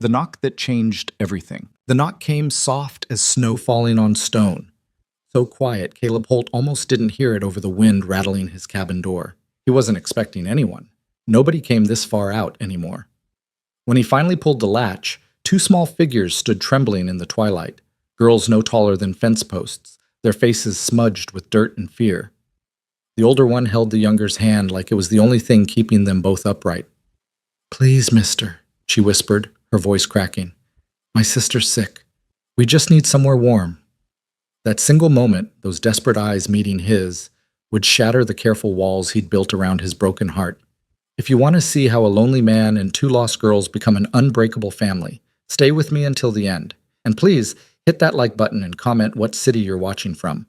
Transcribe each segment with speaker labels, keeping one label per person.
Speaker 1: The knock that changed everything. The knock came soft as snow falling on stone. So quiet, Caleb Holt almost didn't hear it over the wind rattling his cabin door. He wasn't expecting anyone. Nobody came this far out anymore. When he finally pulled the latch, two small figures stood trembling in the twilight, girls no taller than fence posts, their faces smudged with dirt and fear. The older one held the younger's hand like it was the only thing keeping them both upright. "Please, mister," she whispered, her voice cracking. "My sister's sick. We just need somewhere warm." That single moment, those desperate eyes meeting his, would shatter the careful walls he'd built around his broken heart. If you want to see how a lonely man and two lost girls become an unbreakable family, stay with me until the end. And please, hit that like button and comment what city you're watching from.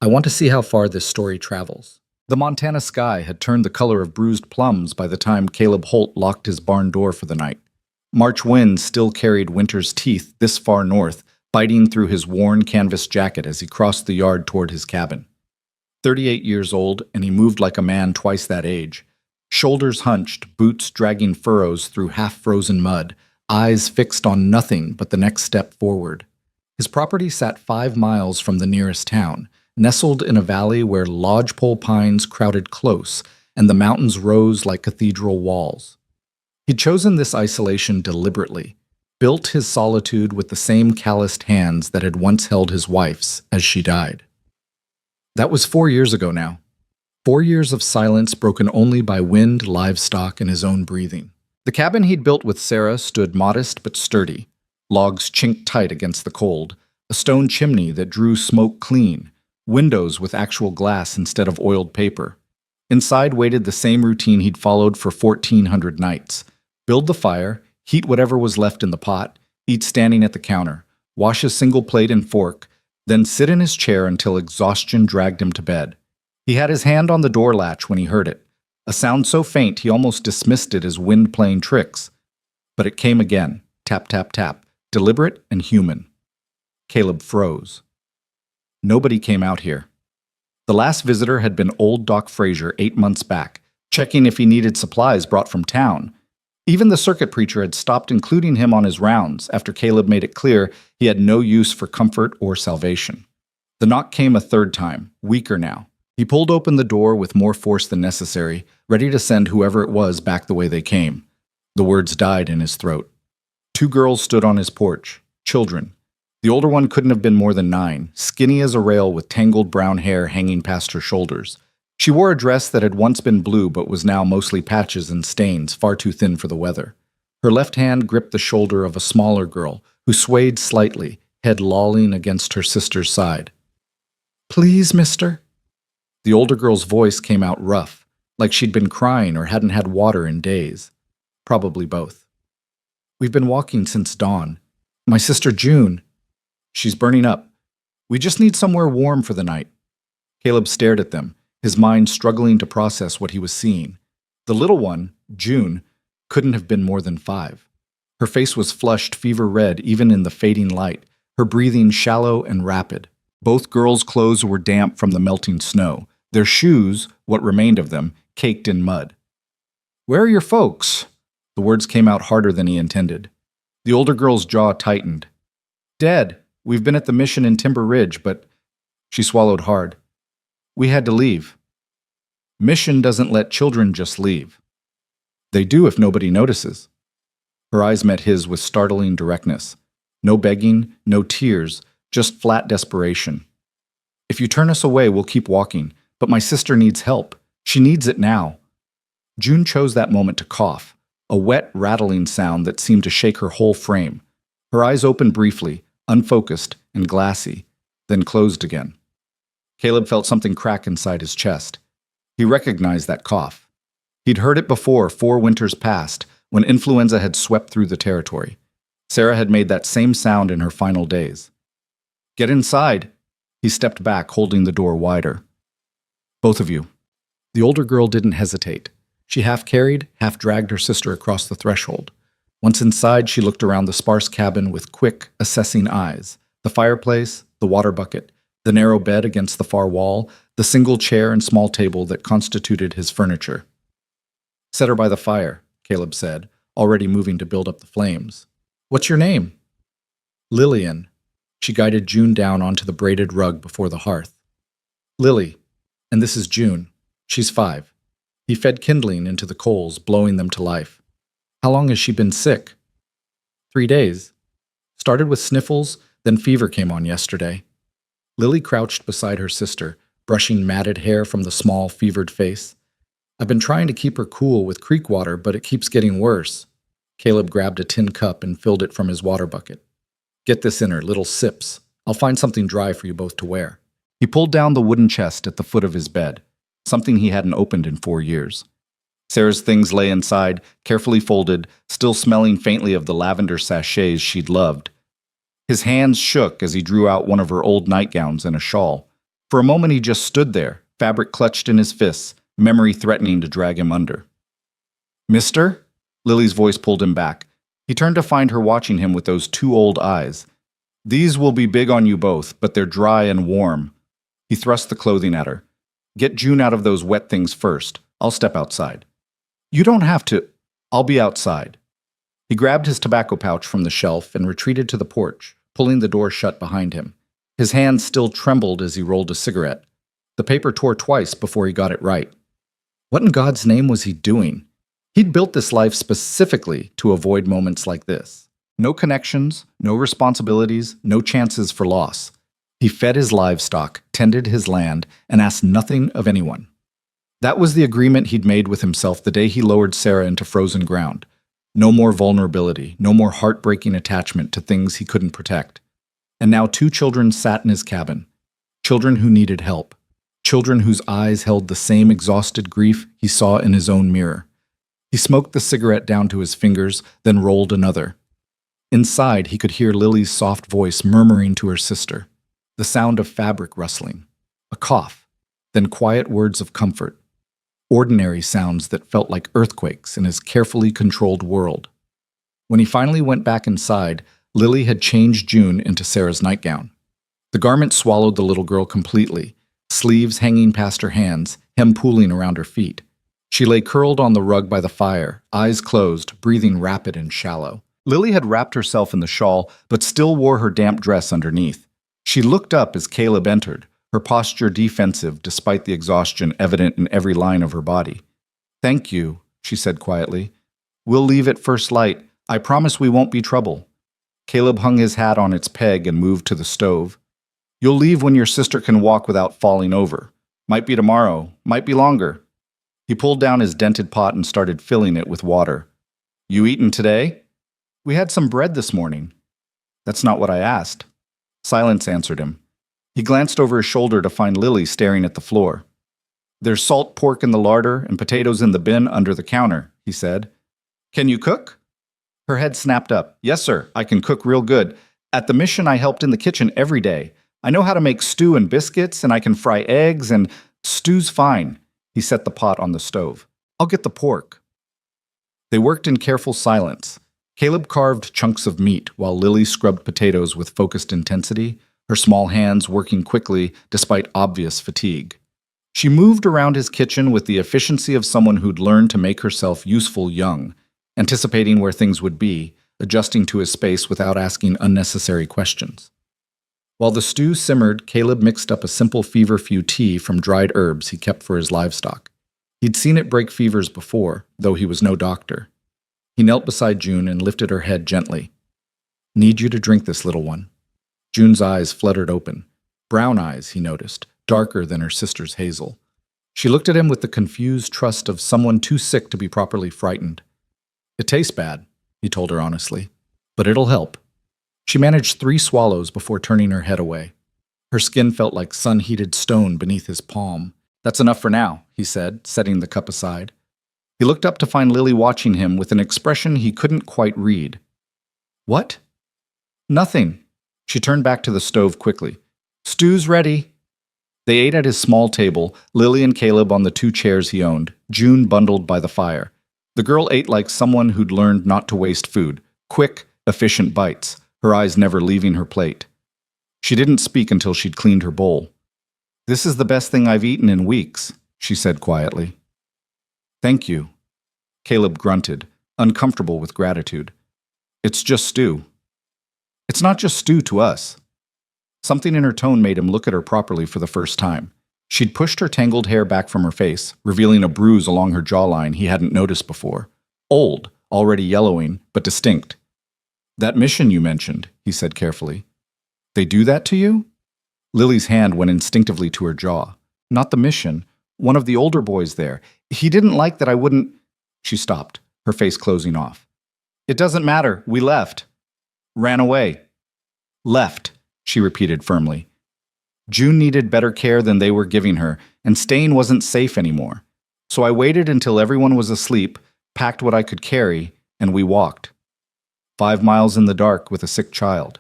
Speaker 1: I want to see how far this story travels. The Montana sky had turned the color of bruised plums by the time Caleb Holt locked his barn door for the night. March winds still carried winter's teeth this far north, biting through his worn canvas jacket as he crossed the yard toward his cabin. 38 years old, and he moved like a man twice that age. Shoulders hunched, boots dragging furrows through half-frozen mud, eyes fixed on nothing but the next step forward. His property sat 5 miles from the nearest town, nestled in a valley where lodgepole pines crowded close and the mountains rose like cathedral walls. He'd chosen this isolation deliberately, built his solitude with the same calloused hands that had once held his wife's as she died. That was 4 years ago now. 4 years of silence broken only by wind, livestock, and his own breathing. The cabin he'd built with Sarah stood modest but sturdy. Logs chinked tight against the cold, a stone chimney that drew smoke clean, windows with actual glass instead of oiled paper. Inside waited the same routine he'd followed for 1,400 nights. Build the fire, heat whatever was left in the pot, eat standing at the counter, wash a single plate and fork, then sit in his chair until exhaustion dragged him to bed. He had his hand on the door latch when he heard it, a sound so faint he almost dismissed it as wind playing tricks. But it came again, tap, tap, tap, deliberate and human. Caleb froze. Nobody came out here. The last visitor had been old Doc Frazier 8 months back, checking if he needed supplies brought from town. Even the circuit preacher had stopped including him on his rounds after Caleb made it clear he had no use for comfort or salvation. The knock came a third time, weaker now. He pulled open the door with more force than necessary, ready to send whoever it was back the way they came. The words died in his throat. 2 girls stood on his porch, children. The older one couldn't have been more than 9, skinny as a rail with tangled brown hair hanging past her shoulders. She wore a dress that had once been blue but was now mostly patches and stains, far too thin for the weather. Her left hand gripped the shoulder of a smaller girl, who swayed slightly, head lolling against her sister's side. "Please, mister." The older girl's voice came out rough, like she'd been crying or hadn't had water in days. Probably both. "We've been walking since dawn. My sister June. She's burning up. We just need somewhere warm for the night." Caleb stared at them, his mind struggling to process what he was seeing. The little one, June, couldn't have been more than 5. Her face was flushed fever red even in the fading light, her breathing shallow and rapid. Both girls' clothes were damp from the melting snow, their shoes, what remained of them, caked in mud. "Where are your folks?" The words came out harder than he intended. The older girl's jaw tightened. "Dead. We've been at the mission in Timber Ridge, but..." She swallowed hard. "We had to leave." "Mission doesn't let children just leave." "They do if nobody notices." Her eyes met his with startling directness. No begging, no tears, just flat desperation. "If you turn us away, we'll keep walking, but my sister needs help. She needs it now." June chose that moment to cough, a wet, rattling sound that seemed to shake her whole frame. Her eyes opened briefly, unfocused and glassy, then closed again. Caleb felt something crack inside his chest. He recognized that cough. He'd heard it before 4 winters past, when influenza had swept through the territory. Sarah had made that same sound in her final days. "Get inside." He stepped back, holding the door wider. "Both of you." The older girl didn't hesitate. She half carried, half dragged her sister across the threshold. Once inside, she looked around the sparse cabin with quick, assessing eyes. The fireplace, the water bucket, the narrow bed against the far wall, the single chair and small table that constituted his furniture. "Set her by the fire," Caleb said, already moving to build up the flames. What's your name? Lillian. She guided June down onto the braided rug before the hearth. Lily. And this is June. She's 5. He fed kindling into the coals, blowing them to life. How long has she been sick? 3 days. Started with sniffles, then fever came on yesterday. Lily crouched beside her sister, brushing matted hair from the small, fevered face. I've been trying to keep her cool with creek water, but it keeps getting worse. Caleb grabbed a tin cup and filled it from his water bucket. Get this in her, little sips. I'll find something dry for you both to wear. He pulled down the wooden chest at the foot of his bed, something he hadn't opened in 4 years. Sarah's things lay inside, carefully folded, still smelling faintly of the lavender sachets she'd loved. His hands shook as he drew out one of her old nightgowns and a shawl. For a moment he just stood there, fabric clutched in his fists, memory threatening to drag him under. Mister? Lily's voice pulled him back. He turned to find her watching him with those 2 old eyes. These will be big on you both, but they're dry and warm. He thrust the clothing at her. Get June out of those wet things first. I'll step outside. You don't have to. I'll be outside. He grabbed his tobacco pouch from the shelf and retreated to the porch, pulling the door shut behind him. His hand still trembled as he rolled a cigarette. The paper tore twice before he got it right. What in God's name was he doing? He'd built this life specifically to avoid moments like this. No connections, no responsibilities, no chances for loss. He fed his livestock, tended his land, and asked nothing of anyone. That was the agreement he'd made with himself the day he lowered Sarah into frozen ground. No more vulnerability, no more heartbreaking attachment to things he couldn't protect. And now 2 children sat in his cabin. Children who needed help. Children whose eyes held the same exhausted grief he saw in his own mirror. He smoked the cigarette down to his fingers, then rolled another. Inside, he could hear Lily's soft voice murmuring to her sister. The sound of fabric rustling. A cough. Then quiet words of comfort. Ordinary sounds that felt like earthquakes in his carefully controlled world. When he finally went back inside, Lily had changed June into Sarah's nightgown. The garment swallowed the little girl completely, sleeves hanging past her hands, hem pooling around her feet. She lay curled on the rug by the fire, eyes closed, breathing rapid and shallow. Lily had wrapped herself in the shawl, but still wore her damp dress underneath. She looked up as Caleb entered, her posture defensive despite the exhaustion evident in every line of her body. Thank you, she said quietly. We'll leave at first light. I promise we won't be trouble. Caleb hung his hat on its peg and moved to the stove. You'll leave when your sister can walk without falling over. Might be tomorrow, might be longer. He pulled down his dented pot and started filling it with water. You eaten today? We had some bread this morning. That's not what I asked. Silence answered him. He glanced over his shoulder to find Lily staring at the floor. There's salt pork in the larder and potatoes in the bin under the counter, he said. Can you cook? Her head snapped up. Yes, sir, I can cook real good. At the mission, I helped in the kitchen every day. I know how to make stew and biscuits, and I can fry eggs, and stew's fine. He set the pot on the stove. I'll get the pork. They worked in careful silence. Caleb carved chunks of meat while Lily scrubbed potatoes with focused intensity, her small hands working quickly despite obvious fatigue. She moved around his kitchen with the efficiency of someone who'd learned to make herself useful young, anticipating where things would be, adjusting to his space without asking unnecessary questions. While the stew simmered, Caleb mixed up a simple feverfew tea from dried herbs he kept for his livestock. He'd seen it break fevers before, though he was no doctor. He knelt beside June and lifted her head gently. Need you to drink this, little one. June's eyes fluttered open. Brown eyes, he noticed, darker than her sister's hazel. She looked at him with the confused trust of someone too sick to be properly frightened. It tastes bad, he told her honestly, but it'll help. She managed 3 swallows before turning her head away. Her skin felt like sun-heated stone beneath his palm. That's enough for now, he said, setting the cup aside. He looked up to find Lily watching him with an expression he couldn't quite read. What? Nothing. She turned back to the stove quickly. Stew's ready. They ate at his small table, Lily and Caleb on the 2 chairs he owned, June bundled by the fire. The girl ate like someone who'd learned not to waste food. Quick, efficient bites, her eyes never leaving her plate. She didn't speak until she'd cleaned her bowl. This is the best thing I've eaten in weeks, she said quietly. Thank you. Caleb grunted, uncomfortable with gratitude. It's just stew. It's not just stew to us. Something in her tone made him look at her properly for the first time. She'd pushed her tangled hair back from her face, revealing a bruise along her jawline he hadn't noticed before. Old, already yellowing, but distinct. That mission you mentioned, he said carefully. They do that to you? Lily's hand went instinctively to her jaw. Not the mission. One of the older boys there. He didn't like that I wouldn't... She stopped, her face closing off. It doesn't matter. We left. Ran away. Left, she repeated firmly. June needed better care than they were giving her, and staying wasn't safe anymore. So I waited until everyone was asleep, packed what I could carry, and we walked. 5 miles in the dark with a sick child.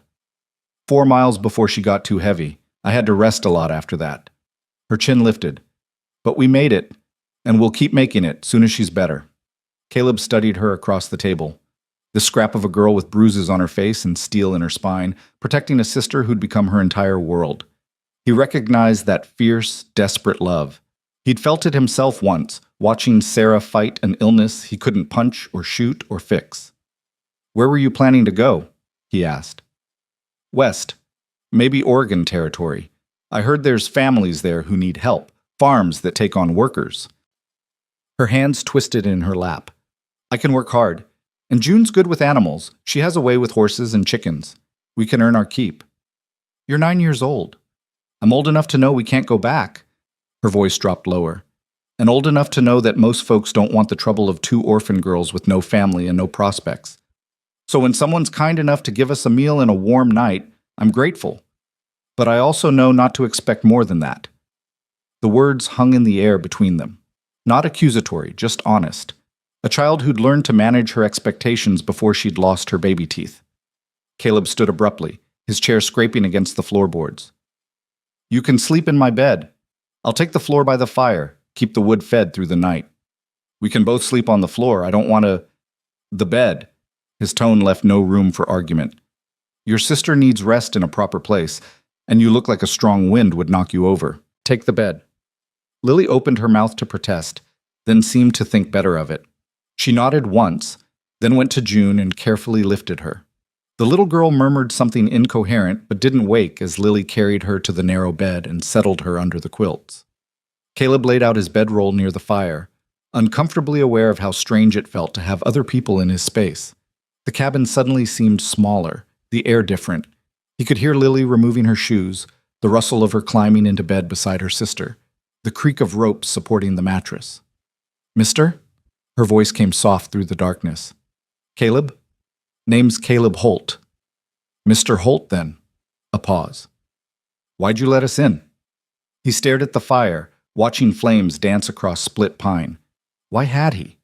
Speaker 1: 4 miles before she got too heavy. I had to rest a lot after that. Her chin lifted. But we made it, and we'll keep making it soon as she's better. Caleb studied her across the table. The scrap of a girl with bruises on her face and steel in her spine, protecting a sister who'd become her entire world. He recognized that fierce, desperate love. He'd felt it himself once, watching Sarah fight an illness he couldn't punch or shoot or fix. Where were you planning to go? He asked. West. Maybe Oregon territory. I heard there's families there who need help, farms that take on workers. Her hands twisted in her lap. I can work hard. And June's good with animals. She has a way with horses and chickens. We can earn our keep. You're 9 years old. I'm old enough to know we can't go back. Her voice dropped lower. And old enough to know that most folks don't want the trouble of 2 orphan girls with no family and no prospects. So when someone's kind enough to give us a meal and a warm night, I'm grateful. But I also know not to expect more than that. The words hung in the air between them. Not accusatory, just honest. A child who'd learned to manage her expectations before she'd lost her baby teeth. Caleb stood abruptly, his chair scraping against the floorboards. You can sleep in my bed. I'll take the floor by the fire, keep the wood fed through the night. We can both sleep on the floor. I don't want to... The bed. His tone left no room for argument. Your sister needs rest in a proper place, and you look like a strong wind would knock you over. Take the bed. Lily opened her mouth to protest, then seemed to think better of it. She nodded once, then went to June and carefully lifted her. The little girl murmured something incoherent but didn't wake as Lily carried her to the narrow bed and settled her under the quilts. Caleb laid out his bedroll near the fire, uncomfortably aware of how strange it felt to have other people in his space. The cabin suddenly seemed smaller, the air different. He could hear Lily removing her shoes, the rustle of her climbing into bed beside her sister, the creak of ropes supporting the mattress. Mister? Her voice came soft through the darkness. Caleb? Name's Caleb Holt. Mr. Holt, then. A pause. Why'd you let us in? He stared at the fire, watching flames dance across split pine. Why had he?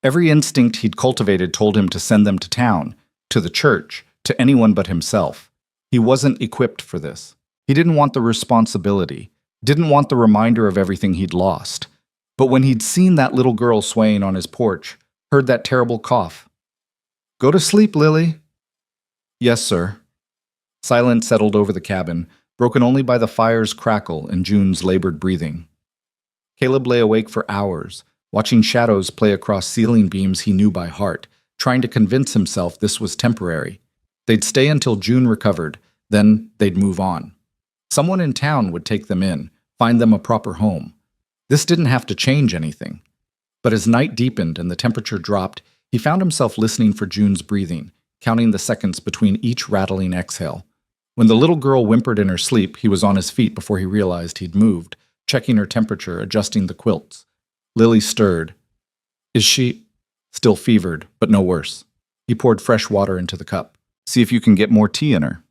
Speaker 1: Every instinct he'd cultivated told him to send them to town, to the church, to anyone but himself. He wasn't equipped for this. He didn't want the responsibility, didn't want the reminder of everything he'd lost. But when he'd seen that little girl swaying on his porch, heard that terrible cough. Go to sleep, Lily. Yes, sir. Silence settled over the cabin, broken only by the fire's crackle and June's labored breathing. Caleb lay awake for hours, watching shadows play across ceiling beams he knew by heart, trying to convince himself this was temporary. They'd stay until June recovered, then they'd move on. Someone in town would take them in, find them a proper home. This didn't have to change anything. But as night deepened and the temperature dropped, he found himself listening for June's breathing, counting the seconds between each rattling exhale. When the little girl whimpered in her sleep, he was on his feet before he realized he'd moved, checking her temperature, adjusting the quilts. Lily stirred. Is she... Still fevered, but no worse. He poured fresh water into the cup. See if you can get more tea in her.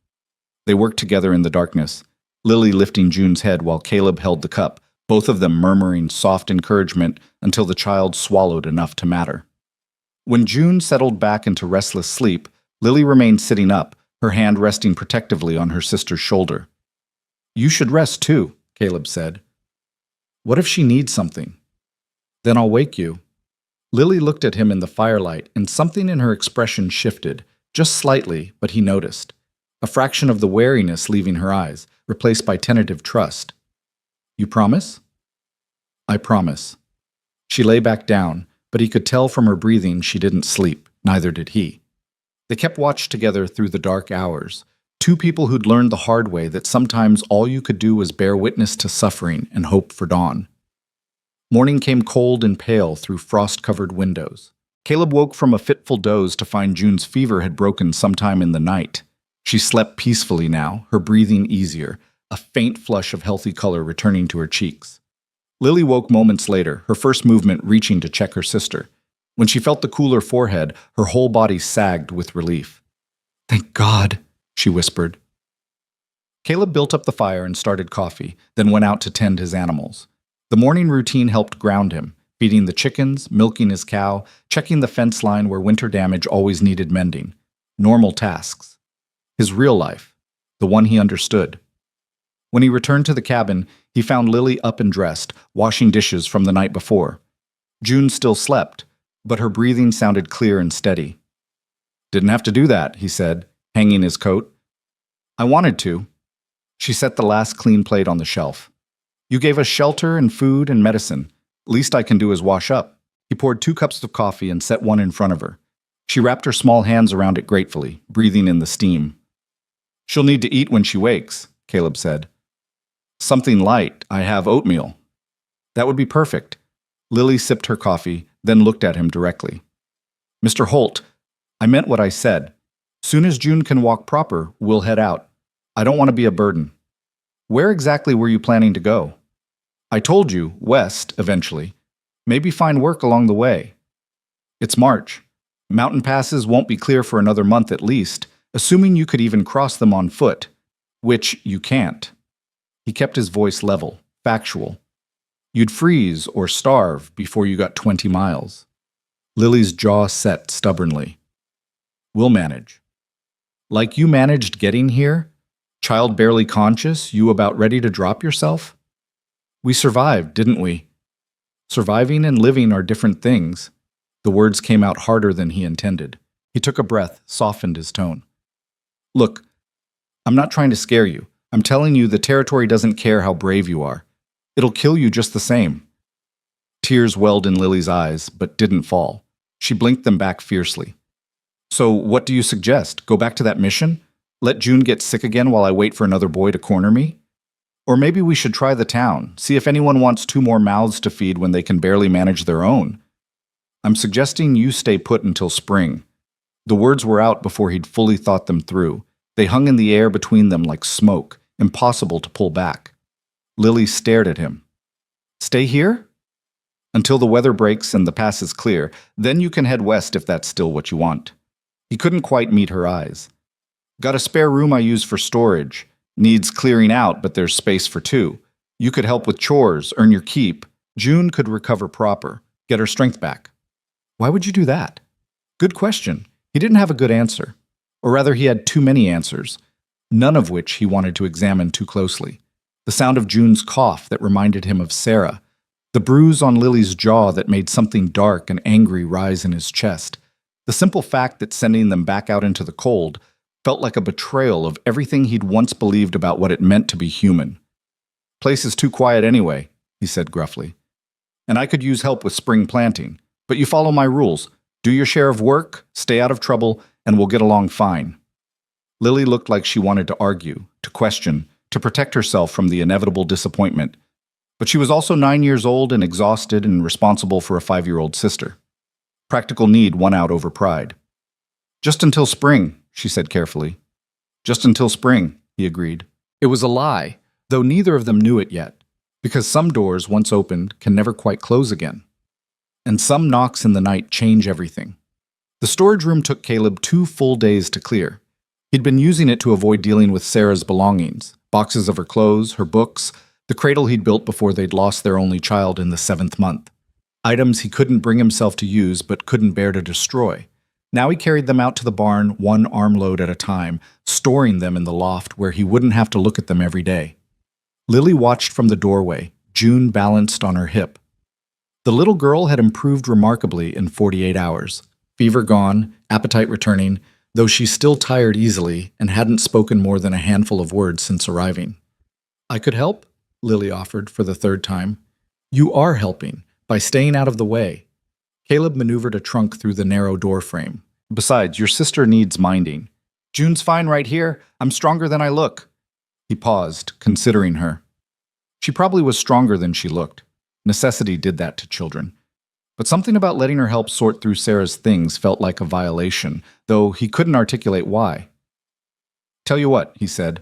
Speaker 1: They worked together in the darkness, Lily lifting June's head while Caleb held the cup, both of them murmuring soft encouragement until the child swallowed enough to matter. When June settled back into restless sleep, Lily remained sitting up, her hand resting protectively on her sister's shoulder. You should rest too, Caleb said. What if she needs something? Then I'll wake you. Lily looked at him in the firelight, and something in her expression shifted, just slightly, but he noticed. A fraction of the wariness leaving her eyes, replaced by tentative trust. You promise? I promise. She lay back down, but he could tell from her breathing she didn't sleep, neither did he. They kept watch together through the dark hours, two people who'd learned the hard way that sometimes all you could do was bear witness to suffering and hope for dawn. Morning came cold and pale through frost-covered windows. Caleb woke from a fitful doze to find June's fever had broken sometime in the night. She slept peacefully now, her breathing easier, a faint flush of healthy color returning to her cheeks. Lily woke moments later, her first movement reaching to check her sister. When she felt the cooler forehead, her whole body sagged with relief. "Thank God," she whispered. Caleb built up the fire and started coffee, then went out to tend his animals. The morning routine helped ground him, feeding the chickens, milking his cow, checking the fence line where winter damage always needed mending. Normal tasks. His real life, the one he understood. When he returned to the cabin, he found Lily up and dressed, washing dishes from the night before. June still slept, but her breathing sounded clear and steady. "Didn't have to do that," he said, hanging his coat. "I wanted to." She set the last clean plate on the shelf. "You gave us shelter and food and medicine. Least I can do is wash up." He poured 2 cups of coffee and set one in front of her. She wrapped her small hands around it gratefully, breathing in the steam. "She'll need to eat when she wakes," Caleb said. "Something light. I have oatmeal." "That would be perfect." Lily sipped her coffee, then looked at him directly. "Mr. Holt, I meant what I said. Soon as June can walk proper, we'll head out. I don't want to be a burden." "Where exactly were you planning to go?" "I told you, west, eventually. Maybe find work along the way." "It's March. Mountain passes won't be clear for another month at least, assuming you could even cross them on foot, which you can't." He kept his voice level, factual. "You'd freeze or starve before you got 20 miles. Lily's jaw set stubbornly. "We'll manage." "Like you managed getting here? Child barely conscious, you about ready to drop yourself?" "We survived, didn't we?" "Surviving and living are different things." The words came out harder than he intended. He took a breath, softened his tone. "Look, I'm not trying to scare you. I'm telling you the territory doesn't care how brave you are. It'll kill you just the same." Tears welled in Lily's eyes, but didn't fall. She blinked them back fiercely. "So what do you suggest? Go back to that mission? Let June get sick again while I wait for another boy to corner me? Or maybe we should try the town, see if anyone wants 2 more mouths to feed when they can barely manage their own." "I'm suggesting you stay put until spring." The words were out before he'd fully thought them through. They hung in the air between them like smoke, impossible to pull back. Lily stared at him. "Stay here?" "Until the weather breaks and the pass is clear, then you can head west if that's still what you want." He couldn't quite meet her eyes. "Got a spare room I use for storage. Needs clearing out, but there's space for 2. You could help with chores, earn your keep. June could recover proper, get her strength back." "Why would you do that?" Good question. He didn't have a good answer. Or rather, he had too many answers, none of which he wanted to examine too closely. The sound of June's cough that reminded him of Sarah. The bruise on Lily's jaw that made something dark and angry rise in his chest. The simple fact that sending them back out into the cold felt like a betrayal of everything he'd once believed about what it meant to be human. "Place is too quiet anyway," he said gruffly. "And I could use help with spring planting. But you follow my rules. Do your share of work, stay out of trouble, and we'll get along fine." Lily looked like she wanted to argue, to question, to protect herself from the inevitable disappointment. But she was also 9 years old and exhausted and responsible for a 5-year-old sister. Practical need won out over pride. "Just until spring," she said carefully. "Just until spring," he agreed. It was a lie, though neither of them knew it yet, because some doors, once opened, can never quite close again. And some knocks in the night change everything. The storage room took Caleb 2 full days to clear. He'd been using it to avoid dealing with Sarah's belongings, boxes of her clothes, her books, the cradle he'd built before they'd lost their only child in the 7th month. Items he couldn't bring himself to use but couldn't bear to destroy. Now he carried them out to the barn 1 armload at a time, storing them in the loft where he wouldn't have to look at them every day. Lily watched from the doorway, June balanced on her hip. The little girl had improved remarkably in 48 hours. Fever gone, appetite returning, though she still tired easily and hadn't spoken more than a handful of words since arriving. "I could help," Lily offered for the 3rd time. "You are helping, by staying out of the way." Caleb maneuvered a trunk through the narrow door frame. Besides, your sister needs minding. June's fine right here. I'm stronger than I look. He paused, considering her. She probably was stronger than she looked. Necessity did that to children. But something about letting her help sort through Sarah's things felt like a violation, though he couldn't articulate why. Tell you what, he said.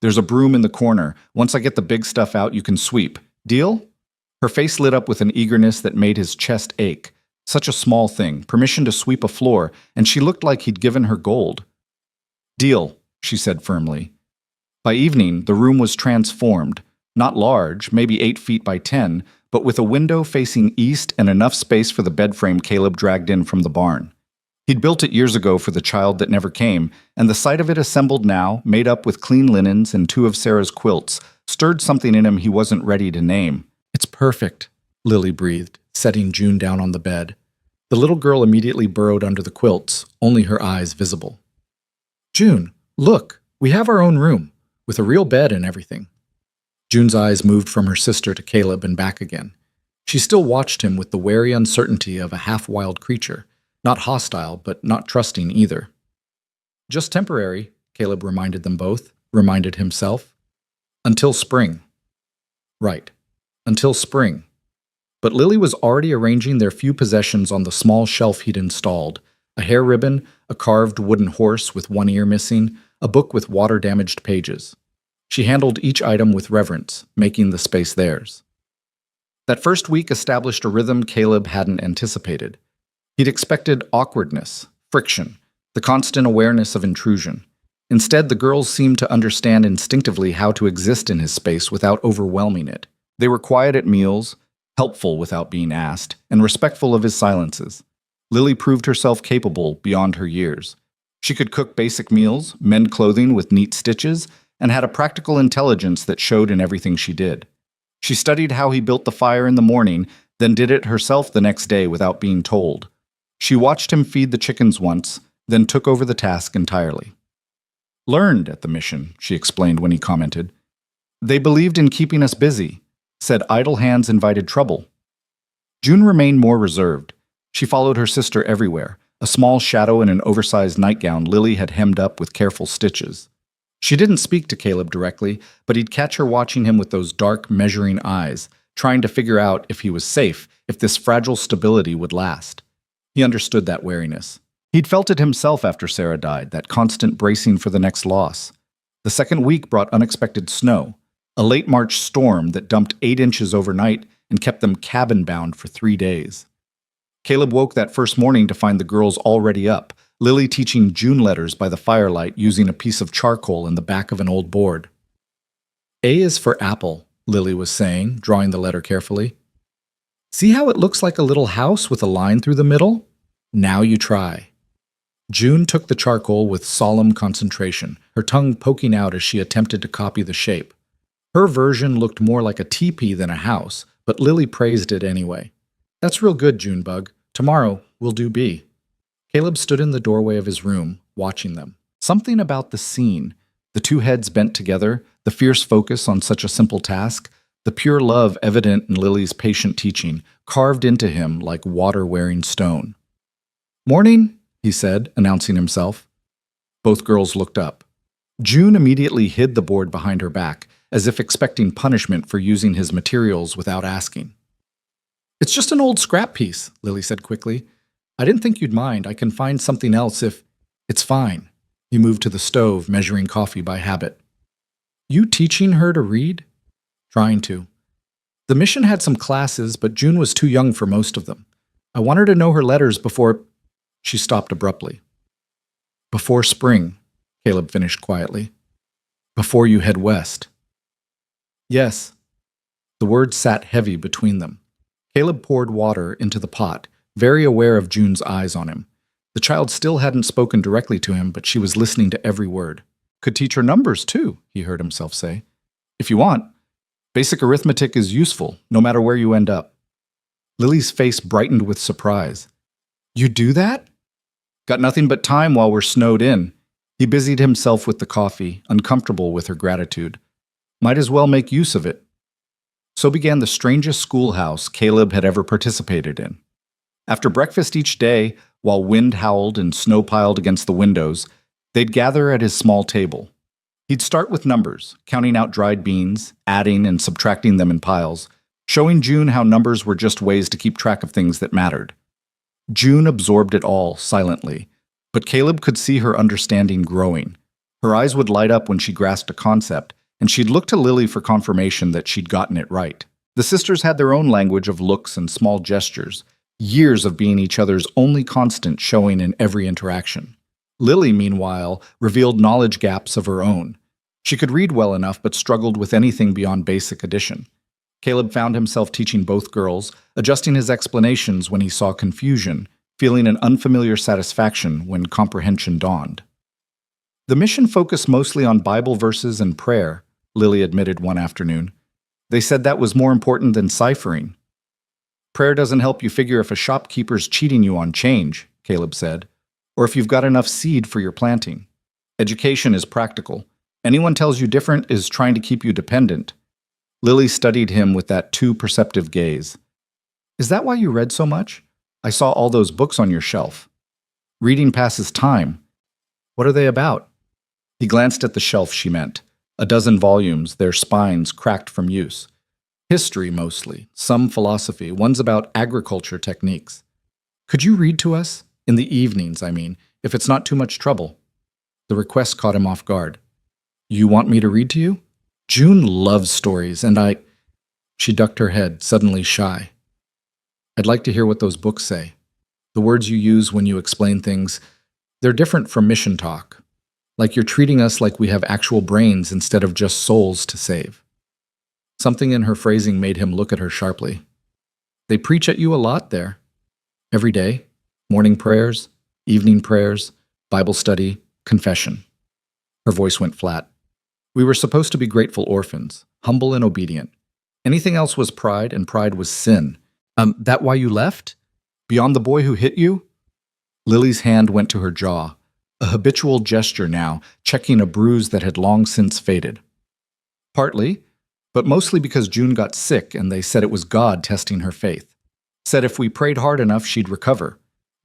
Speaker 1: There's a broom in the corner. Once I get the big stuff out, you can sweep. Deal? Her face lit up with an eagerness that made his chest ache. Such a small thing, permission to sweep a floor, and she looked like he'd given her gold. Deal, she said firmly. By evening, the room was transformed. Not large, maybe 8 feet by 10, but with a window facing east and enough space for the bed frame Caleb dragged in from the barn. He'd built it years ago for the child that never came, and the sight of it assembled now, made up with clean linens and 2 of Sarah's quilts, stirred something in him he wasn't ready to name. It's perfect, Lily breathed, setting June down on the bed. The little girl immediately burrowed under the quilts, only her eyes visible. June, look, we have our own room, with a real bed and everything. June's eyes moved from her sister to Caleb and back again. She still watched him with the wary uncertainty of a half-wild creature, not hostile, but not trusting either. Just temporary, Caleb reminded them both, reminded himself. Until spring. Right, until spring. But Lily was already arranging their few possessions on the small shelf he'd installed, a hair ribbon, a carved wooden horse with one ear missing, a book with water-damaged pages. She handled each item with reverence, making the space theirs. That first week established a rhythm Caleb hadn't anticipated. He'd expected awkwardness, friction, the constant awareness of intrusion. Instead, the girls seemed to understand instinctively how to exist in his space without overwhelming it. They were quiet at meals, helpful without being asked, and respectful of his silences. Lily proved herself capable beyond her years. She could cook basic meals, mend clothing with neat stitches, and had a practical intelligence that showed in everything she did. She studied how he built the fire in the morning, then did it herself the next day without being told. She watched him feed the chickens once, then took over the task entirely. Learned at the mission, she explained when he commented. They believed in keeping us busy, said idle hands invited trouble. June remained more reserved. She followed her sister everywhere, a small shadow in an oversized nightgown Lily had hemmed up with careful stitches. She didn't speak to Caleb directly, but he'd catch her watching him with those dark, measuring eyes, trying to figure out if he was safe, if this fragile stability would last. He understood that wariness. He'd felt it himself after Sarah died, that constant bracing for the next loss. The second week brought unexpected snow, a late March storm that dumped 8 inches overnight and kept them cabin-bound for 3 days. Caleb woke that first morning to find the girls already up, Lily teaching June letters by the firelight using a piece of charcoal in the back of an old board. A is for apple, Lily was saying, drawing the letter carefully. See how it looks like a little house with a line through the middle? Now you try. June took the charcoal with solemn concentration, her tongue poking out as she attempted to copy the shape. Her version looked more like a teepee than a house, but Lily praised it anyway. That's real good, Junebug. Tomorrow we'll do B. Caleb stood in the doorway of his room, watching them. Something about the scene, the 2 heads bent together, the fierce focus on such a simple task, the pure love evident in Lily's patient teaching, carved into him like water-wearing stone. Morning, he said, announcing himself. Both girls looked up. June immediately hid the board behind her back, as if expecting punishment for using his materials without asking. It's just an old scrap piece, Lily said quickly. I didn't think you'd mind. I can find something else if... It's fine. He moved to the stove, measuring coffee by habit. You teaching her to read? Trying to. The mission had some classes, but June was too young for most of them. I want her to know her letters before... She stopped abruptly. Before spring, Caleb finished quietly. Before you head west. Yes. The words sat heavy between them. Caleb poured water into the pot, very aware of June's eyes on him. The child still hadn't spoken directly to him, but she was listening to every word. Could teach her numbers, too, he heard himself say. If you want. Basic arithmetic is useful, no matter where you end up. Lily's face brightened with surprise. You do that? Got nothing but time while we're snowed in. He busied himself with the coffee, uncomfortable with her gratitude. Might as well make use of it. So began the strangest schoolhouse Caleb had ever participated in. After breakfast each day, While wind howled and snow piled against the windows, they'd gather at his small table. He'd start with numbers, counting out dried beans, adding and subtracting them in piles, showing June how numbers were just ways to keep track of things that mattered. June absorbed it all silently, but Caleb could see her understanding growing. Her eyes would light up when she grasped a concept, and she'd look to Lily for confirmation that she'd gotten it right. The sisters had their own language of looks and small gestures, years of being each other's only constant showing in every interaction. Lily, meanwhile, revealed knowledge gaps of her own. She could read well enough but struggled with anything beyond basic addition. Caleb found himself teaching both girls, adjusting his explanations when he saw confusion, feeling an unfamiliar satisfaction when comprehension dawned. The mission focused mostly on Bible verses and prayer, Lily admitted one afternoon. They said that was more important than ciphering. Prayer doesn't help you figure if a shopkeeper's cheating you on change, Caleb said, or if you've got enough seed for your planting. Education is practical. Anyone tells you different is trying to keep you dependent. Lily studied him with that too perceptive gaze. Is that why you read so much? I saw all those books on your shelf. Reading passes time. What are they about? He glanced at the shelf she meant. A dozen volumes, their spines cracked from use. History, mostly. Some philosophy. One's about agriculture techniques. Could you read to us? In the evenings, I mean, if it's not too much trouble. The request caught him off guard. You want me to read to you? June loves stories, and She ducked her head, suddenly shy. I'd like to hear what those books say. The words you use when you explain things, they're different from mission talk. Like you're treating us like we have actual brains instead of just souls to save. Something in her phrasing made him look at her sharply. They preach at you a lot there. Every day. Morning prayers, evening prayers, Bible study, confession. Her voice went flat. We were supposed to be grateful orphans, humble and obedient. Anything else was pride, and pride was sin. That why you left? Beyond the boy who hit you? Lily's hand went to her jaw, a habitual gesture now, checking a bruise that had long since faded. Partly, but mostly because June got sick and they said it was God testing her faith. Said if we prayed hard enough, she'd recover.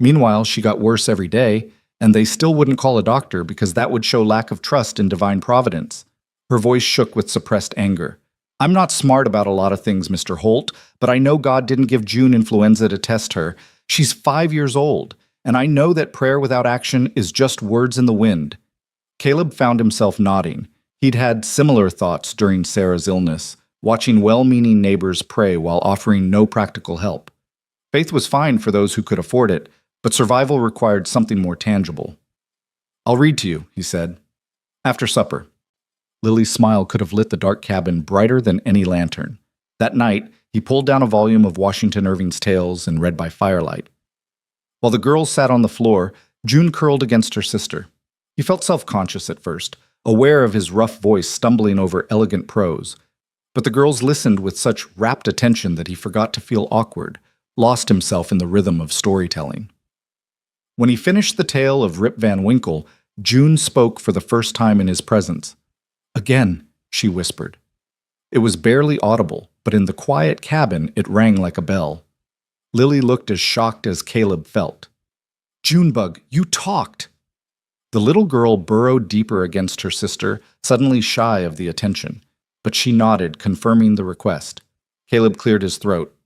Speaker 1: Meanwhile, she got worse every day, and they still wouldn't call a doctor because that would show lack of trust in divine providence. Her voice shook with suppressed anger. I'm not smart about a lot of things, Mr. Holt, but I know God didn't give June influenza to test her. She's 5 years old, and I know that prayer without action is just words in the wind. Caleb found himself nodding. He'd had similar thoughts during Sarah's illness, watching well-meaning neighbors pray while offering no practical help. Faith was fine for those who could afford it, but survival required something more tangible. I'll read to you, he said. After supper. Lily's smile could have lit the dark cabin brighter than any lantern. That night, he pulled down a volume of Washington Irving's Tales and read by firelight. While the girls sat on the floor, June curled against her sister. He felt self-conscious at first, aware of his rough voice stumbling over elegant prose. But the girls listened with such rapt attention that he forgot to feel awkward, lost himself in the rhythm of storytelling. When he finished the tale of Rip Van Winkle, June spoke for the first time in his presence. Again, she whispered. It was barely audible, but in the quiet cabin it rang like a bell. Lily looked as shocked as Caleb felt. Junebug, you talked! The little girl burrowed deeper against her sister, suddenly shy of the attention, but she nodded, confirming the request. Caleb cleared his throat.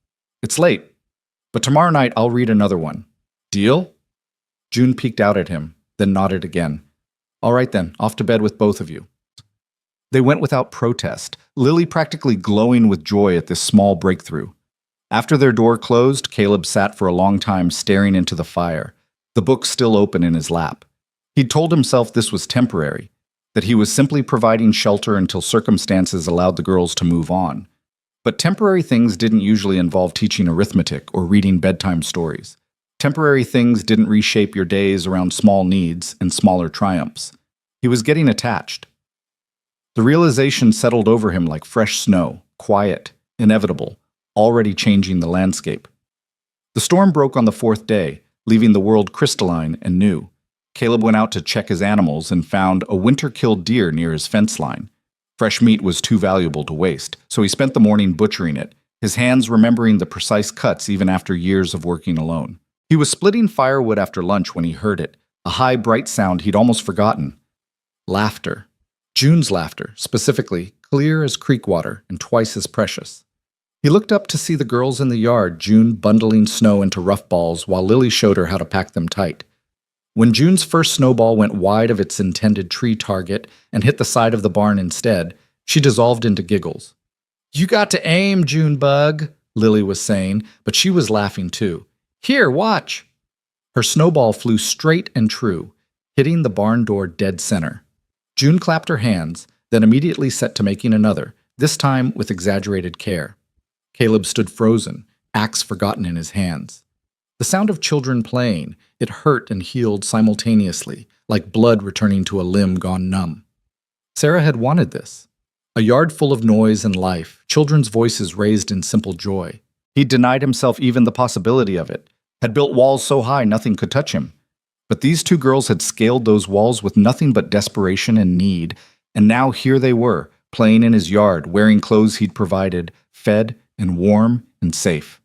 Speaker 1: It's late, but tomorrow night I'll read another one. Deal? June peeked out at him, then nodded again. All right then, off to bed with both of you. They went without protest, Lily practically glowing with joy at this small breakthrough. After their door closed, Caleb sat for a long time staring into the fire, the book still open in his lap. He'd told himself this was temporary, that he was simply providing shelter until circumstances allowed the girls to move on. But temporary things didn't usually involve teaching arithmetic or reading bedtime stories. Temporary things didn't reshape your days around small needs and smaller triumphs. He was getting attached. The realization settled over him like fresh snow, quiet, inevitable, already changing the landscape. The storm broke on the 4th day, leaving the world crystalline and new. Caleb went out to check his animals and found a winter-killed deer near his fence line. Fresh meat was too valuable to waste, so he spent the morning butchering it, his hands remembering the precise cuts even after years of working alone. He He was splitting firewood after lunch when he heard it, a high, bright sound he'd almost forgotten. Laughter. June's laughter, specifically, clear as creek water and twice as precious. He looked up to see the girls in the yard, June bundling snow into rough balls while Lily showed her how to pack them tight. When June's first snowball went wide of its intended tree target and hit the side of the barn instead, she dissolved into giggles. "You got to aim, Junebug," Lily was saying, but she was laughing too. "Here, watch." Her snowball flew straight and true, hitting the barn door dead center. June clapped her hands, then immediately set to making another, this time with exaggerated care. Caleb stood frozen, axe forgotten in his hands. The sound of children playing, it hurt and healed simultaneously, like blood returning to a limb gone numb. Sarah had wanted this. A yard full of noise and life, children's voices raised in simple joy. He'd denied himself even the possibility of it, had built walls so high nothing could touch him. But these two girls had scaled those walls with nothing but desperation and need, and now here they were, playing in his yard, wearing clothes he'd provided, fed and warm and safe.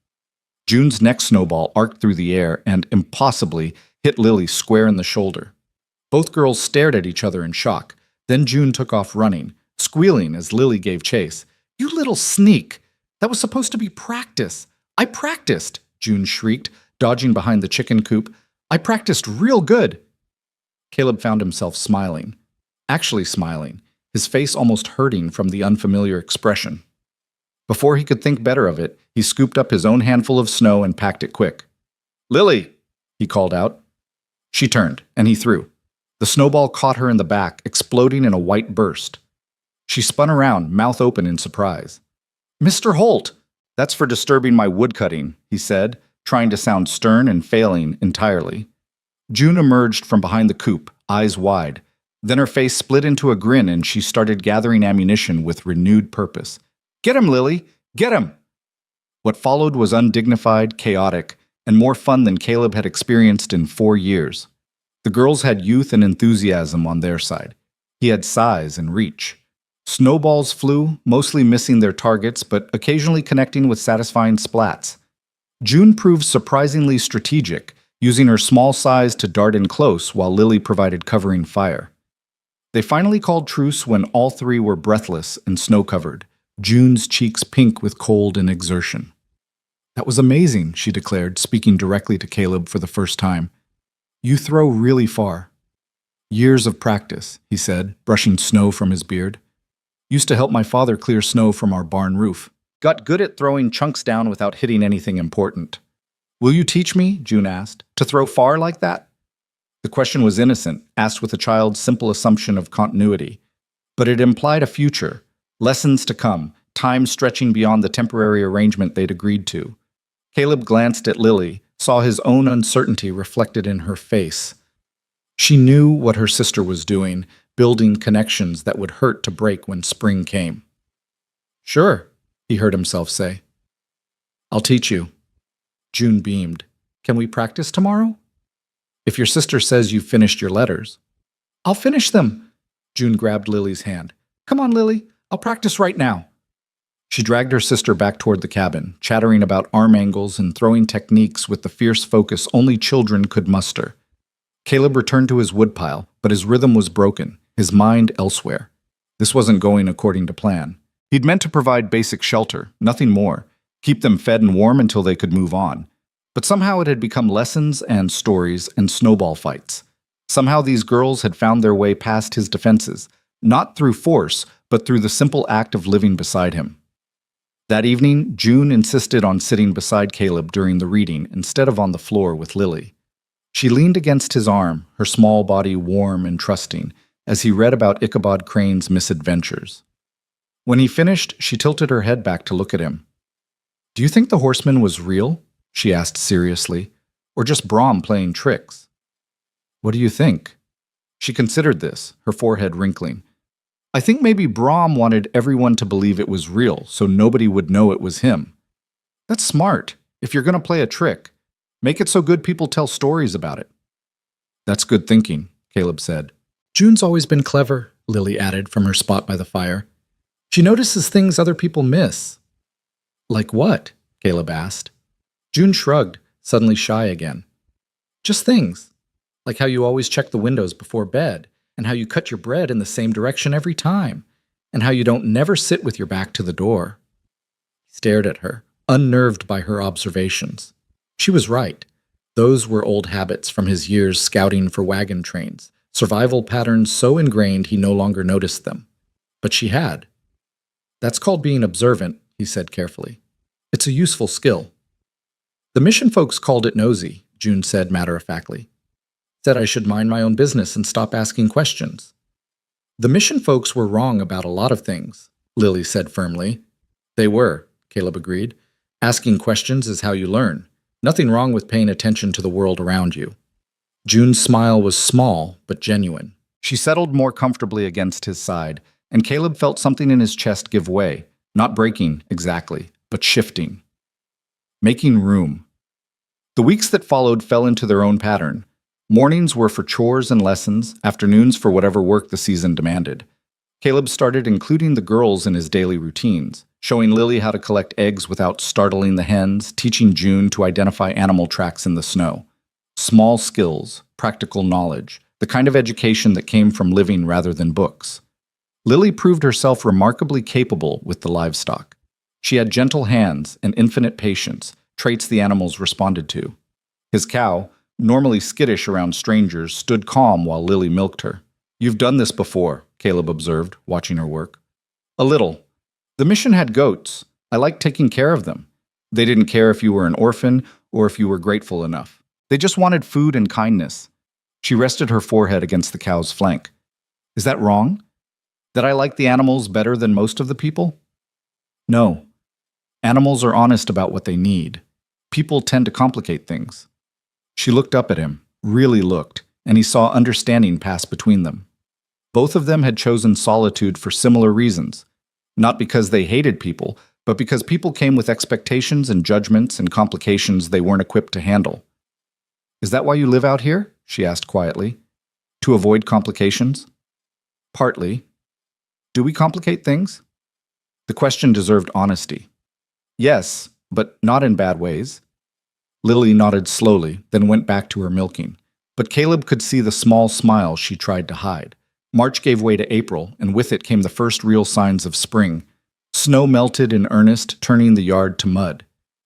Speaker 1: June's next snowball arced through the air and, impossibly, hit Lily square in the shoulder. Both girls stared at each other in shock. Then June took off running, squealing as Lily gave chase. "You little sneak! That was supposed to be practice! I practiced!" June shrieked, dodging behind the chicken coop. "I practiced real good!" Caleb found himself smiling. Actually smiling, his face almost hurting from the unfamiliar expression. Before he could think better of it, he scooped up his own handful of snow and packed it quick. "Lily!" he called out. She turned, and he threw. The snowball caught her in the back, exploding in a white burst. She spun around, mouth open in surprise. "Mr. Holt!" "That's for disturbing my woodcutting," he said, trying to sound stern and failing entirely. June emerged from behind the coop, eyes wide. Then her face split into a grin and she started gathering ammunition with renewed purpose. "Get him, Lily! Get him!" What followed was undignified, chaotic, and more fun than Caleb had experienced in 4 years. The girls had youth and enthusiasm on their side. He had size and reach. Snowballs flew, mostly missing their targets, but occasionally connecting with satisfying splats. June proved surprisingly strategic, using her small size to dart in close while Lily provided covering fire. They finally called truce when all three were breathless and snow-covered, June's cheeks pink with cold and exertion. "That was amazing," she declared, speaking directly to Caleb for the first time. "You throw really far." "Years of practice," he said, brushing snow from his beard. "Used to help my father clear snow from our barn roof. Got good at throwing chunks down without hitting anything important." "Will you teach me," June asked, "to throw far like that?" The question was innocent, asked with a child's simple assumption of continuity. But it implied a future, lessons to come, time stretching beyond the temporary arrangement they'd agreed to. Caleb glanced at Lily, saw his own uncertainty reflected in her face. She knew what her sister was doing, building connections that would hurt to break when spring came. "Sure," he heard himself say. "I'll teach you." June beamed. "Can we practice tomorrow?" "If your sister says you've finished your letters." "I'll finish them." June grabbed Lily's hand. "Come on, Lily. I'll practice right now." She dragged her sister back toward the cabin, chattering about arm angles and throwing techniques with the fierce focus only children could muster. Caleb returned to his woodpile, but his rhythm was broken, his mind elsewhere. This wasn't going according to plan. He'd meant to provide basic shelter, nothing more, keep them fed and warm until they could move on. But somehow it had become lessons and stories and snowball fights. Somehow these girls had found their way past his defenses, not through force, but through the simple act of living beside him. That evening, June insisted on sitting beside Caleb during the reading instead of on the floor with Lily. She leaned against his arm, her small body warm and trusting, as he read about Ichabod Crane's misadventures. When he finished, she tilted her head back to look at him. "Do you think the horseman was real?" she asked seriously, "or just Brom playing tricks?" "What do you think?" She considered this, her forehead wrinkling. "I think maybe Brom wanted everyone to believe it was real, so nobody would know it was him. That's smart. If you're going to play a trick, make it so good people tell stories about it." "That's good thinking," Caleb said. "June's always been clever," Lily added from her spot by the fire. "She notices things other people miss." "Like what?" Caleb asked. June shrugged, suddenly shy again. Just things, like how you always check the windows before bed, and how you cut your bread in the same direction every time, and how you don't never sit with your back to the door. He stared at her, unnerved by her observations. She was right. Those were old habits from his years scouting for wagon trains, survival patterns so ingrained he no longer noticed them. But she had. That's called being observant, he said carefully. It's a useful skill. The mission folks called it nosy, June said matter-of-factly. Said I should mind my own business and stop asking questions. The mission folks were wrong about a lot of things, Lily said firmly. They were, Caleb agreed. Asking questions is how you learn. Nothing wrong with paying attention to the world around you. June's smile was small, but genuine. She settled more comfortably against his side, and Caleb felt something in his chest give way, not breaking, exactly, but shifting. Making room. The weeks that followed fell into their own pattern. Mornings were for chores and lessons, afternoons for whatever work the season demanded. Caleb started including the girls in his daily routines, showing Lily how to collect eggs without startling the hens, teaching June to identify animal tracks in the snow. Small skills, practical knowledge, the kind of education that came from living rather than books. Lily proved herself remarkably capable with the livestock. She had gentle hands and infinite patience, traits the animals responded to. His cow, normally skittish around strangers, stood calm while Lily milked her. You've done this before, Caleb observed, watching her work. A little. The mission had goats. I liked taking care of them. They didn't care if you were an orphan or if you were grateful enough. They just wanted food and kindness. She rested her forehead against the cow's flank. Is that wrong? That I like the animals better than most of the people? No. Animals are honest about what they need. People tend to complicate things. She looked up at him, really looked, and he saw understanding pass between them. Both of them had chosen solitude for similar reasons, not because they hated people, but because people came with expectations and judgments and complications they weren't equipped to handle. Is that why you live out here? She asked quietly. To avoid complications? Partly. Do we complicate things? The question deserved honesty. Yes, but not in bad ways. Lily nodded slowly, then went back to her milking. But Caleb could see the small smile she tried to hide. March gave way to April, and with it came the first real signs of spring. Snow melted in earnest, turning the yard to mud.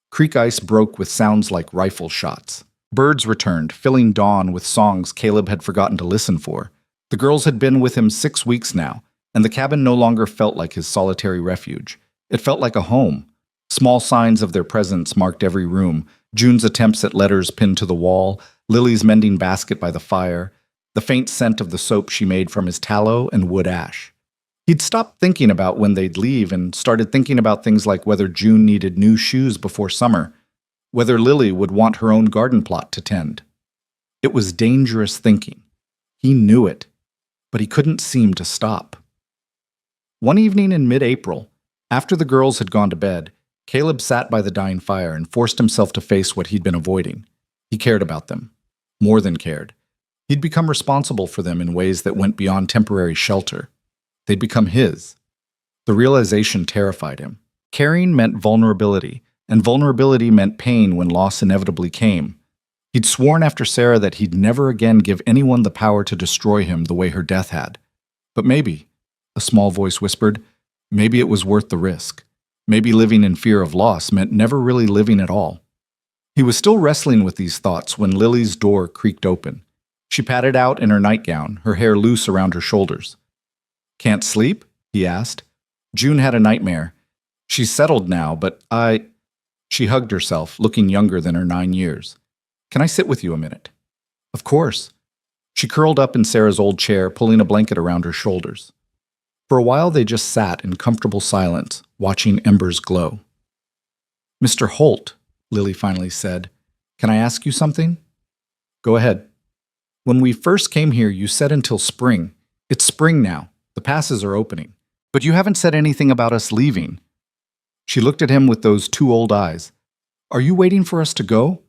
Speaker 1: Creek ice broke with sounds like rifle shots. Birds returned, filling dawn with songs Caleb had forgotten to listen for. The girls had been with him 6 weeks now, and the cabin no longer felt like his solitary refuge. It felt like a home. Small signs of their presence marked every room. June's attempts at letters pinned to the wall, Lily's mending basket by the fire, the faint scent of the soap she made from his tallow and wood ash. He'd stopped thinking about when they'd leave and started thinking about things like whether June needed new shoes before summer, whether Lily would want her own garden plot to tend. It was dangerous thinking. He knew it, but he couldn't seem to stop. One evening in mid-April, after the girls had gone to bed, Caleb sat by the dying fire and forced himself to face what he'd been avoiding. He cared about them. More than cared. He'd become responsible for them in ways that went beyond temporary shelter. They'd become his. The realization terrified him. Caring meant vulnerability, and vulnerability meant pain when loss inevitably came. He'd sworn after Sarah that he'd never again give anyone the power to destroy him the way her death had. But maybe, a small voice whispered, maybe it was worth the risk. Maybe living in fear of loss meant never really living at all. He was still wrestling with these thoughts when Lily's door creaked open. She padded out in her nightgown, her hair loose around her shoulders. Can't sleep? He asked. June had a nightmare. She's settled now, but She hugged herself, looking younger than her 9 years. Can I sit with you a minute? Of course. She curled up in Sarah's old chair, pulling a blanket around her shoulders. For a while they just sat in comfortable silence, watching embers glow. Mr. Holt, Lily finally said, can I ask you something? Go ahead. When we first came here, you said until spring. It's spring now. The passes are opening. But you haven't said anything about us leaving. She looked at him with those 2 old eyes. Are you waiting for us to go?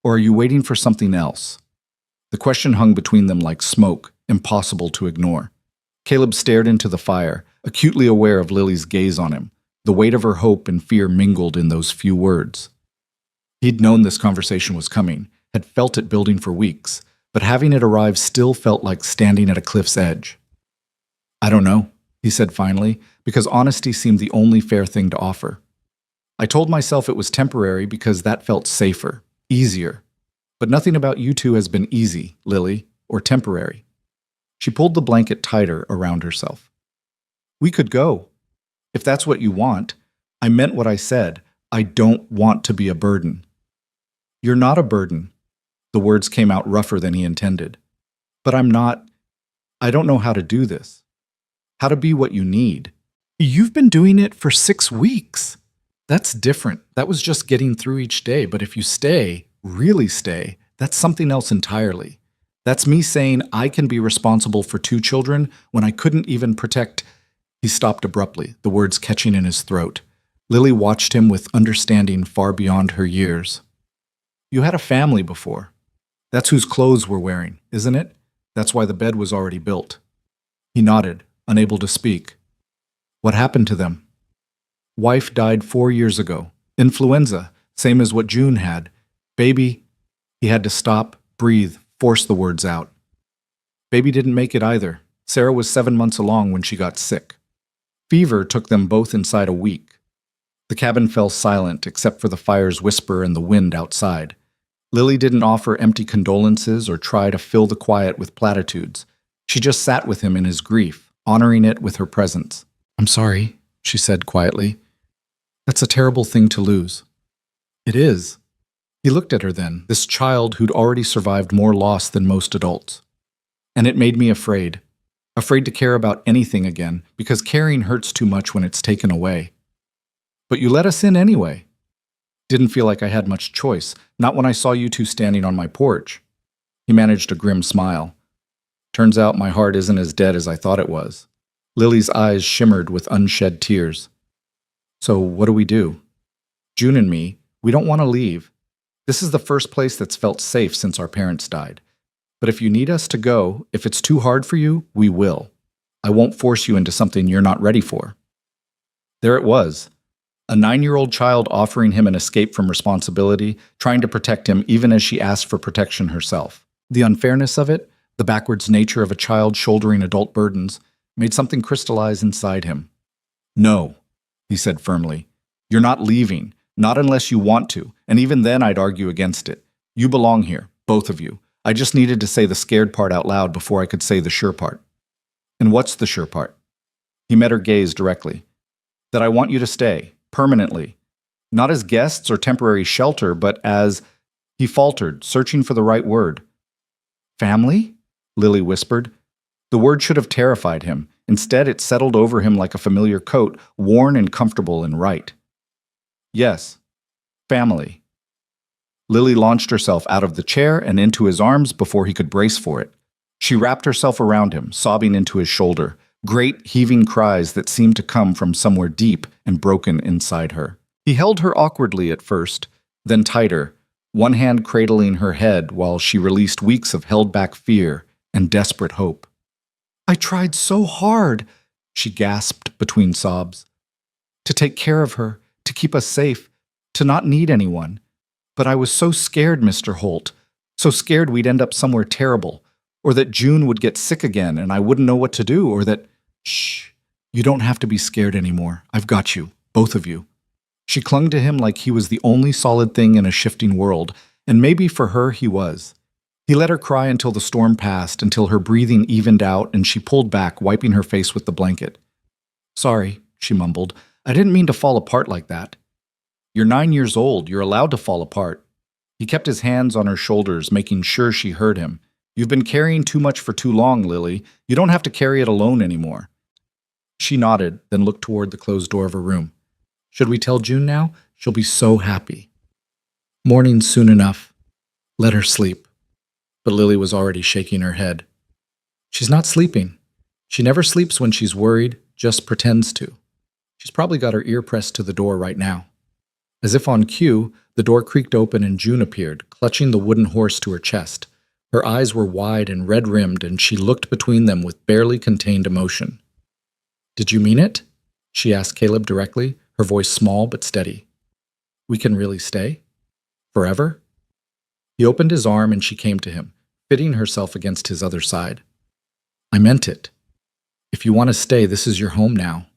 Speaker 1: Or are you waiting for something else? The question hung between them like smoke, impossible to ignore. Caleb stared into the fire, acutely aware of Lily's gaze on him. The weight of her hope and fear mingled in those few words. He'd known this conversation was coming. had felt it building for weeks, but having it arrive still felt like standing at a cliff's edge. I don't know, he said finally, because honesty seemed the only fair thing to offer. I told myself it was temporary because that felt safer, easier. But nothing about you two has been easy, Lily, or temporary. She pulled the blanket tighter around herself. We could go. If that's what you want. I meant what I said. I don't want to be a burden. You're not a burden. The words came out rougher than he intended. But I'm not. I don't know how to do this. How to be what you need. You've been doing it for 6 weeks. That's different. That was just getting through each day. But if you stay, really stay, that's something else entirely. That's me saying I can be responsible for 2 children when I couldn't even protect. He stopped abruptly, the words catching in his throat. Lily watched him with understanding far beyond her years. You had a family before. That's whose clothes we're wearing, isn't it? That's why the bed was already built. He nodded, unable to speak. What happened to them? Wife died 4 years ago. Influenza, same as what June had. Baby. He had to stop, breathe, force the words out. Baby didn't make it either. Sarah was 7 months along when she got sick. Fever took them both inside a week. The cabin fell silent except for the fire's whisper and the wind outside. Lily didn't offer empty condolences or try to fill the quiet with platitudes. She just sat with him in his grief, honoring it with her presence. I'm sorry, she said quietly. That's a terrible thing to lose. It is. He looked at her then, this child who'd already survived more loss than most adults. And it made me afraid. Afraid to care about anything again, because caring hurts too much when it's taken away. But you let us in anyway. Didn't feel like I had much choice, not when I saw you two standing on my porch. He managed a grim smile. Turns out my heart isn't as dead as I thought it was. Lily's eyes shimmered with unshed tears. So what do we do? June and me, we don't want to leave. This is the first place that's felt safe since our parents died. But if you need us to go, if it's too hard for you, we will. I won't force you into something you're not ready for. There it was. A 9-year-old child offering him an escape from responsibility, trying to protect him even as she asked for protection herself. The unfairness of it, the backwards nature of a child shouldering adult burdens, made something crystallize inside him. No, he said firmly. You're not leaving, not unless you want to, and even then I'd argue against it. You belong here, both of you. I just needed to say the scared part out loud before I could say the sure part. And what's the sure part? He met her gaze directly. That I want you to stay. Permanently. Not as guests or temporary shelter, but as... He faltered, searching for the right word. Family? Lily whispered. The word should have terrified him. Instead, it settled over him like a familiar coat, worn and comfortable and right. Yes. Family. Lily launched herself out of the chair and into his arms before he could brace for it. She wrapped herself around him, sobbing into his shoulder. Great, heaving cries that seemed to come from somewhere deep and broken inside her. He held her awkwardly at first, then tighter, one hand cradling her head while she released weeks of held-back fear and desperate hope. I tried so hard, she gasped between sobs. To take care of her, to keep us safe, to not need anyone. But I was so scared, Mr. Holt, so scared we'd end up somewhere terrible, or that June would get sick again and I wouldn't know what to do, or that... Shh, you don't have to be scared anymore. I've got you, both of you. She clung to him like he was the only solid thing in a shifting world, and maybe for her he was. He let her cry until the storm passed, until her breathing evened out and she pulled back, wiping her face with the blanket. Sorry, she mumbled. I didn't mean to fall apart like that. You're 9 years old. You're allowed to fall apart. He kept his hands on her shoulders, making sure she heard him. You've been carrying too much for too long, Lily. You don't have to carry it alone anymore. She nodded, then looked toward the closed door of her room. Should we tell June now? She'll be so happy. Morning soon enough. Let her sleep. But Lily was already shaking her head. She's not sleeping. She never sleeps when she's worried, just pretends to. She's probably got her ear pressed to the door right now. As if on cue, the door creaked open and June appeared, clutching the wooden horse to her chest. Her eyes were wide and red-rimmed, and she looked between them with barely contained emotion. Did you mean it? She asked Caleb directly, her voice small but steady. We can really stay? Forever? He opened his arm and she came to him, fitting herself against his other side. I meant it. If you want to stay, this is your home now.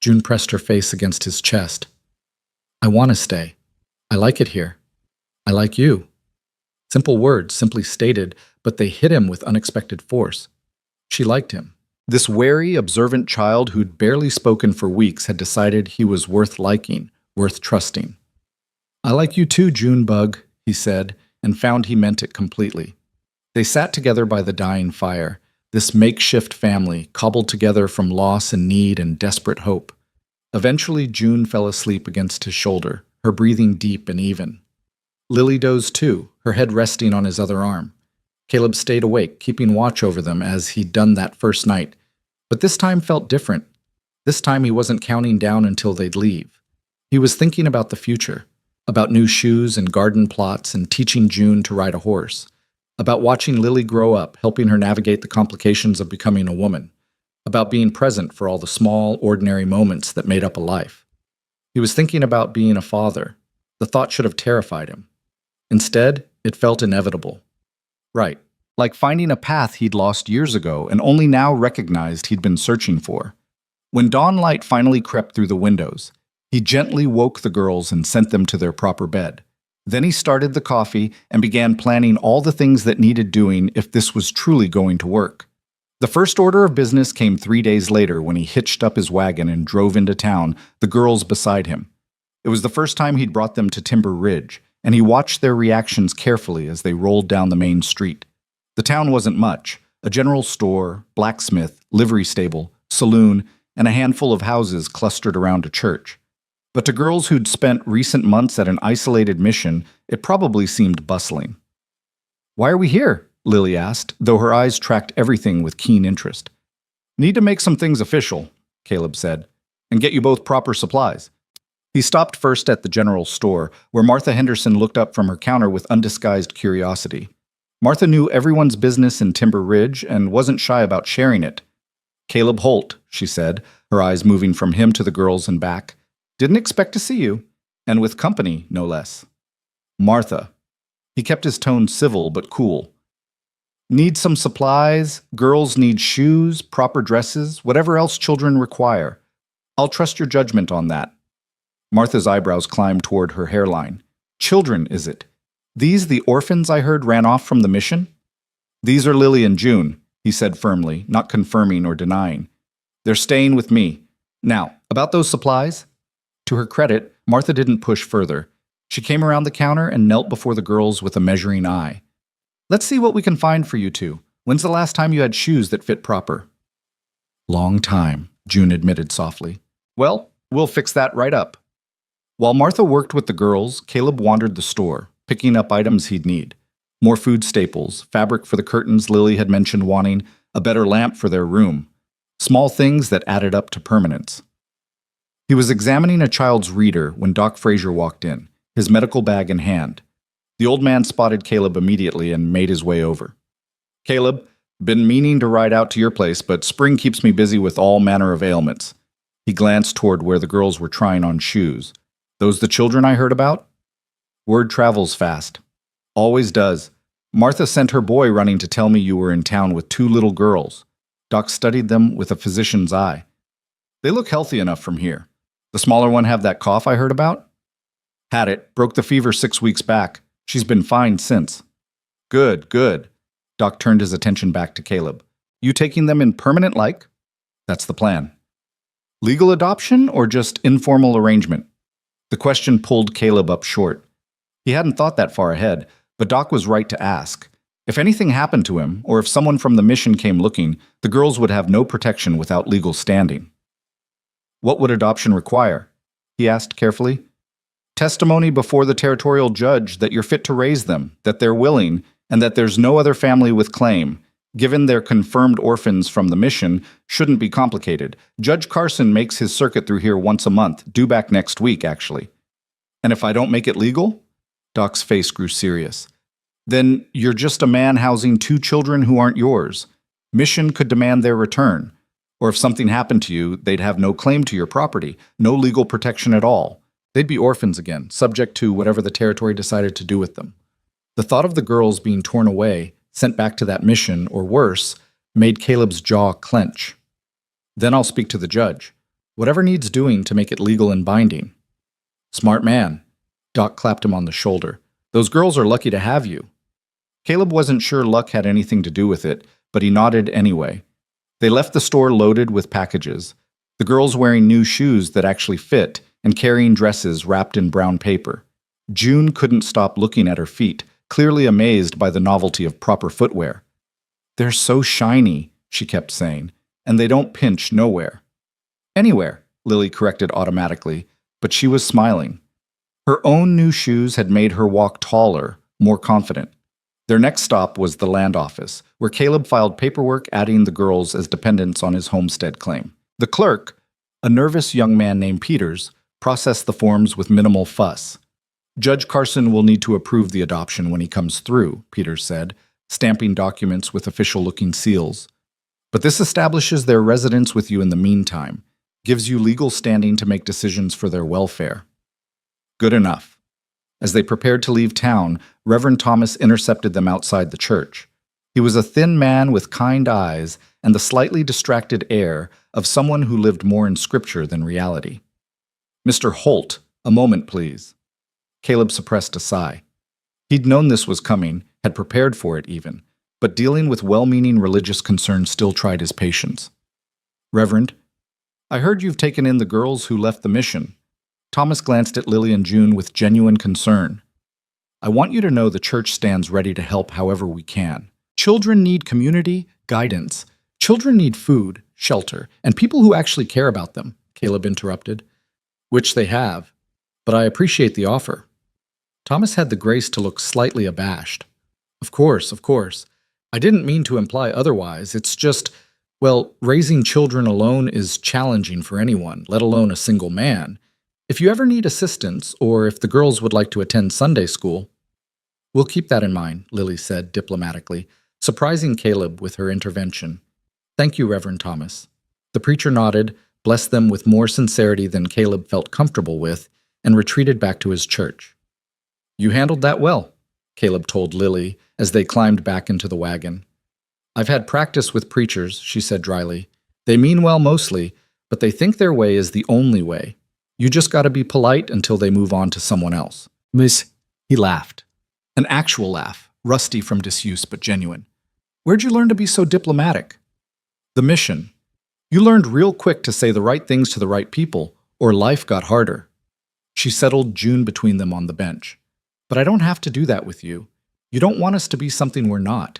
Speaker 1: June pressed her face against his chest. I want to stay. I like it here. I like you. Simple words, simply stated, but they hit him with unexpected force. She liked him. This wary, observant child who'd barely spoken for weeks had decided he was worth liking, worth trusting. I like you too, Junebug, he said, and found he meant it completely. They sat together by the dying fire, this makeshift family, cobbled together from loss and need and desperate hope. Eventually, June fell asleep against his shoulder, her breathing deep and even. Lily dozed too, her head resting on his other arm. Caleb stayed awake, keeping watch over them as he'd done that first night. But this time felt different. This time he wasn't counting down until they'd leave. He was thinking about the future, about new shoes and garden plots and teaching June to ride a horse, about watching Lily grow up, helping her navigate the complications of becoming a woman, about being present for all the small, ordinary moments that made up a life. He was thinking about being a father. The thought should have terrified him. Instead, it felt inevitable. Right, like finding a path he'd lost years ago and only now recognized he'd been searching for. When dawn light finally crept through the windows, he gently woke the girls and sent them to their proper bed. Then he started the coffee and began planning all the things that needed doing if this was truly going to work. The first order of business came 3 days later when he hitched up his wagon and drove into town, the girls beside him. It was the first time he'd brought them to Timber Ridge, and he watched their reactions carefully as they rolled down the main street. The town wasn't much: a general store, blacksmith, livery stable, saloon, and a handful of houses clustered around a church. But to girls who'd spent recent months at an isolated mission, it probably seemed bustling. "Why are we here?" Lily asked, though her eyes tracked everything with keen interest. "Need to make some things official," Caleb said, "and get you both proper supplies." He stopped first at the general store, where Martha Henderson looked up from her counter with undisguised curiosity. Martha knew everyone's business in Timber Ridge and wasn't shy about sharing it. "Caleb Holt," she said, her eyes moving from him to the girls and back. "Didn't expect to see you, and with company, no less." "Martha." He kept his tone civil but cool. "Need some supplies, girls need shoes, proper dresses, whatever else children require. I'll trust your judgment on that." Martha's eyebrows climbed toward her hairline. "Children, is it? These the orphans I heard ran off from the mission?" "These are Lily and June," he said firmly, not confirming or denying. "They're staying with me. Now, about those supplies?" To her credit, Martha didn't push further. She came around the counter and knelt before the girls with a measuring eye. "Let's see what we can find for you two. When's the last time you had shoes that fit proper?" "Long time," June admitted softly. "Well, we'll fix that right up." While Martha worked with the girls, Caleb wandered the store, picking up items he'd need. More food staples, fabric for the curtains Lily had mentioned wanting, a better lamp for their room. Small things that added up to permanence. He was examining a child's reader when Doc Frazier walked in, his medical bag in hand. The old man spotted Caleb immediately and made his way over. "Caleb, been meaning to ride out to your place, but spring keeps me busy with all manner of ailments." He glanced toward where the girls were trying on shoes. "Those the children I heard about?" "Word travels fast. Always does. Martha sent her boy running to tell me you were in town with 2 little girls." Doc studied them with a physician's eye. "They look healthy enough from here. The smaller one have that cough I heard about?" "Had it. Broke the fever 6 weeks back. She's been fine since." "Good, good." Doc turned his attention back to Caleb. "You taking them in permanent like?" "That's the plan." "Legal adoption or just informal arrangement?" The question pulled Caleb up short. He hadn't thought that far ahead, but Doc was right to ask. If anything happened to him, or if someone from the mission came looking, the girls would have no protection without legal standing. "What would adoption require?" he asked carefully. "Testimony before the territorial judge that you're fit to raise them, that they're willing, and that there's no other family with claim. Given they're confirmed orphans from the mission, shouldn't be complicated. Judge Carson makes his circuit through here once a month, due back next week, actually." "And if I don't make it legal?" Doc's face grew serious. "Then you're just a man housing 2 children who aren't yours. Mission could demand their return. Or if something happened to you, they'd have no claim to your property, no legal protection at all. They'd be orphans again, subject to whatever the territory decided to do with them." The thought of the girls being torn away, sent back to that mission, or worse, made Caleb's jaw clench. Then I'll speak to the judge. Whatever needs doing to make it legal and binding. Smart man. Doc clapped him on the shoulder. Those girls are lucky to have you. Caleb wasn't sure luck had anything to do with it, but he nodded anyway. They left the store loaded with packages, the girls wearing new shoes that actually fit and carrying dresses wrapped in brown paper. June couldn't stop looking at her feet, clearly amazed by the novelty of proper footwear. They're so shiny, she kept saying, and they don't pinch nowhere. Anywhere, Lily corrected automatically, but she was smiling. Her own new shoes had made her walk taller, more confident. Their next stop was the land office, where Caleb filed paperwork adding the girls as dependents on his homestead claim. The clerk, a nervous young man named Peters, processed the forms with minimal fuss. Judge Carson will need to approve the adoption when he comes through, Peters said, stamping documents with official-looking seals. But this establishes their residence with you in the meantime, gives you legal standing to make decisions for their welfare. Good enough. As they prepared to leave town, Reverend Thomas intercepted them outside the church. He was a thin man with kind eyes and the slightly distracted air of someone who lived more in scripture than reality. Mr. Holt, a moment, please. Caleb suppressed a sigh. He'd known this was coming, had prepared for it even, but dealing with well-meaning religious concerns still tried his patience. Reverend, I heard you've taken in the girls who left the mission. Thomas glanced at Lily and June with genuine concern. I want you to know the church stands ready to help however we can. Children need community, guidance. Children need food, shelter, and people who actually care about them, Caleb interrupted. Which they have, but I appreciate the offer. Thomas had the grace to look slightly abashed. Of course. I didn't mean to imply otherwise. It's just, well, raising children alone is challenging for anyone, let alone a single man. If you ever need assistance, or if the girls would like to attend Sunday school, we'll keep that in mind, Lily said diplomatically, surprising Caleb with her intervention. Thank you, Reverend Thomas. The preacher nodded, blessed them with more sincerity than Caleb felt comfortable with, and retreated back to his church. You handled that well, Caleb told Lily as they climbed back into the wagon. I've had practice with preachers, she said dryly. They mean well mostly, but they think their way is the only way. You just gotta be polite until they move on to someone else. Miss, he laughed. An actual laugh, rusty from disuse but genuine. Where'd you learn to be so diplomatic? The mission. You learned real quick to say the right things to the right people, or life got harder. She settled June between them on the bench. But I don't have to do that with you. You don't want us to be something we're not.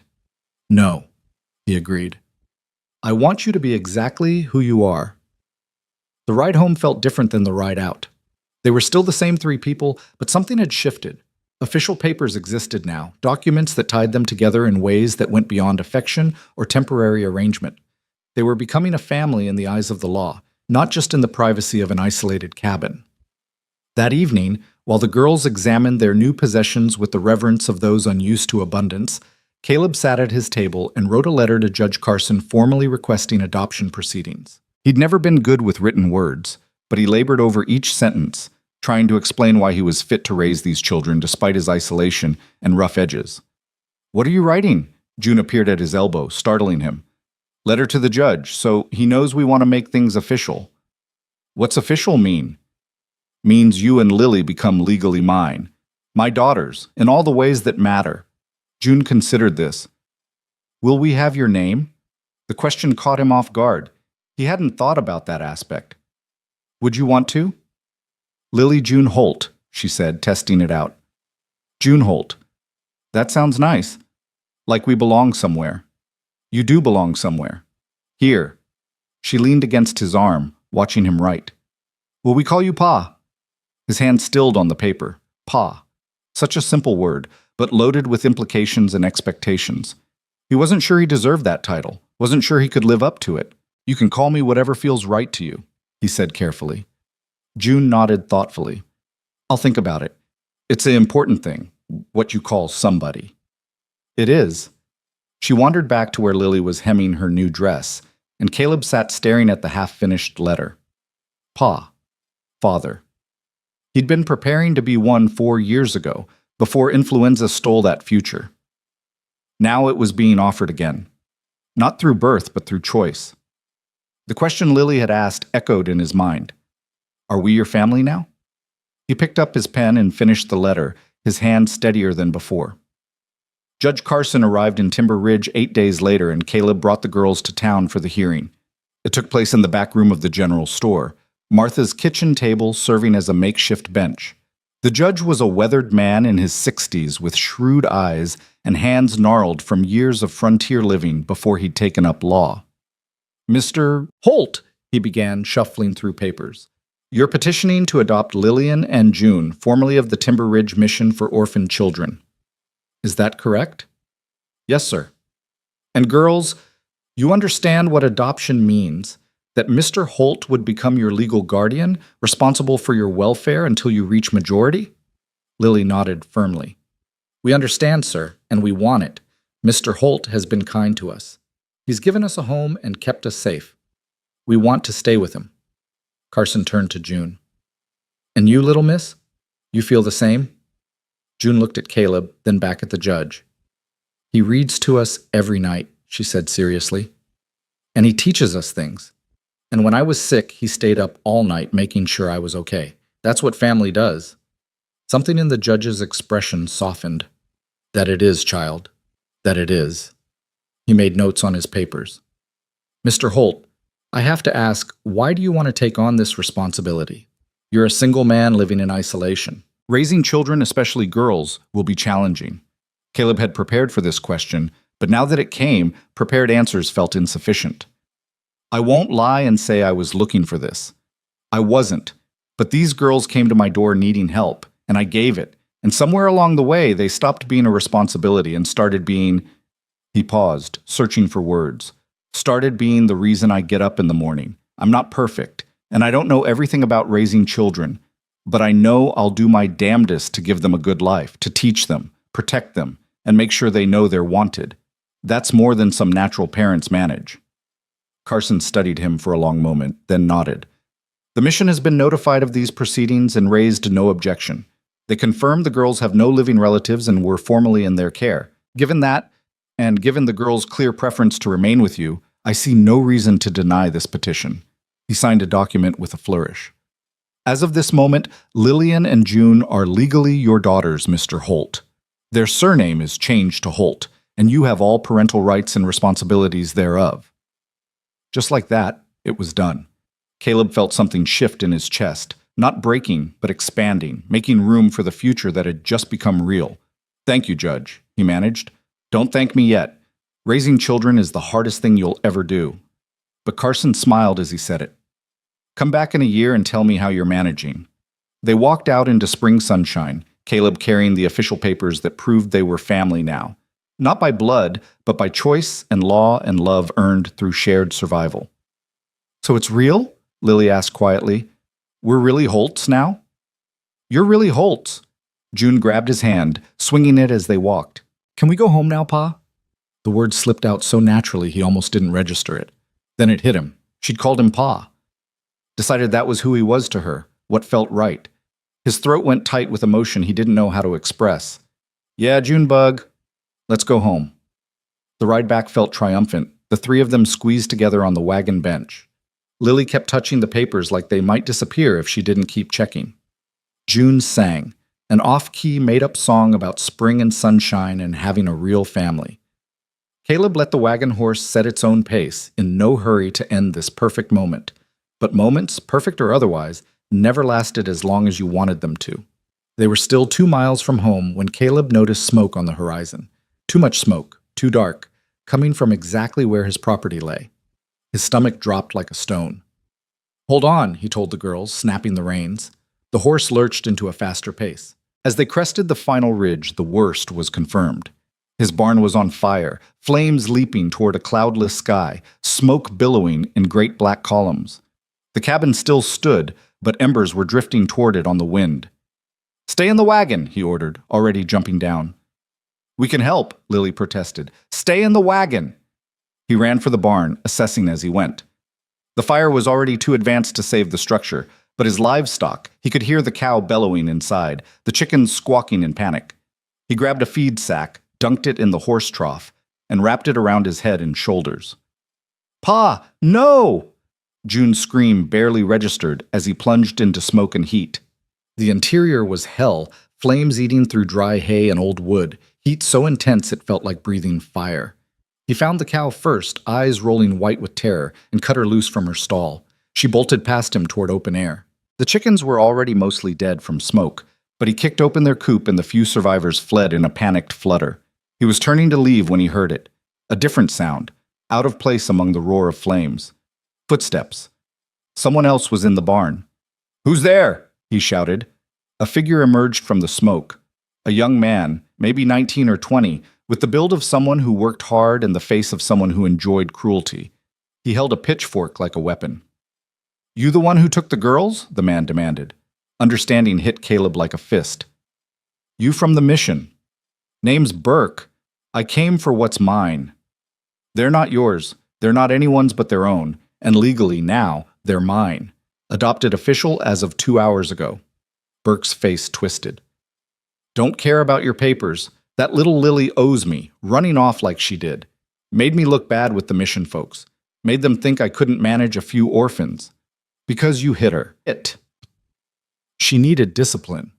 Speaker 1: No, he agreed. I want you to be exactly who you are. The ride home felt different than the ride out. They were still the same three people, but something had shifted. Official papers existed now, documents that tied them together in ways that went beyond affection or temporary arrangement. They were becoming a family in the eyes of the law, not just in the privacy of an isolated cabin. That evening, while the girls examined their new possessions with the reverence of those unused to abundance, Caleb sat at his table and wrote a letter to Judge Carson formally requesting adoption proceedings. He'd never been good with written words, but he labored over each sentence, trying to explain why he was fit to raise these children despite his isolation and rough edges. What are you writing? June appeared at his elbow, startling him. Letter to the judge, so he knows we want to make things official. What's official mean? Means you and Lily become legally mine. My daughters, in all the ways that matter. June considered this. Will we have your name? The question caught him off guard. He hadn't thought about that aspect. Would you want to? Lily June Holt, she said, testing it out. June Holt. That sounds nice. Like we belong somewhere. You do belong somewhere. Here. She leaned against his arm, watching him write. Will we call you Pa? His hand stilled on the paper. Pa. Such a simple word, but loaded with implications and expectations. He wasn't sure he deserved that title, wasn't sure he could live up to it. You can call me whatever feels right to you, he said carefully. June nodded thoughtfully. I'll think about it. It's an important thing, what you call somebody. It is. She wandered back to where Lily was hemming her new dress, and Caleb sat staring at the half-finished letter. Pa. Father. He'd been preparing to be one 4 years ago, before influenza stole that future. Now it was being offered again, not through birth, but through choice. The question Lily had asked echoed in his mind. Are we your family now? He picked up his pen and finished the letter, his hand steadier than before. Judge Carson arrived in Timber Ridge 8 days later, and Caleb brought the girls to town for the hearing. It took place in the back room of the general store, Martha's kitchen table serving as a makeshift bench. The judge was a weathered man in his 60s with shrewd eyes and hands gnarled from years of frontier living before he'd taken up law. Mr. Holt, he began, shuffling through papers. You're petitioning to adopt Lillian and June, formerly of the Timber Ridge Mission for Orphan Children. Is that correct? Yes, sir. And girls, you understand what adoption means, that Mr. Holt would become your legal guardian, responsible for your welfare until you reach majority? Lily nodded firmly. We understand, sir, and we want it. Mr. Holt has been kind to us. He's given us a home and kept us safe. We want to stay with him. Carson turned to June. And you, little miss? You feel the same? June looked at Caleb, then back at the judge. He reads to us every night, she said seriously. And he teaches us things. And when I was sick, he stayed up all night making sure I was okay. That's what family does. Something in the judge's expression softened. That it is, child. That it is. He made notes on his papers. Mr. Holt, I have to ask, why do you want to take on this responsibility? You're a single man living in isolation. Raising children, especially girls, will be challenging. Caleb had prepared for this question, but now that it came, prepared answers felt insufficient. I won't lie and say I was looking for this. I wasn't, but these girls came to my door needing help, and I gave it, and somewhere along the way they stopped being a responsibility and started being... He paused, searching for words. Started being the reason I get up in the morning. I'm not perfect, and I don't know everything about raising children, but I know I'll do my damnedest to give them a good life, to teach them, protect them, and make sure they know they're wanted. That's more than some natural parents manage. Carson studied him for a long moment, then nodded. The mission has been notified of these proceedings and raised no objection. They confirmed the girls have no living relatives and were formally in their care. Given that, and given the girls' clear preference to remain with you, I see no reason to deny this petition. He signed a document with a flourish. As of this moment, Lillian and June are legally your daughters, Mr. Holt. Their surname is changed to Holt, and you have all parental rights and responsibilities thereof. Just like that, it was done. Caleb felt something shift in his chest, not breaking, but expanding, making room for the future that had just become real. Thank you, Judge, he managed. Don't thank me yet. Raising children is the hardest thing you'll ever do. But Carson smiled as he said it. Come back in a year and tell me how you're managing. They walked out into spring sunshine, Caleb carrying the official papers that proved they were family now. Not by blood, but by choice and law and love earned through shared survival. So it's real? Lily asked quietly. We're really Holts now? You're really Holts. June grabbed his hand, swinging it as they walked. Can we go home now, Pa? The word slipped out so naturally he almost didn't register it. Then it hit him. She'd called him Pa. Decided that was who he was to her, what felt right. His throat went tight with emotion he didn't know how to express. Yeah, Junebug. Let's go home. The ride back felt triumphant. The three of them squeezed together on the wagon bench. Lily kept touching the papers like they might disappear if she didn't keep checking. June sang, an off-key, made-up song about spring and sunshine and having a real family. Caleb let the wagon horse set its own pace, in no hurry to end this perfect moment. But moments, perfect or otherwise, never lasted as long as you wanted them to. They were still 2 miles from home when Caleb noticed smoke on the horizon. Too much smoke, too dark, coming from exactly where his property lay. His stomach dropped like a stone. Hold on, he told the girls, snapping the reins. The horse lurched into a faster pace. As they crested the final ridge, the worst was confirmed. His barn was on fire, flames leaping toward a cloudless sky, smoke billowing in great black columns. The cabin still stood, but embers were drifting toward it on the wind. Stay in the wagon, he ordered, already jumping down. We can help, Lily protested. Stay in the wagon. He ran for the barn, assessing as he went. The fire was already too advanced to save the structure, but his livestock, he could hear the cow bellowing inside, the chickens squawking in panic.
Speaker 2: He grabbed a feed sack, dunked it in the horse trough, and wrapped it around his head and shoulders. "Pa, no!" June's scream barely registered as he plunged into smoke and heat.
Speaker 1: The interior was hell, flames eating through dry hay and old wood, heat so intense it felt like breathing fire. He found the cow first, eyes rolling white with terror, and cut her loose from her stall. She bolted past him toward open air. The chickens were already mostly dead from smoke, but he kicked open their coop and the few survivors fled in a panicked flutter. He was turning to leave when he heard it. A different sound, out of place among the roar of flames. Footsteps. Someone else was in the barn. "Who's there?" he shouted. A figure emerged from the smoke. A young man, maybe 19 or 20, with the build of someone who worked hard and the face of someone who enjoyed cruelty. He held a pitchfork like a weapon. "You the one who took the girls?" the man demanded. Understanding hit Caleb like a fist. "You from the mission?" "Name's Burke. I came for what's mine." "They're not yours. They're not anyone's but their own. And legally, now, they're mine. Adopted official as of 2 hours ago." Burke's face twisted. "Don't care about your papers. That little Lily owes me, running off like she did. Made me look bad with the mission folks. Made them think I couldn't manage a few orphans. Because you hit her. She needed discipline."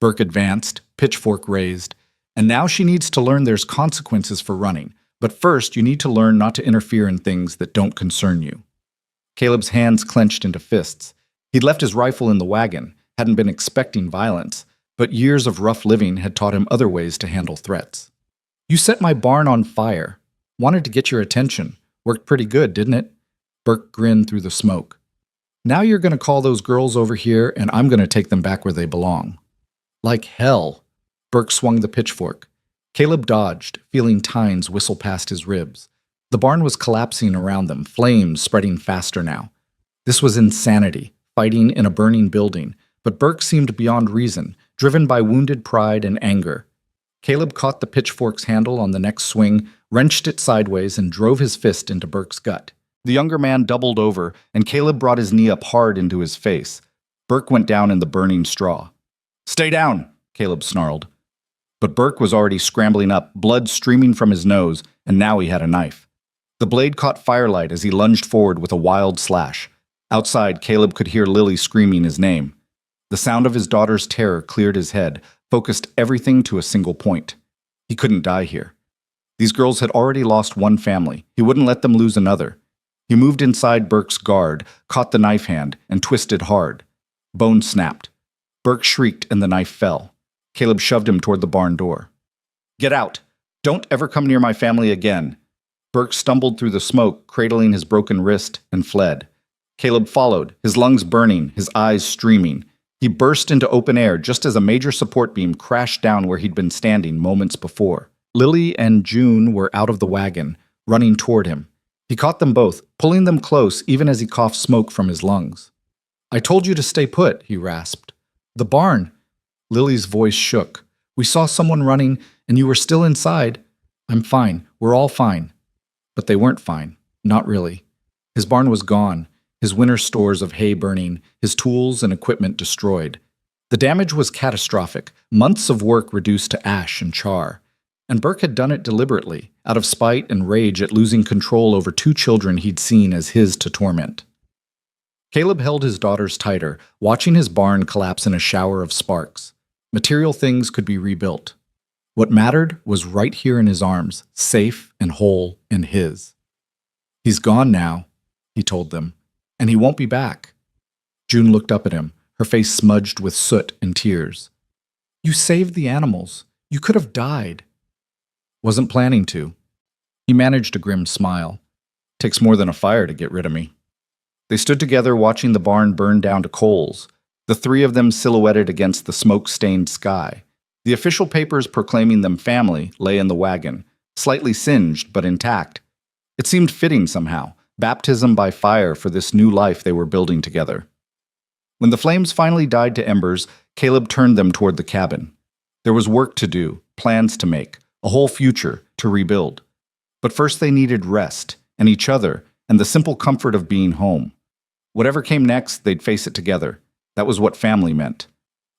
Speaker 1: Burke advanced, pitchfork raised. "And now she needs to learn there's consequences for running. But first, you need to learn not to interfere in things that don't concern you." Caleb's hands clenched into fists. He'd left his rifle in the wagon, hadn't been expecting violence, but years of rough living had taught him other ways to handle threats. "You set my barn on fire. Wanted to get your attention. Worked pretty good, didn't it?" Burke grinned through the smoke. "Now you're going to call those girls over here, and I'm going to take them back where they belong." "Like hell." Burke swung the pitchfork. Caleb dodged, feeling tines whistle past his ribs. The barn was collapsing around them, flames spreading faster now. This was insanity, fighting in a burning building, but Burke seemed beyond reason, driven by wounded pride and anger. Caleb caught the pitchfork's handle on the next swing, wrenched it sideways, and drove his fist into Burke's gut. The younger man doubled over, and Caleb brought his knee up hard into his face. Burke went down in the burning straw. "Stay down," Caleb snarled. But Burke was already scrambling up, blood streaming from his nose, and now he had a knife. The blade caught firelight as he lunged forward with a wild slash. Outside, Caleb could hear Lily screaming his name. The sound of his daughter's terror cleared his head, focused everything to a single point. He couldn't die here. These girls had already lost one family. He wouldn't let them lose another. He moved inside Burke's guard, caught the knife hand, and twisted hard. Bone snapped. Burke shrieked and the knife fell. Caleb shoved him toward the barn door. "Get out! Don't ever come near my family again!" Burke stumbled through the smoke, cradling his broken wrist, and fled. Caleb followed, his lungs burning, his eyes streaming. He burst into open air just as a major support beam crashed down where he'd been standing moments before. Lily and June were out of the wagon, running toward him. He caught them both, pulling them close even as he coughed smoke from his lungs. "I told you to stay put," he rasped. "The barn." Lily's voice shook. "We saw someone running, and you were still inside." "I'm fine. We're all fine." But they weren't fine. Not really. His barn was gone, his winter stores of hay burning, his tools and equipment destroyed. The damage was catastrophic, months of work reduced to ash and char. And Burke had done it deliberately, out of spite and rage at losing control over 2 children he'd seen as his to torment. Caleb held his daughters tighter, watching his barn collapse in a shower of sparks. Material things could be rebuilt. What mattered was right here in his arms, safe and whole and his. "He's gone now," he told them, "and he won't be back." June looked up at him, her face smudged with soot and tears. "You saved the animals. You could have died." "Wasn't planning to." He managed a grim smile. "Takes more than a fire to get rid of me." They stood together watching the barn burn down to coals, the 3 of them silhouetted against the smoke-stained sky. The official papers proclaiming them family lay in the wagon, slightly singed but intact. It seemed fitting somehow, baptism by fire for this new life they were building together. When the flames finally died to embers, Caleb turned them toward the cabin. There was work to do, plans to make, a whole future to rebuild. But first they needed rest, and each other, and the simple comfort of being home. Whatever came next, they'd face it together. That was what family meant.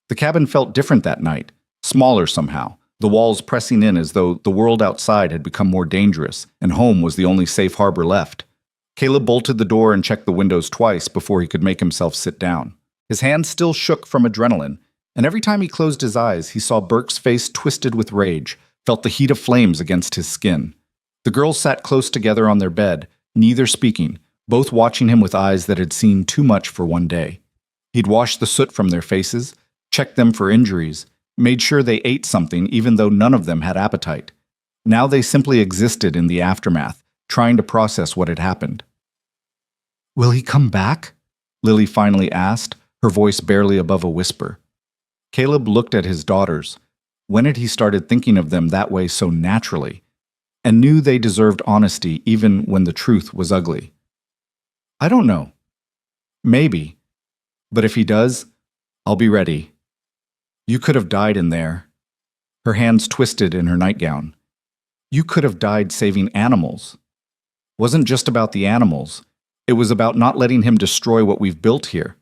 Speaker 1: The cabin felt different that night, smaller somehow,
Speaker 2: the walls pressing in as though the world outside had become more dangerous and home was the only safe harbor left. Caleb bolted the door and checked the windows twice before he could make himself sit down. His hands still shook from adrenaline, and every time he closed his eyes, he saw Burke's face twisted with rage, felt the heat of flames against his skin. The girls sat close together on their bed, neither speaking, both watching him with eyes that had seen too much for one day. He'd washed the soot from their faces, checked them for injuries, made sure they ate something even though none of them had appetite. Now they simply existed in the aftermath, trying to process what had happened. "Will he come back?" Lily finally asked, her voice barely above a whisper. Caleb looked at his daughters. When had he started thinking of them that way so naturally? And knew they deserved honesty even when the truth was ugly. "I don't know. Maybe. But if he does, I'll be ready. You could have died in there." Her hands twisted in her nightgown. "You could have died saving animals. Wasn't just about the animals. It was about not letting him destroy what we've built here."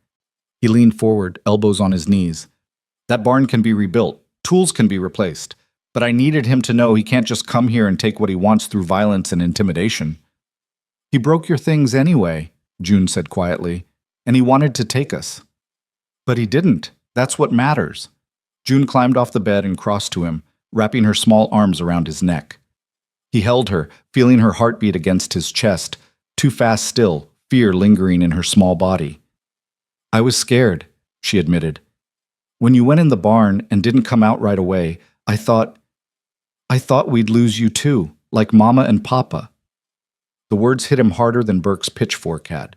Speaker 2: He leaned forward, elbows on his knees. "That barn can be rebuilt. Tools can be replaced. But I needed him to know he can't just come here and take what he wants through violence and intimidation." "He broke your things anyway," June said quietly, "and he wanted to take us." "But he didn't. That's what matters." June climbed off the bed and crossed to him, wrapping her small arms around his neck. He held her, feeling her heartbeat against his chest, too fast still, fear lingering in her small body. "I was scared," she admitted. "When you went in the barn and didn't come out right away, I thought we'd lose you too, like Mama and Papa." The words hit him harder than Burke's pitchfork had.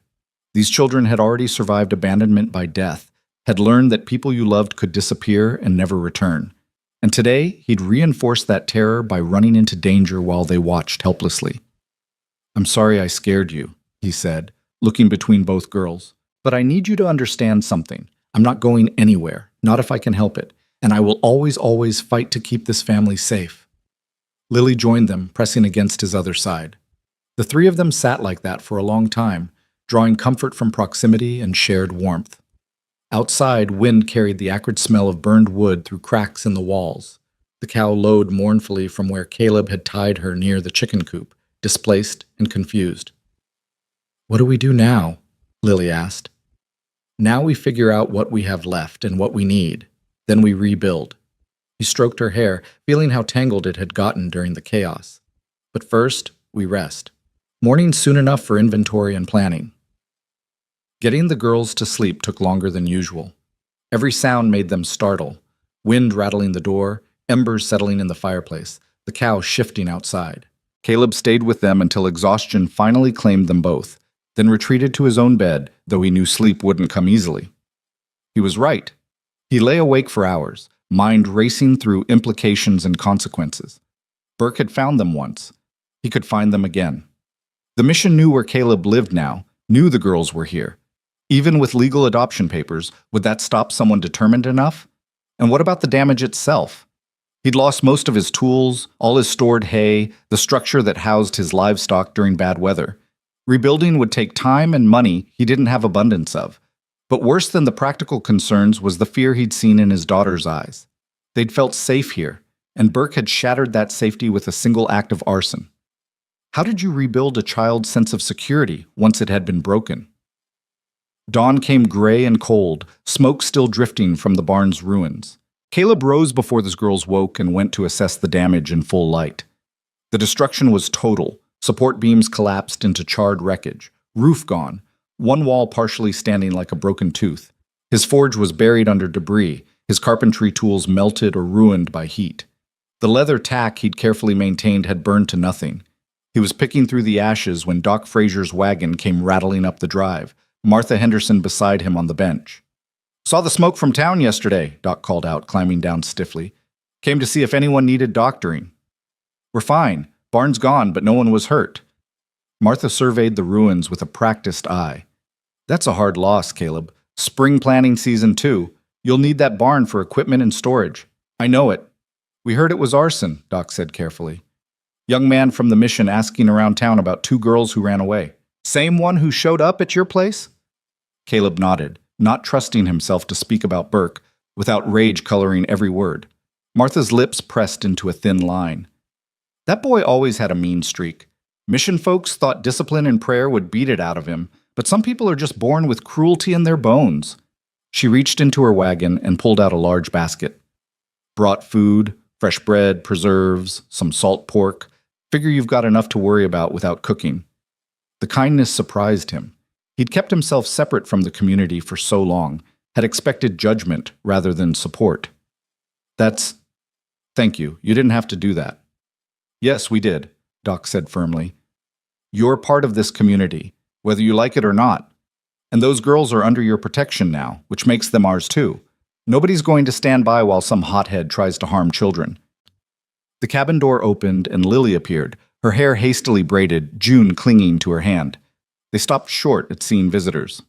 Speaker 2: These children had already survived abandonment by death, had learned that people you loved could disappear and never return. And today, he'd reinforced that terror by running into danger while they watched helplessly. "I'm sorry I scared you," he said, looking between both girls. "But I need you to understand something. I'm not going anywhere, not if I can help it, and I will always, always fight to keep this family safe." Lily joined them, pressing against his other side. The three of them sat like that for a long time, drawing comfort from proximity and shared warmth. Outside, wind carried the acrid smell of burned wood through cracks in the walls. The cow lowed mournfully from where Caleb had tied her near the chicken coop, displaced and confused. "What do we do now?" Lily asked. "Now we figure out what we have left and what we need. Then we rebuild." He stroked her hair, feeling how tangled it had gotten during the chaos. "But first, we rest. Morning's soon enough for inventory and planning." Getting the girls to sleep took longer than usual. Every sound made them startle. Wind rattling the door, embers settling in the fireplace, the cow shifting outside. Caleb stayed with them until exhaustion finally claimed them both, then retreated to his own bed, though he knew sleep wouldn't come easily. He was right. He lay awake for hours, mind racing through implications and consequences. Burke had found them once. He could find them again. The mission knew where Caleb lived now, knew the girls were here. Even with legal adoption papers, would that stop someone determined enough? And what about the damage itself? He'd lost most of his tools, all his stored hay, the structure that housed his livestock during bad weather. Rebuilding would take time and money he didn't have abundance of. But worse than the practical concerns was the fear he'd seen in his daughter's eyes. They'd felt safe here, and Burke had shattered that safety with a single act of arson. How did you rebuild a child's sense of security once it had been broken? Dawn came gray and cold, smoke still drifting from the barn's ruins. Caleb rose before the girls woke and went to assess the damage in full light. The destruction was total. Support beams collapsed into charred wreckage, roof gone, one wall partially standing like a broken tooth. His forge was buried under debris, his carpentry tools melted or ruined by heat. The leather tack he'd carefully maintained had burned to nothing. He was picking through the ashes when Doc Frazier's wagon came rattling up the drive, Martha Henderson beside him on the bench. "Saw the smoke from town yesterday," Doc called out, climbing down stiffly. "Came to see if anyone needed doctoring." "We're fine. Barn's gone, but no one was hurt." Martha surveyed the ruins with a practiced eye. "That's a hard loss, Caleb. Spring planting season too. You'll need that barn for equipment and storage." "I know it." "We heard it was arson," Doc said carefully. "Young man from the mission asking around town about 2 girls who ran away. Same one who showed up at your place?" Caleb nodded, not trusting himself to speak about Burke, without rage coloring every word. Martha's lips pressed into a thin line. That boy always had a mean streak. Mission folks thought discipline and prayer would beat it out of him, but some people are just born with cruelty in their bones. She reached into her wagon and pulled out a large basket. Brought food, fresh bread, preserves, some salt pork. Figure you've got enough to worry about without cooking. The kindness surprised him. He'd kept himself separate from the community for so long, had expected judgment rather than support. Thank you. You didn't have to do that. Yes, we did, Doc said firmly. You're part of this community, whether you like it or not. And those girls are under your protection now, which makes them ours too. Nobody's going to stand by while some hothead tries to harm children. The cabin door opened and Lily appeared, her hair hastily braided, June clinging to her hand. They stopped short at seeing visitors.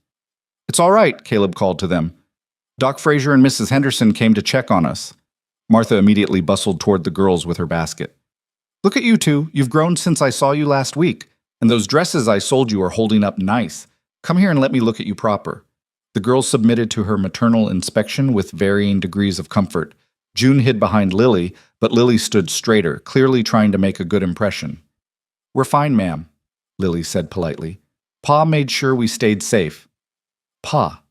Speaker 2: It's all right, Caleb called to them. Doc Fraser and Mrs. Henderson came to check on us. Martha immediately bustled toward the girls with her basket. Look at you two. You've grown since I saw you last week. And those dresses I sold you are holding up nice. Come here and let me look at you proper. The girls submitted to her maternal inspection with varying degrees of comfort. June hid behind Lily, but Lily stood straighter, clearly trying to make a good impression. We're fine, ma'am, Lily said politely. Pa made sure we stayed safe. Pa.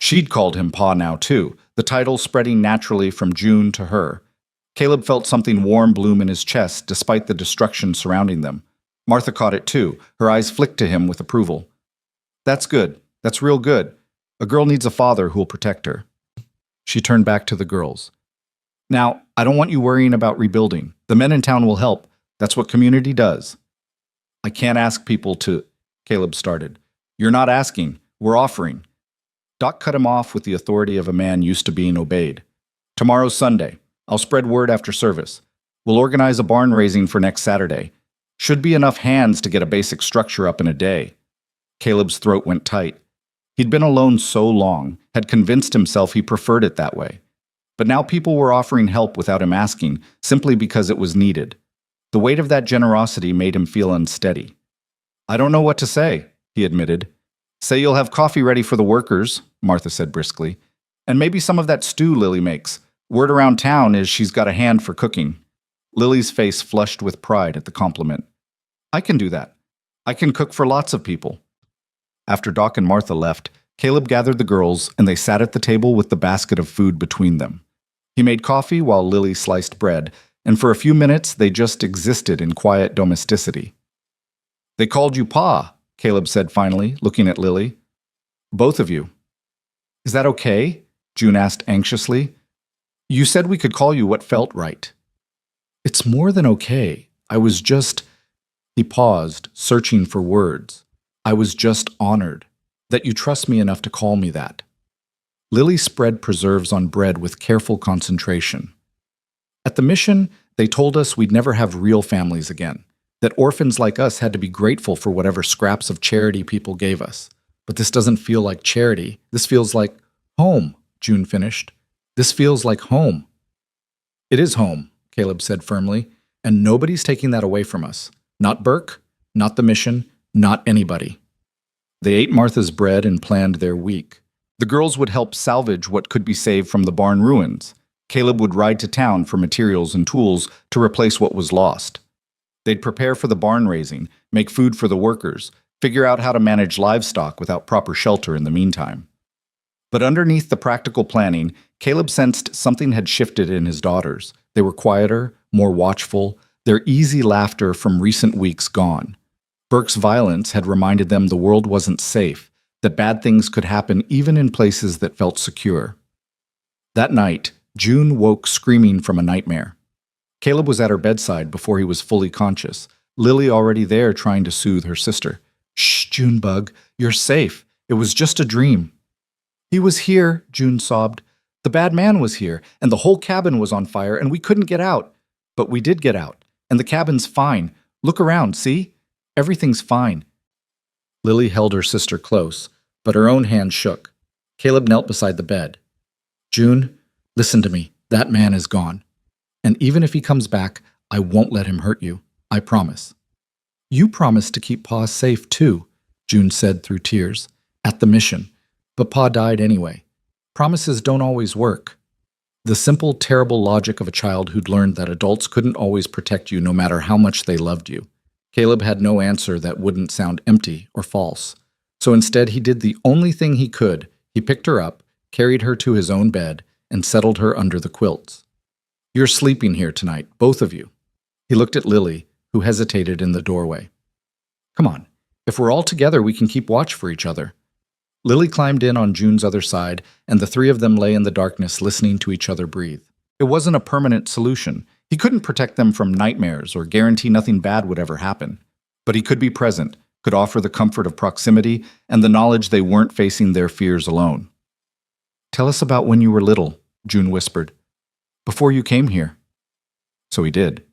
Speaker 2: She'd called him Pa now, too, the title spreading naturally from June to her. Caleb felt something warm bloom in his chest despite the destruction surrounding them. Martha caught it too. Her eyes flicked to him with approval. That's good. That's real good. A girl needs a father who'll protect her. She turned back to the girls. Now, I don't want you worrying about rebuilding. The men in town will help. That's what community does. I can't ask people to, Caleb started. You're not asking. We're offering. Doc cut him off with the authority of a man used to being obeyed. Tomorrow's Sunday. I'll spread word after service. We'll organize a barn raising for next Saturday. Should be enough hands to get a basic structure up in a day. Caleb's throat went tight. He'd been alone so long, had convinced himself he preferred it that way. But now people were offering help without him asking, simply because it was needed. The weight of that generosity made him feel unsteady. I don't know what to say, he admitted. Say you'll have coffee ready for the workers, Martha said briskly. And maybe some of that stew Lily makes. Word around town is she's got a hand for cooking. Lily's face flushed with pride at the compliment. I can do that. I can cook for lots of people. After Doc and Martha left, Caleb gathered the girls and they sat at the table with the basket of food between them. He made coffee while Lily sliced bread, and for a few minutes they just existed in quiet domesticity. They called you Pa, Caleb said finally, looking at Lily. Both of you. Is that okay? June asked anxiously. You said we could call you what felt right. It's more than okay. I was just... He paused, searching for words. I was just honored that you trust me enough to call me that. Lily spread preserves on bread with careful concentration. At the mission, they told us we'd never have real families again, that orphans like us had to be grateful for whatever scraps of charity people gave us. But this doesn't feel like charity. This feels like home, June finished. This feels like home. It is home, Caleb said firmly, and nobody's taking that away from us. Not Burke, not the mission, not anybody. They ate Martha's bread and planned their week. The girls would help salvage what could be saved from the barn ruins. Caleb would ride to town for materials and tools to replace what was lost. They'd prepare for the barn raising, make food for the workers, figure out how to manage livestock without proper shelter in the meantime. But underneath the practical planning, Caleb sensed something had shifted in his daughters. They were quieter, more watchful, their easy laughter from recent weeks gone. Burke's violence had reminded them the world wasn't safe, that bad things could happen even in places that felt secure. That night, June woke screaming from a nightmare. Caleb was at her bedside before he was fully conscious, Lily already there trying to soothe her sister. Shh, Junebug, you're safe. It was just a dream. He was here, June sobbed. The bad man was here, and the whole cabin was on fire, and we couldn't get out. But we did get out, and the cabin's fine. Look around, see? Everything's fine. Lily held her sister close, but her own hand shook. Caleb knelt beside the bed. June, listen to me. That man is gone. And even if he comes back, I won't let him hurt you. I promise. You promised to keep Pa safe, too, June said through tears, at the mission. But Pa died anyway. Promises don't always work.
Speaker 1: The simple, terrible logic of a child who'd learned that adults couldn't always protect you no matter how much they loved you. Caleb had no answer that wouldn't sound empty or false. So instead, he did the only thing he could. He picked her up, carried her to his own bed, and settled her under the quilts. "You're sleeping here tonight, both of you." He looked at Lily, who hesitated in the doorway. "Come on. If we're all together, we can keep watch for each other." Lily climbed in on June's other side, and the three of them lay in the darkness listening to each other breathe. It wasn't a permanent solution. He couldn't protect them from nightmares or guarantee nothing bad would ever happen. But he could be present, could offer the comfort of proximity and the knowledge they weren't facing their fears alone. "Tell us about when you were little," June whispered. "Before you came here." So he did.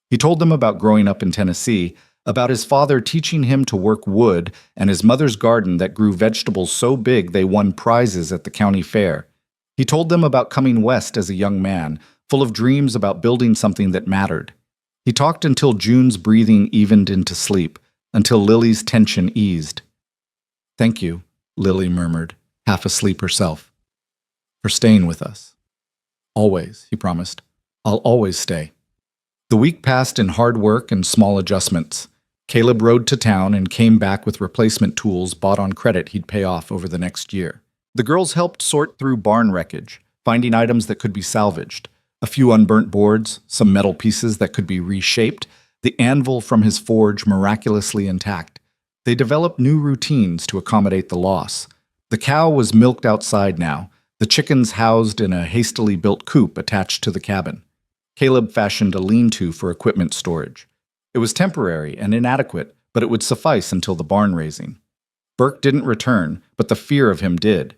Speaker 1: He told them about growing up in Tennessee, about his father teaching him to work wood, and his mother's garden that grew vegetables so big they won prizes at the county fair. He told them about coming west as a young man, full of dreams about building something that mattered. He talked until June's breathing evened into sleep, until Lily's tension eased. "Thank you," Lily murmured, half asleep herself, "for staying with us." "Always," he promised. "I'll always stay." The week passed in hard work and small adjustments. Caleb rode to town and came back with replacement tools bought on credit he'd pay off over the next year. The girls helped sort through barn wreckage, finding items that could be salvaged, a few unburnt boards, some metal pieces that could be reshaped, the anvil from his forge miraculously intact. They developed new routines to accommodate the loss. The cow was milked outside now, the chickens housed in a hastily built coop attached to the cabin. Caleb fashioned a lean-to for equipment storage. It was temporary and inadequate, but it would suffice until the barn raising. Burke didn't return, but the fear of him did.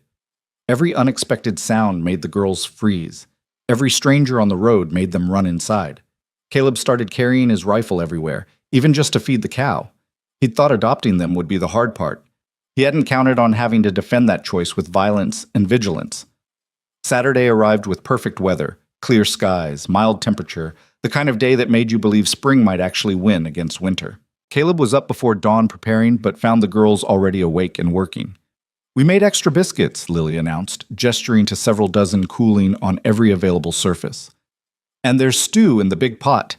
Speaker 1: Every unexpected sound made the girls freeze. Every stranger on the road made them run inside. Caleb started carrying his rifle everywhere, even just to feed the cow. He'd thought adopting them would be the hard part. He hadn't counted on having to defend that choice with violence and vigilance. Saturday arrived with perfect weather, clear skies, mild temperature, the kind of day that made you believe spring might actually win against winter. Caleb was up before dawn preparing, but found the girls already awake and working. "We made extra biscuits," Lily announced, gesturing to several dozen cooling on every available surface. "And there's stew in the big pot.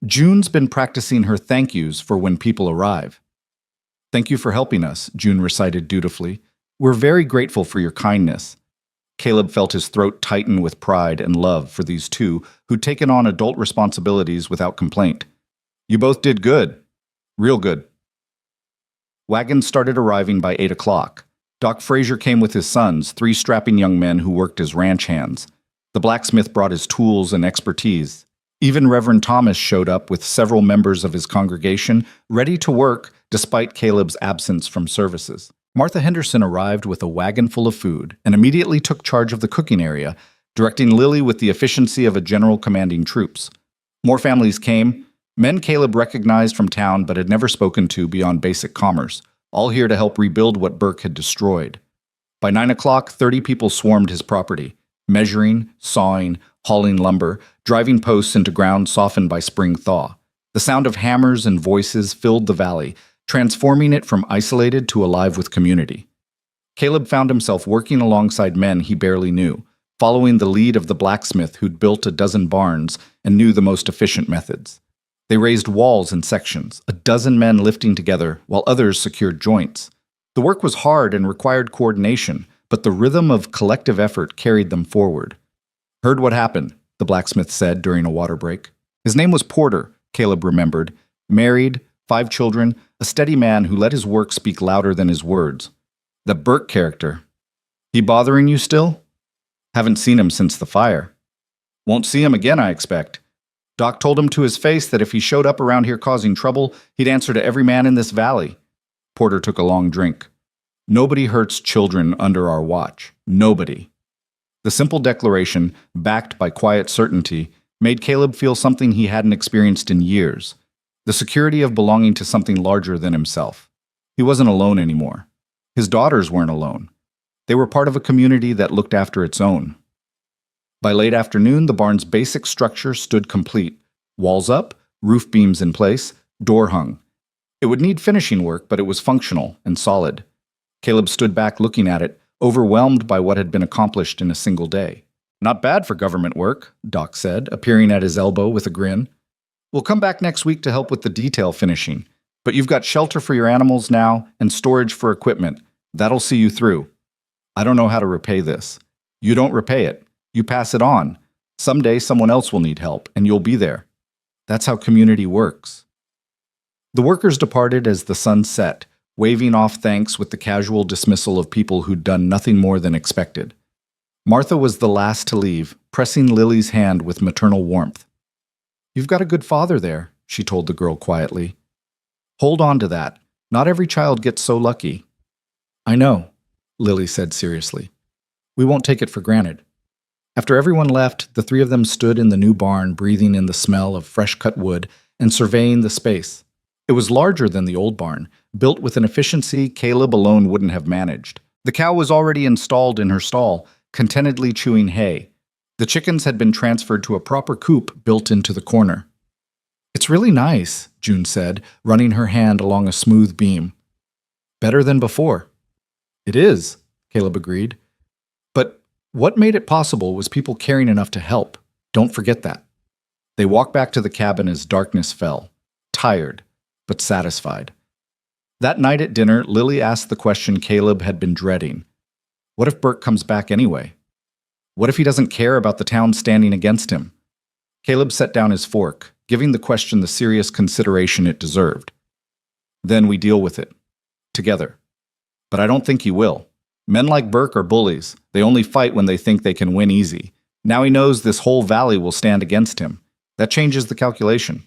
Speaker 1: June's been practicing her thank yous for when people arrive." "Thank you for helping us," June recited dutifully. "We're very grateful for your kindness." Caleb felt his throat tighten with pride and love for these two who'd taken on adult responsibilities without complaint. "You both did good. Real good." Wagons started arriving by 8 o'clock. Doc Frazier came with his sons, 3 strapping young men who worked as ranch hands. The blacksmith brought his tools and expertise. Even Reverend Thomas showed up with several members of his congregation, ready to work despite Caleb's absence from services. Martha Henderson arrived with a wagon full of food and immediately took charge of the cooking area, directing Lily with the efficiency of a general commanding troops. More families came, men Caleb recognized from town but had never spoken to beyond basic commerce, all here to help rebuild what Burke had destroyed. By 9 o'clock, 30 people swarmed his property, measuring, sawing, hauling lumber, driving posts into ground softened by spring thaw. The sound of hammers and voices filled the valley, transforming it from isolated to alive with community. Caleb found himself working alongside men he barely knew, following the lead of the blacksmith who'd built a dozen barns and knew the most efficient methods. They raised walls in sections, a dozen men lifting together while others secured joints. The work was hard and required coordination, but the rhythm of collective effort carried them forward. "Heard what happened," the blacksmith said during a water break. His name was Porter, Caleb remembered. Married, 5 children, a steady man who let his work speak louder than his words. "The Burke character. He bothering you still?" "Haven't seen him since the fire." "Won't see him again, I expect." Doc told him to his face that if he showed up around here causing trouble, he'd answer to every man in this valley. Porter took a long drink. "Nobody hurts children under our watch. Nobody." The simple declaration, backed by quiet certainty, made Caleb feel something he hadn't experienced in years. The security of belonging to something larger than himself. He wasn't alone anymore. His daughters weren't alone. They were part of a community that looked after its own. By late afternoon, the barn's basic structure stood complete. Walls up, roof beams in place, door hung. It would need finishing work, but it was functional and solid. Caleb stood back looking at it, overwhelmed by what had been accomplished in a single day.
Speaker 2: Not bad for government work, Doc said, appearing at his elbow with a grin. We'll come back next week to help with the detail finishing. But you've got shelter for your animals now and storage for equipment. That'll see you through. I don't know how to repay this. You don't repay it. You pass it on. Someday someone else will need help, and you'll be there. That's how community works. The workers departed as the sun set, waving off thanks with the casual dismissal of people who'd done nothing more than expected. Martha was the last to leave, pressing Lily's hand with maternal warmth. You've got a good father there, she told the girl quietly. Hold on to that. Not every child gets so lucky. I know, Lily said seriously. We won't take it for granted. After everyone left, the three of them stood in the new barn, breathing in the smell of fresh-cut wood and surveying the space. It was larger than the old barn, built with an efficiency Caleb alone wouldn't have managed. The cow was already installed in her stall, contentedly chewing hay. The chickens had been transferred to a proper coop built into the corner. It's really nice, June said, running her hand along a smooth beam. Better than before. It is, Caleb agreed. But what made it possible was people caring enough to help. Don't forget that. They walked back to the cabin as darkness fell, tired, but satisfied. That night at dinner, Lily asked the question Caleb had been dreading. What if Burke comes back anyway? What if he doesn't care about the town standing against him? Caleb set down his fork, giving the question the serious consideration it deserved. Then we deal with it. Together. But I don't think he will. Men like Burke are bullies. They only fight when they think they can win easy. Now he knows this whole valley will stand against him. That changes the calculation.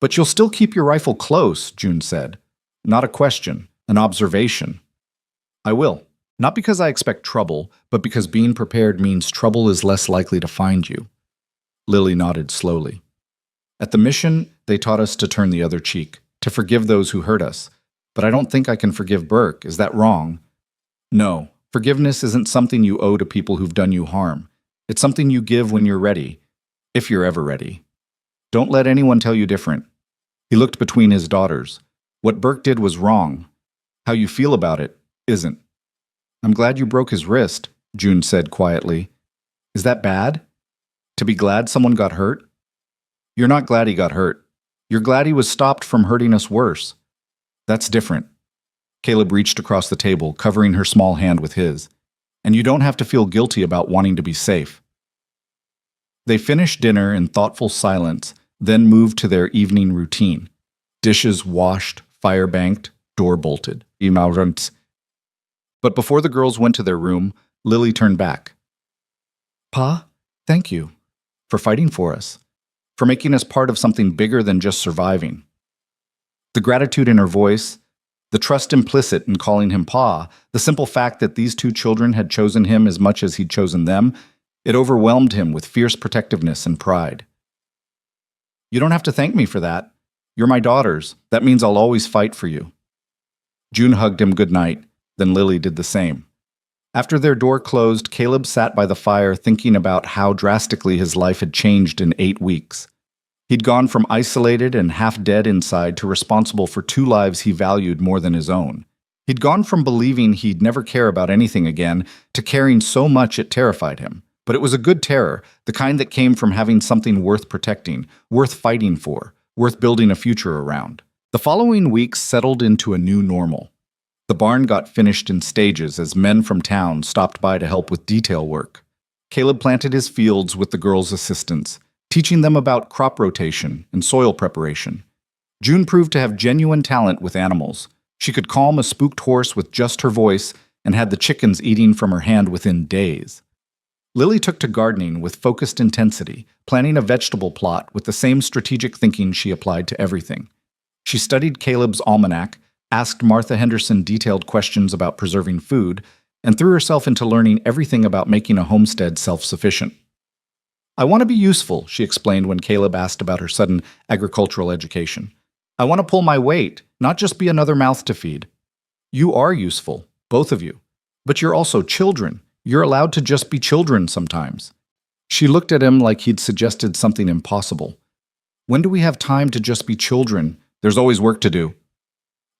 Speaker 2: But you'll still keep your rifle close, June said. Not a question, an observation. I will. Not because I expect trouble, but because being prepared means trouble is less likely to find you. Lily nodded slowly. At the mission, they taught us to turn the other cheek, to forgive those who hurt us. But I don't think I can forgive Burke. Is that wrong? No, forgiveness isn't something you owe to people who've done you harm. It's something you give when you're ready, if you're ever ready. Don't let anyone tell you different. He looked between his daughters. What Burke did was wrong. How you feel about it isn't. I'm glad you broke his wrist, June said quietly. Is that bad? To be glad someone got hurt? You're not glad he got hurt. You're glad he was stopped from hurting us worse. That's different. Caleb reached across the table, covering her small hand with his. And you don't have to feel guilty about wanting to be safe. They finished dinner in thoughtful silence, then moved to their evening routine. Dishes washed, fire banked, door bolted. But before the girls went to their room, Lily turned back. Pa, thank you for fighting for us, for making us part of something bigger than just surviving. The gratitude in her voice, the trust implicit in calling him Pa, the simple fact that these two children had chosen him as much as he'd chosen them, it overwhelmed him with fierce protectiveness and pride. You don't have to thank me for that. You're my daughters. That means I'll always fight for you. June hugged him goodnight. Then Lily did the same. After their door closed, Caleb sat by the fire thinking about how drastically his life had changed in 8 weeks. He'd gone from isolated and half-dead inside to responsible for 2 lives he valued more than his own. He'd gone from believing he'd never care about anything again to caring so much it terrified him. But it was a good terror, the kind that came from having something worth protecting, worth fighting for, worth building a future around. The following weeks settled into a new normal. The barn got finished in stages as men from town stopped by to help with detail work. Caleb planted his fields with the girls' assistance, teaching them about crop rotation and soil preparation. June proved to have genuine talent with animals. She could calm a spooked horse with just her voice and had the chickens eating from her hand within days. Lily took to gardening with focused intensity, planning a vegetable plot with the same strategic thinking she applied to everything. She studied Caleb's almanac, asked Martha Henderson detailed questions about preserving food, and threw herself into learning everything about making a homestead self-sufficient. I want to be useful, she explained when Caleb asked about her sudden agricultural education. I want to pull my weight, not just be another mouth to feed. You are useful, both of you. But you're also children. You're allowed to just be children sometimes. She looked at him like he'd suggested something impossible. When do we have time to just be children? There's always work to do.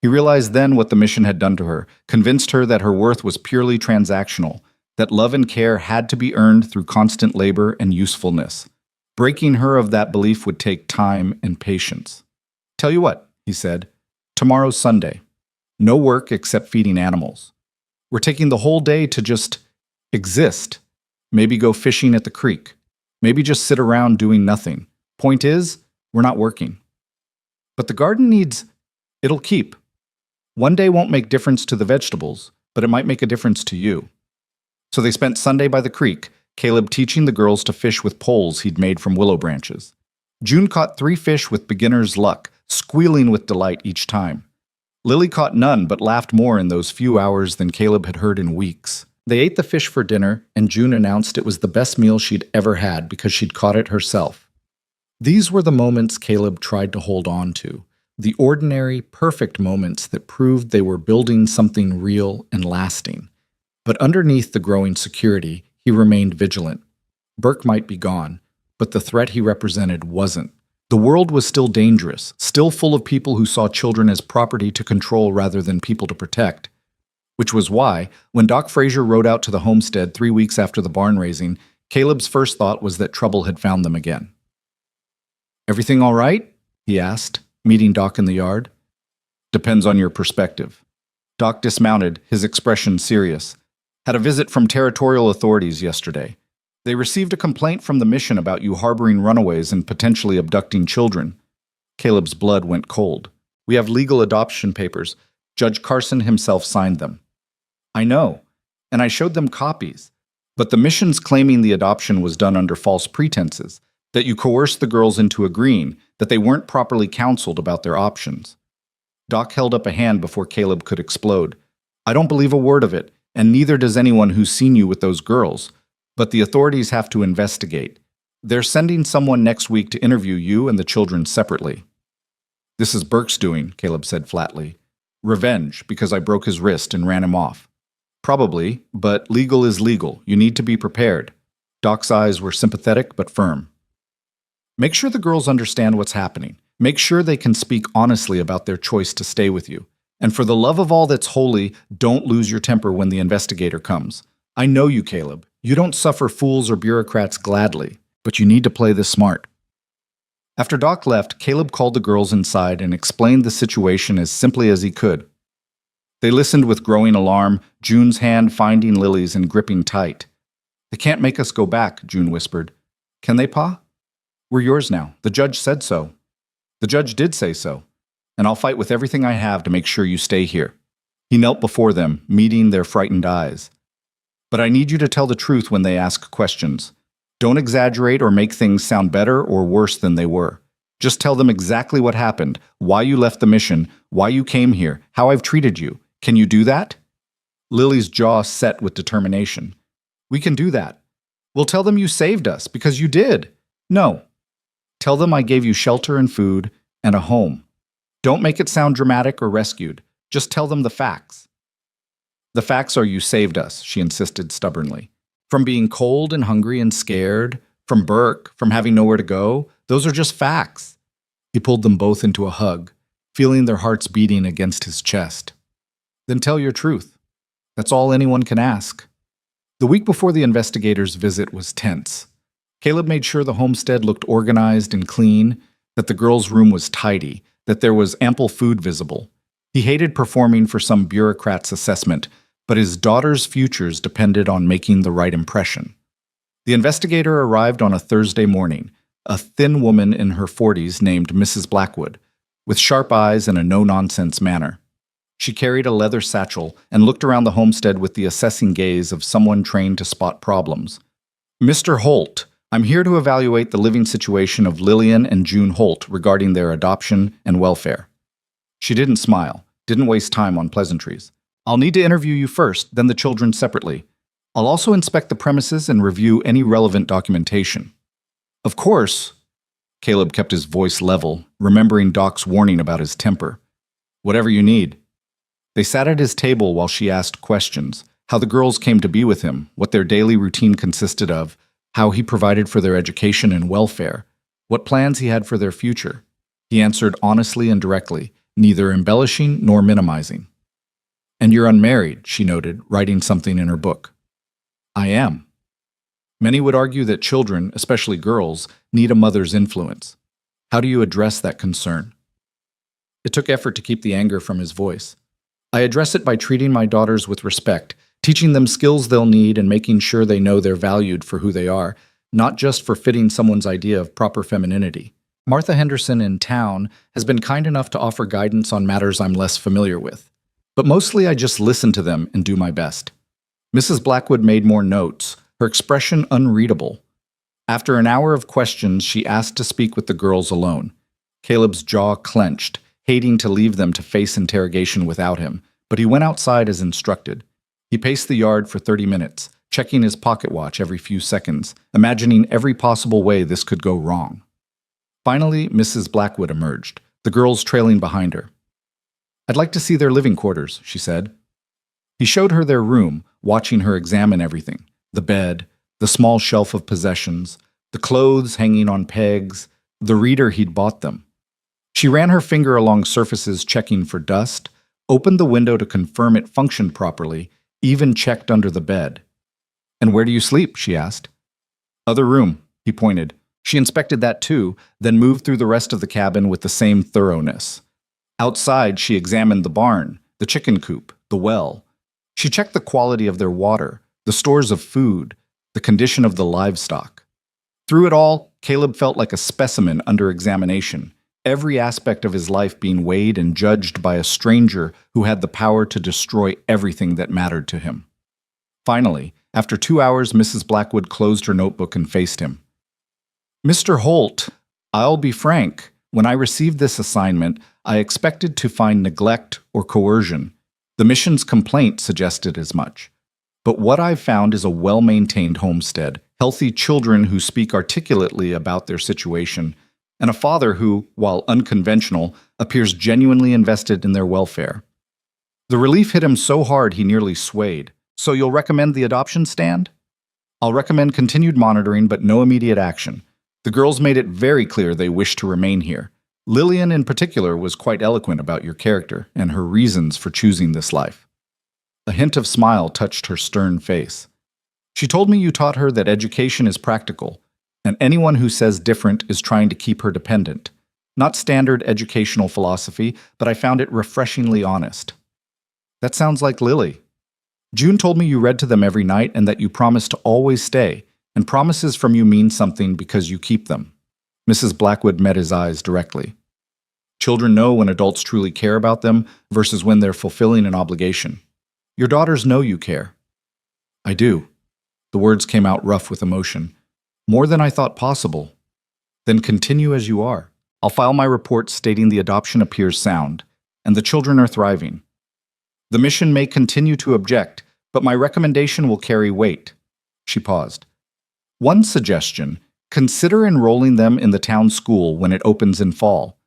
Speaker 2: He realized then what the mission had done to her, convinced her that her worth was purely transactional, that love and care had to be earned through constant labor and usefulness. Breaking her of that belief would take time and patience. "Tell you what," he said, "tomorrow's Sunday. No work except feeding animals. We're taking the whole day to just exist. Maybe go fishing at the creek. Maybe just sit around doing nothing. Point is, we're not working. But the garden it'll keep. One day won't make difference to the vegetables, but it might make a difference to you." So they spent Sunday by the creek, Caleb teaching the girls to fish with poles he'd made from willow branches. June caught 3 fish with beginner's luck, squealing with delight each time. Lily caught none but laughed more in those few hours than Caleb had heard in weeks. They ate the fish for dinner, and June announced it was the best meal she'd ever had because she'd caught it herself. These were the moments Caleb tried to hold on to, the ordinary, perfect moments that proved they were building something real and lasting. But underneath the growing security, he remained vigilant. Burke might be gone, but the threat he represented wasn't. The world was still dangerous, still full of people who saw children as property to control rather than people to protect. Which was why, when Doc Frazier rode out to the homestead 3 weeks after the barn raising, Caleb's first thought was that trouble had found them again. "Everything all right?" he asked, meeting Doc in the yard. "Depends on your perspective." Doc dismounted, his expression serious. "Had a visit from territorial authorities yesterday. They received a complaint from the mission about you harboring runaways and potentially abducting children." Caleb's blood went cold. "We have legal adoption papers. Judge Carson himself signed them." "I know, and I showed them copies. But the mission's claiming the adoption was done under false pretenses, that you coerced the girls into agreeing, that they weren't properly counseled about their options." Doc held up a hand before Caleb could explode. "I don't believe a word of it, and neither does anyone who's seen you with those girls. But the authorities have to investigate. They're sending someone next week to interview you and the children separately." "This is Burke's doing," Caleb said flatly. "Revenge, because I broke his wrist and ran him off." "Probably, but legal is legal. You need to be prepared." Doc's eyes were sympathetic but firm. "Make sure the girls understand what's happening. Make sure they can speak honestly about their choice to stay with you. And for the love of all that's holy, don't lose your temper when the investigator comes. I know you, Caleb. You don't suffer fools or bureaucrats gladly, but you need to play this smart." After Doc left, Caleb called the girls inside and explained the situation as simply as he could. They listened with growing alarm, June's hand finding Lily's and gripping tight. "They can't make us go back," June whispered. "Can they, Pa?" "We're yours now. The judge said so." "The judge did say so. And I'll fight with everything I have to make sure you stay here." He knelt before them, meeting their frightened eyes. "But I need you to tell the truth when they ask questions. Don't exaggerate or make things sound better or worse than they were. Just tell them exactly what happened, why you left the mission, why you came here, how I've treated you. Can you do that?" Lily's jaw set with determination. "We can do that. We'll tell them you saved us, because you did." "No. Tell them I gave you shelter and food and a home. Don't make it sound dramatic or rescued. Just tell them the facts." "The facts are you saved us," she insisted stubbornly. "From being cold and hungry and scared, from Burke, from having nowhere to go. Those are just facts." He pulled them both into a hug, feeling their hearts beating against his chest. "Then tell your truth. That's all anyone can ask." The week before the investigators' visit was tense. Caleb made sure the homestead looked organized and clean, that the girls' room was tidy, that there was ample food visible. He hated performing for some bureaucrat's assessment, but his daughter's futures depended on making the right impression. The investigator arrived on a Thursday morning, a thin woman in her 40s named Mrs. Blackwood, with sharp eyes and a no-nonsense manner. She carried a leather satchel and looked around the homestead with the assessing gaze of someone trained to spot problems. "Mr. Holt, I'm here to evaluate the living situation of Lillian and June Holt regarding their adoption and welfare." She didn't smile, didn't waste time on pleasantries. "I'll need to interview you first, then the children separately. I'll also inspect the premises and review any relevant documentation." "Of course." Caleb kept his voice level, remembering Doc's warning about his temper. "Whatever you need." They sat at his table while she asked questions, how the girls came to be with him, what their daily routine consisted of, how he provided for their education and welfare, what plans he had for their future. He answered honestly and directly, neither embellishing nor minimizing. "And you're unmarried," she noted, writing something in her book.
Speaker 1: I am. Many would argue that children, especially girls, need a mother's influence. How do you address that concern? It took effort to keep the anger from his voice. I address it by treating my daughters with respect, teaching them skills they'll need and making sure they know they're valued for who they are, not just for fitting someone's idea of proper femininity. Martha Henderson in town has been kind enough to offer guidance on matters I'm less familiar with. But mostly I just listen to them and do my best. Mrs. Blackwood made more notes, her expression unreadable. After an hour of questions, she asked to speak with the girls alone. Caleb's jaw clenched, hating to leave them to face interrogation without him, but he went outside as instructed. He paced the yard for 30 minutes, checking his pocket watch every few seconds, imagining every possible way this could go wrong. Finally, Mrs. Blackwood emerged, the girls trailing behind her. "I'd like to see their living quarters," she said. He showed her their room, watching her examine everything: the bed, the small shelf of possessions, the clothes hanging on pegs, the reader he'd bought them. She ran her finger along surfaces checking for dust, opened the window to confirm it functioned properly, even checked under the bed. "And where do you sleep?" she asked. "Other room," he pointed. She inspected that too, then moved through the rest of the cabin with the same thoroughness. Outside, she examined the barn, the chicken coop, the well. She checked the quality of their water, the stores of food, the condition of the livestock. Through it all, Caleb felt like a specimen under examination, every aspect of his life being weighed and judged by a stranger who had the power to destroy everything that mattered to him. Finally, after 2 hours, Mrs. Blackwood closed her notebook and faced him. "Mr. Holt, I'll be frank. When I received this assignment, I expected to find neglect or coercion. The mission's complaint suggested as much. But what I've found is a well-maintained homestead, healthy children who speak articulately about their situation, and a father who, while unconventional, appears genuinely invested in their welfare." The relief hit him so hard he nearly swayed. "So you'll recommend the adoption stand?" "I'll recommend continued monitoring, but no immediate action. The girls made it very clear they wish to remain here. Lillian in particular was quite eloquent about your character and her reasons for choosing this life." A hint of smile touched her stern face. "She told me you taught her that education is practical, and anyone who says different is trying to keep her dependent. Not standard educational philosophy, but I found it refreshingly honest." "That sounds like Lily." "June told me you read to them every night and that you promised to always stay, and promises from you mean something because you keep them." Mrs. Blackwood met his eyes directly. "Children know when adults truly care about them versus when they're fulfilling an obligation. Your daughters know you care." "I do." The words came out rough with emotion. "More than I thought possible." "Then continue as you are. I'll file my report stating the adoption appears sound, and the children are thriving. The mission may continue to object, but my recommendation will carry weight." She paused. "One suggestion: consider enrolling them in the town school when it opens in fall.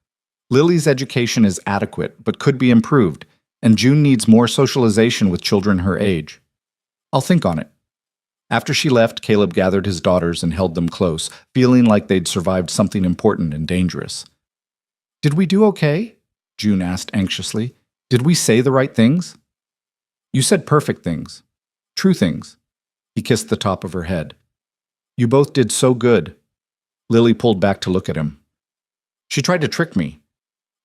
Speaker 1: Lily's education is adequate, but could be improved, and June needs more socialization with children her age." "I'll think on it." After she left, Caleb gathered his daughters and held them close, feeling like they'd survived something important and dangerous. "Did we do okay?" June asked anxiously. "Did we say the right things?" "You said perfect things. True things." He kissed the top of her head. "You both did so good." Lily pulled back to look at him. "She tried to trick me.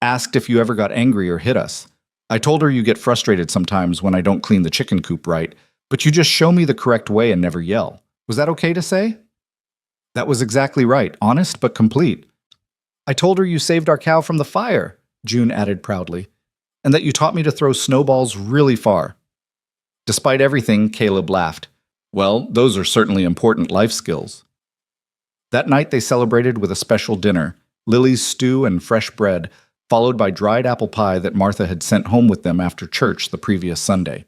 Speaker 1: Asked if you ever got angry or hit us. I told her you get frustrated sometimes when I don't clean the chicken coop right, but you just show me the correct way and never yell. Was that okay to say?" "That was exactly right, honest but complete." "I told her you saved our cow from the fire," June added proudly, "and that you taught me to throw snowballs really far." Despite everything, Caleb laughed. "Well, those are certainly important life skills." That night they celebrated with a special dinner, Lily's stew and fresh bread, followed by dried apple pie that Martha had sent home with them after church the previous Sunday.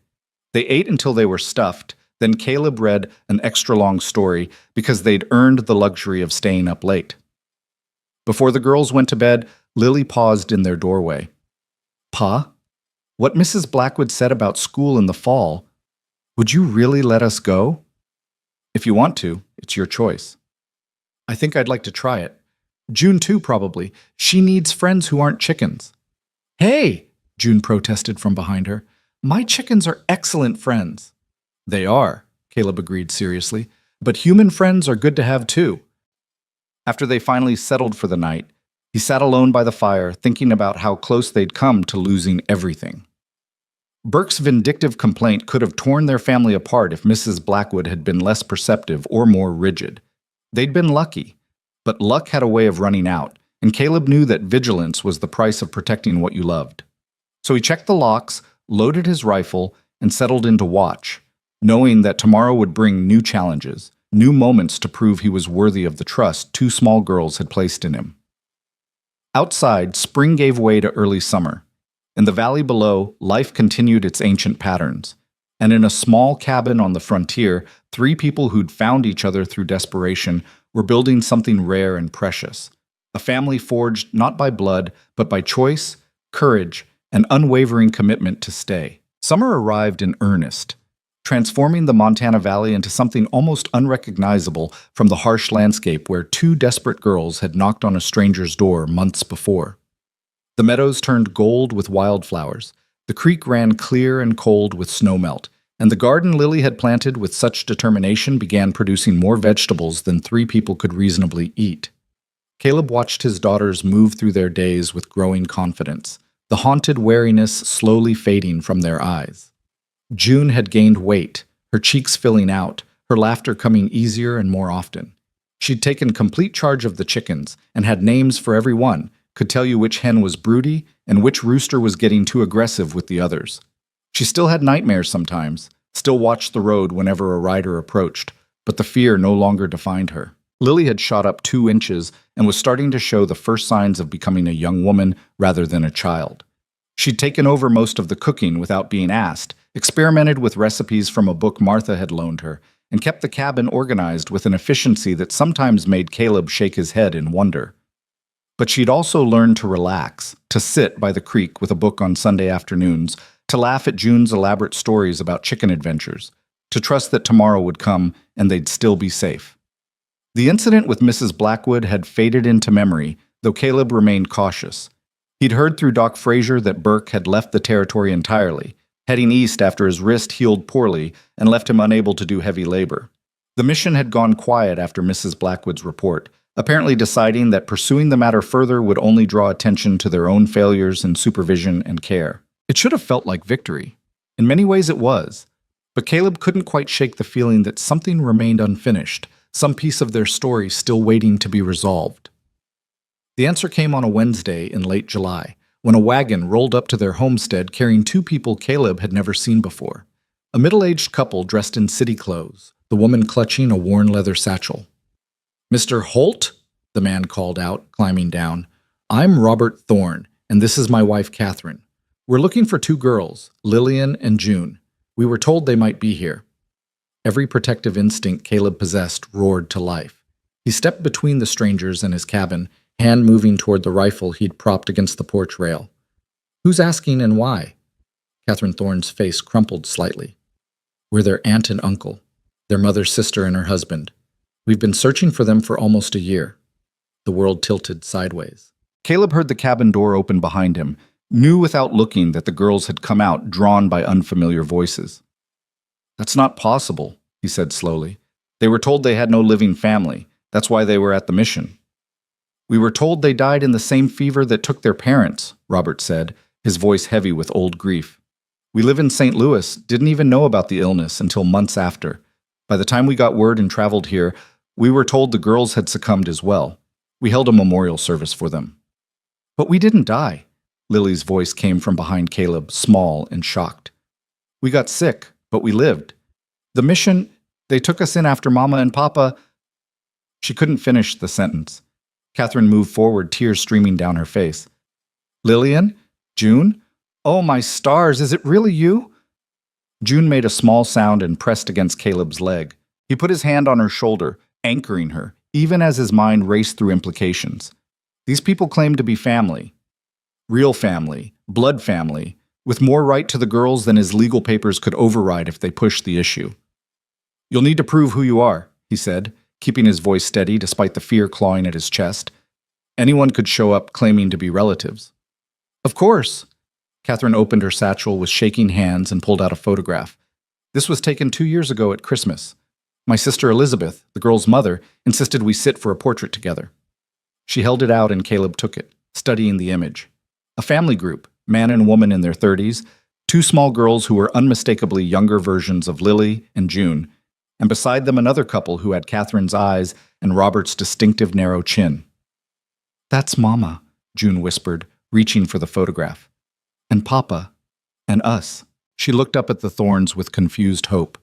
Speaker 1: They ate until they were stuffed, then Caleb read an extra-long story because they'd earned the luxury of staying up late. Before the girls went to bed, Lily paused in their doorway. "Pa, what Mrs. Blackwood said about school in the fall, would you really let us go?" "If you want to, it's your choice." "I think I'd like to try it. June too, probably. She needs friends who aren't chickens." "Hey," June protested from behind her. "My chickens are excellent friends." "They are," Caleb agreed seriously. "But human friends are good to have too."
Speaker 2: After they finally settled for the night, he sat alone by the fire, thinking about how close they'd come to losing everything. Burke's vindictive complaint could have torn their family apart if Mrs. Blackwood had been less perceptive or more rigid. They'd been lucky, but luck had a way of running out, and Caleb knew that vigilance was the price of protecting what you loved. So he checked the locks, loaded his rifle, and settled into watch, knowing that tomorrow would bring new challenges, new moments to prove he was worthy of the trust two small girls had placed in him. Outside, spring gave way to early summer. In the valley below, life continued its ancient patterns. And in a small cabin on the frontier, three people who'd found each other through desperation were building something rare and precious. A family forged not by blood, but by choice, courage, and unwavering commitment to stay. Summer arrived in earnest, transforming the Montana Valley into something almost unrecognizable from the harsh landscape where two desperate girls had knocked on a stranger's door months before. The meadows turned gold with wildflowers, the creek ran clear and cold with snowmelt, and the garden Lily had planted with such determination began producing more vegetables than three people could reasonably eat. Caleb watched his daughters move through their days with growing confidence, the haunted wariness slowly fading from their eyes. June had gained weight, her cheeks filling out, her laughter coming easier and more often. She'd taken complete charge of the chickens and had names for every one, could tell you which hen was broody and which rooster was getting too aggressive with the others. She still had nightmares sometimes, still watched the road whenever a rider approached, but the fear no longer defined her. Lily had shot up 2 inches and was starting to show the first signs of becoming a young woman rather than a child. She'd taken over most of the cooking without being asked, experimented with recipes from a book Martha had loaned her, and kept the cabin organized with an efficiency that sometimes made Caleb shake his head in wonder. But she'd also learned to relax, to sit by the creek with a book on Sunday afternoons, to laugh at June's elaborate stories about chicken adventures, to trust that tomorrow would come and they'd still be safe. The incident with Mrs. Blackwood had faded into memory, though Caleb remained cautious. He'd heard through Doc Frazier that Burke had left the territory entirely, heading east after his wrist healed poorly and left him unable to do heavy labor. The mission had gone quiet after Mrs. Blackwood's report, apparently deciding that pursuing the matter further would only draw attention to their own failures in supervision and care. It should have felt like victory. In many ways it was. But Caleb couldn't quite shake the feeling that something remained unfinished, some piece of their story still waiting to be resolved. The answer came on a Wednesday in late July, when a wagon rolled up to their homestead carrying 2 people Caleb had never seen before. A middle-aged couple dressed in city clothes, the woman clutching a worn leather satchel. "Mr. Holt?" the man called out, climbing down. "I'm Robert Thorne, and this is my wife Catherine. We're looking for 2 girls, Lillian and June. We were told they might be here." Every protective instinct Caleb possessed roared to life. He stepped between the strangers and his cabin, hand moving toward the rifle he'd propped against the porch rail. "Who's asking and why?" Catherine Thorne's face crumpled slightly. "We're their aunt and uncle, their mother's sister and her husband. We've been searching for them for almost a year." The world tilted sideways. Caleb heard the cabin door open behind him, knew without looking that the girls had come out, drawn by unfamiliar voices. "That's not possible," he said slowly. "They were told they had no living family. That's why they were at the mission." "We were told they died in the same fever that took their parents," Robert said, his voice heavy with old grief. "We live in St. Louis, didn't even know about the illness until months after. By the time we got word and traveled here, we were told the girls had succumbed as well. We held a memorial service for them." "But we didn't die," Lily's voice came from behind Caleb, small and shocked. "We got sick, but we lived. The mission, they took us in after Mama and Papa." She couldn't finish the sentence. Catherine moved forward, tears streaming down her face. "Lillian? June? Oh, my stars, is it really you?" June made a small sound and pressed against Caleb's leg. He put his hand on her shoulder, anchoring her, even as his mind raced through implications. These people claimed to be family. Real family, blood family, with more right to the girls than his legal papers could override if they pushed the issue. "You'll need to prove who you are," he said, keeping his voice steady despite the fear clawing at his chest. Anyone could show up claiming to be relatives. "Of course." Catherine opened her satchel with shaking hands and pulled out a photograph. This was taken 2 years ago at Christmas. My sister Elizabeth, the girl's mother, insisted we sit for a portrait together. She held it out and Caleb took it, studying the image. A family group, man and woman in their 30s, two small girls who were unmistakably younger versions of Lily and June, and beside them another couple who had Catherine's eyes and Robert's distinctive narrow chin. "That's Mama," June whispered, reaching for the photograph. "And Papa. And us." She looked up at the thorns with confused hope.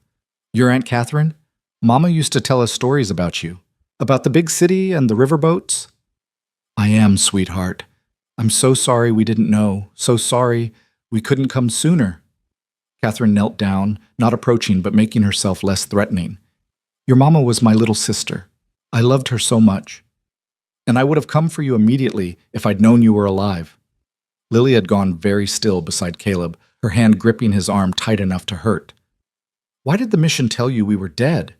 Speaker 2: "Your Aunt Catherine? Mama used to tell us stories about you. About the big city and the riverboats?" "I am, sweetheart. I'm so sorry we didn't know. So sorry we couldn't come sooner." Catherine knelt down, not approaching but making herself less threatening. "Your mama was my little sister. I loved her so much. And I would have come for you immediately if I'd known you were alive." Lily had gone very still beside Caleb, her hand gripping his arm tight enough to hurt. "Why did the mission tell you we were dead?"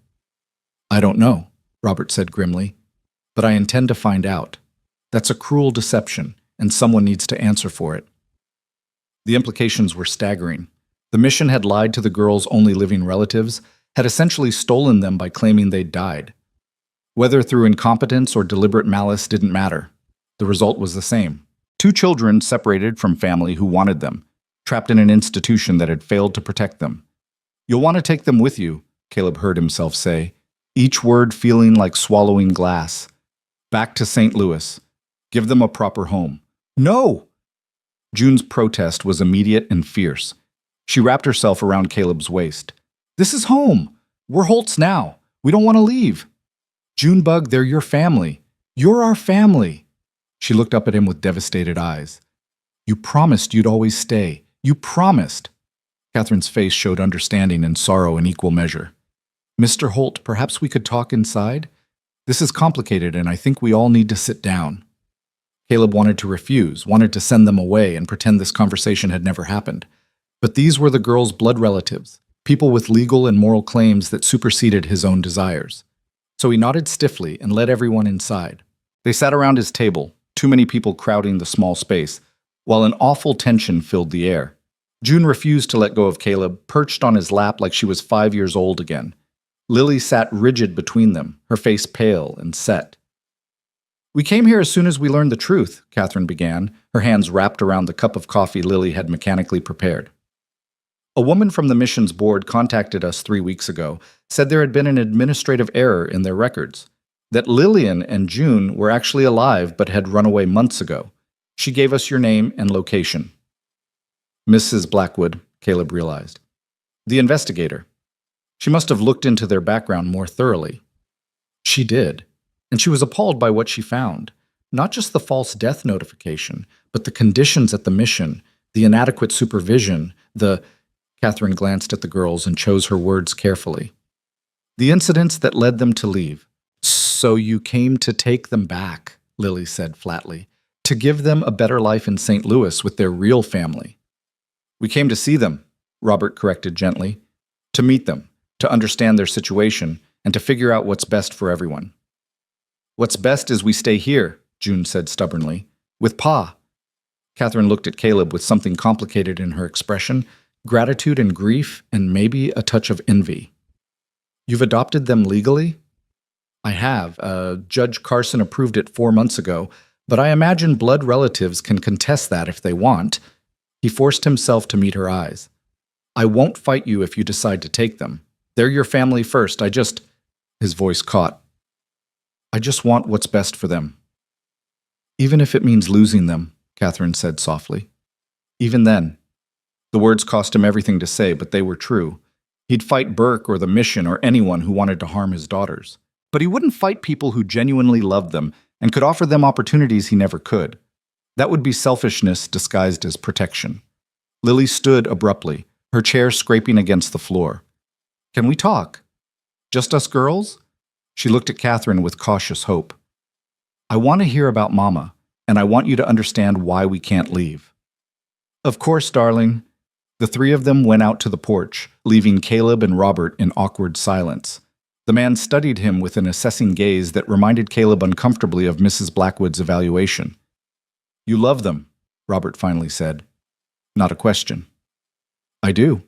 Speaker 2: "I don't know," Robert said grimly, "but I intend to find out. That's a cruel deception, and someone needs to answer for it." The implications were staggering. The mission had lied to the girls' only living relatives, had essentially stolen them by claiming they'd died. Whether through incompetence or deliberate malice didn't matter. The result was the same. Two children separated from family who wanted them, trapped in an institution that had failed to protect them. "You'll want to take them with you," Caleb heard himself say, each word feeling like swallowing glass. "Back to St. Louis. Give them a proper home." "No!" June's protest was immediate and fierce. She wrapped herself around Caleb's waist. "This is home. We're Holt's now. We don't want to leave." "Junebug, they're your family. You're our family." She looked up at him with devastated eyes. "You promised you'd always stay. You promised." Catherine's face showed understanding and sorrow in equal measure. "Mr. Holt, perhaps we could talk inside? This is complicated, and I think we all need to sit down." Caleb wanted to refuse, wanted to send them away and pretend this conversation had never happened. But these were the girls' blood relatives, people with legal and moral claims that superseded his own desires. So he nodded stiffly and led everyone inside. They sat around his table, too many people crowding the small space, while an awful tension filled the air. June refused to let go of Caleb, perched on his lap like she was 5 years old again. Lily sat rigid between them, her face pale and set. "We came here as soon as we learned the truth," Catherine began, her hands wrapped around the cup of coffee Lily had mechanically prepared. "A woman from the mission's board contacted us 3 weeks ago, said there had been an administrative error in their records, that Lillian and June were actually alive but had run away months ago. She gave us your name and location." "Mrs. Blackwood," Caleb realized. "The investigator. She must have looked into their background more thoroughly." She did, and she was appalled by what she found. Not just the false death notification, but the conditions at the mission, the inadequate supervision, Catherine glanced at the girls and chose her words carefully. "The incidents that led them to leave." "So you came to take them back," Lily said flatly, "to give them a better life in St. Louis with their real family." "We came to see them," Robert corrected gently, "to meet them, to understand their situation, and to figure out what's best for everyone." "What's best is we stay here," June said stubbornly, "with Pa." Catherine looked at Caleb with something complicated in her expression, gratitude and grief, and maybe a touch of envy. "You've adopted them legally?" "I have. Judge Carson approved it 4 months ago, but I imagine blood relatives can contest that if they want." He forced himself to meet her eyes. "I won't fight you if you decide to take them. They're your family first. His voice caught. "I just want what's best for them." "Even if it means losing them," Catherine said softly. "Even then." The words cost him everything to say, but they were true. He'd fight Burke or the mission or anyone who wanted to harm his daughters. But he wouldn't fight people who genuinely loved them and could offer them opportunities he never could. That would be selfishness disguised as protection. Lily stood abruptly, her chair scraping against the floor. "Can we talk? Just us girls?" She looked at Catherine with cautious hope. "I want to hear about Mama, and I want you to understand why we can't leave." "Of course, darling." The three of them went out to the porch, leaving Caleb and Robert in awkward silence. The man studied him with an assessing gaze that reminded Caleb uncomfortably of Mrs. Blackwood's evaluation. "You love them," Robert finally said. Not a question. "I do."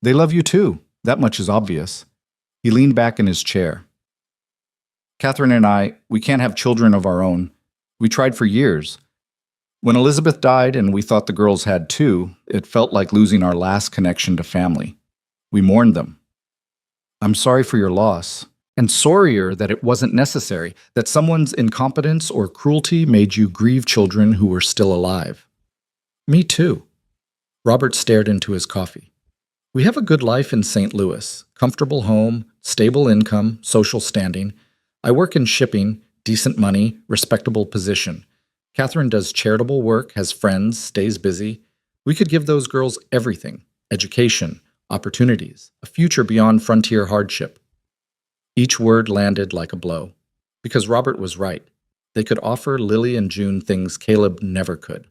Speaker 2: "They love you too," That much is obvious. He leaned back in his chair. Catherine and we can't have children of our own. We tried for years. When Elizabeth died and we thought the girls had too, it felt like losing our last connection to family. We mourned them. I'm sorry for your loss, and sorrier that it wasn't necessary, that someone's incompetence or cruelty made you grieve children who were still alive. Me too. Robert stared into his coffee. We have a good life in St. Louis, comfortable home, stable income, social standing. I work in shipping, decent money, respectable position. Catherine does charitable work, has friends, stays busy. We could give those girls everything: education, opportunities, a future beyond frontier hardship. Each word landed like a blow, because Robert was right. They could offer Lily and June things Caleb never could.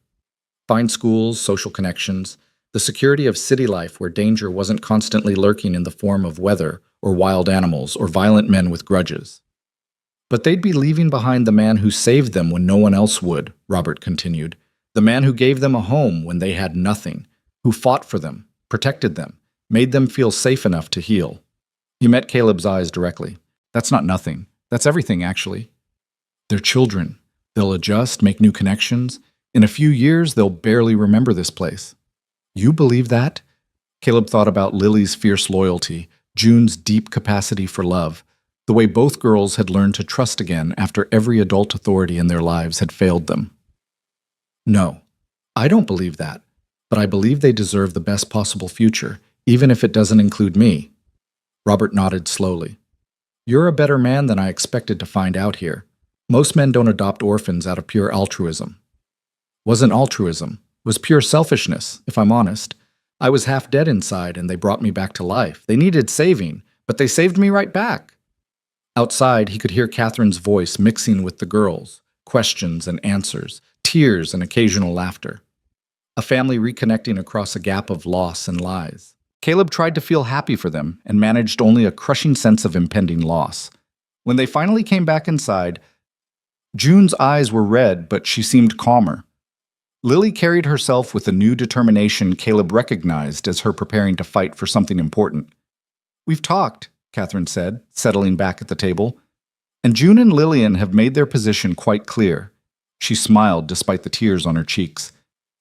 Speaker 2: Fine schools, social connections, the security of city life where danger wasn't constantly lurking in the form of weather or wild animals or violent men with grudges. But they'd be leaving behind the man who saved them when no one else would, Robert continued. The man who gave them a home when they had nothing, who fought for them, protected them, made them feel safe enough to heal. He met Caleb's eyes directly. That's not nothing. That's everything, actually. They're children. They'll adjust, make new connections. In a few years, they'll barely remember this place. You believe that? Caleb thought about Lily's fierce loyalty, June's deep capacity for love, the way both girls had learned to trust again after every adult authority in their lives had failed them. No, I don't believe that, but I believe they deserve the best possible future, even if it doesn't include me. Robert nodded slowly. You're a better man than I expected to find out here. Most men don't adopt orphans out of pure altruism. Wasn't altruism. Was pure selfishness, if I'm honest. I was half dead inside and they brought me back to life. They needed saving, but they saved me right back. Outside, he could hear Catherine's voice mixing with the girls, questions and answers, tears and occasional laughter. A family reconnecting across a gap of loss and lies. Caleb tried to feel happy for them and managed only a crushing sense of impending loss. When they finally came back inside, June's eyes were red, but she seemed calmer. Lily carried herself with a new determination Caleb recognized as her preparing to fight for something important. We've talked, Catherine said, settling back at the table. And June and Lillian have made their position quite clear. She smiled despite the tears on her cheeks.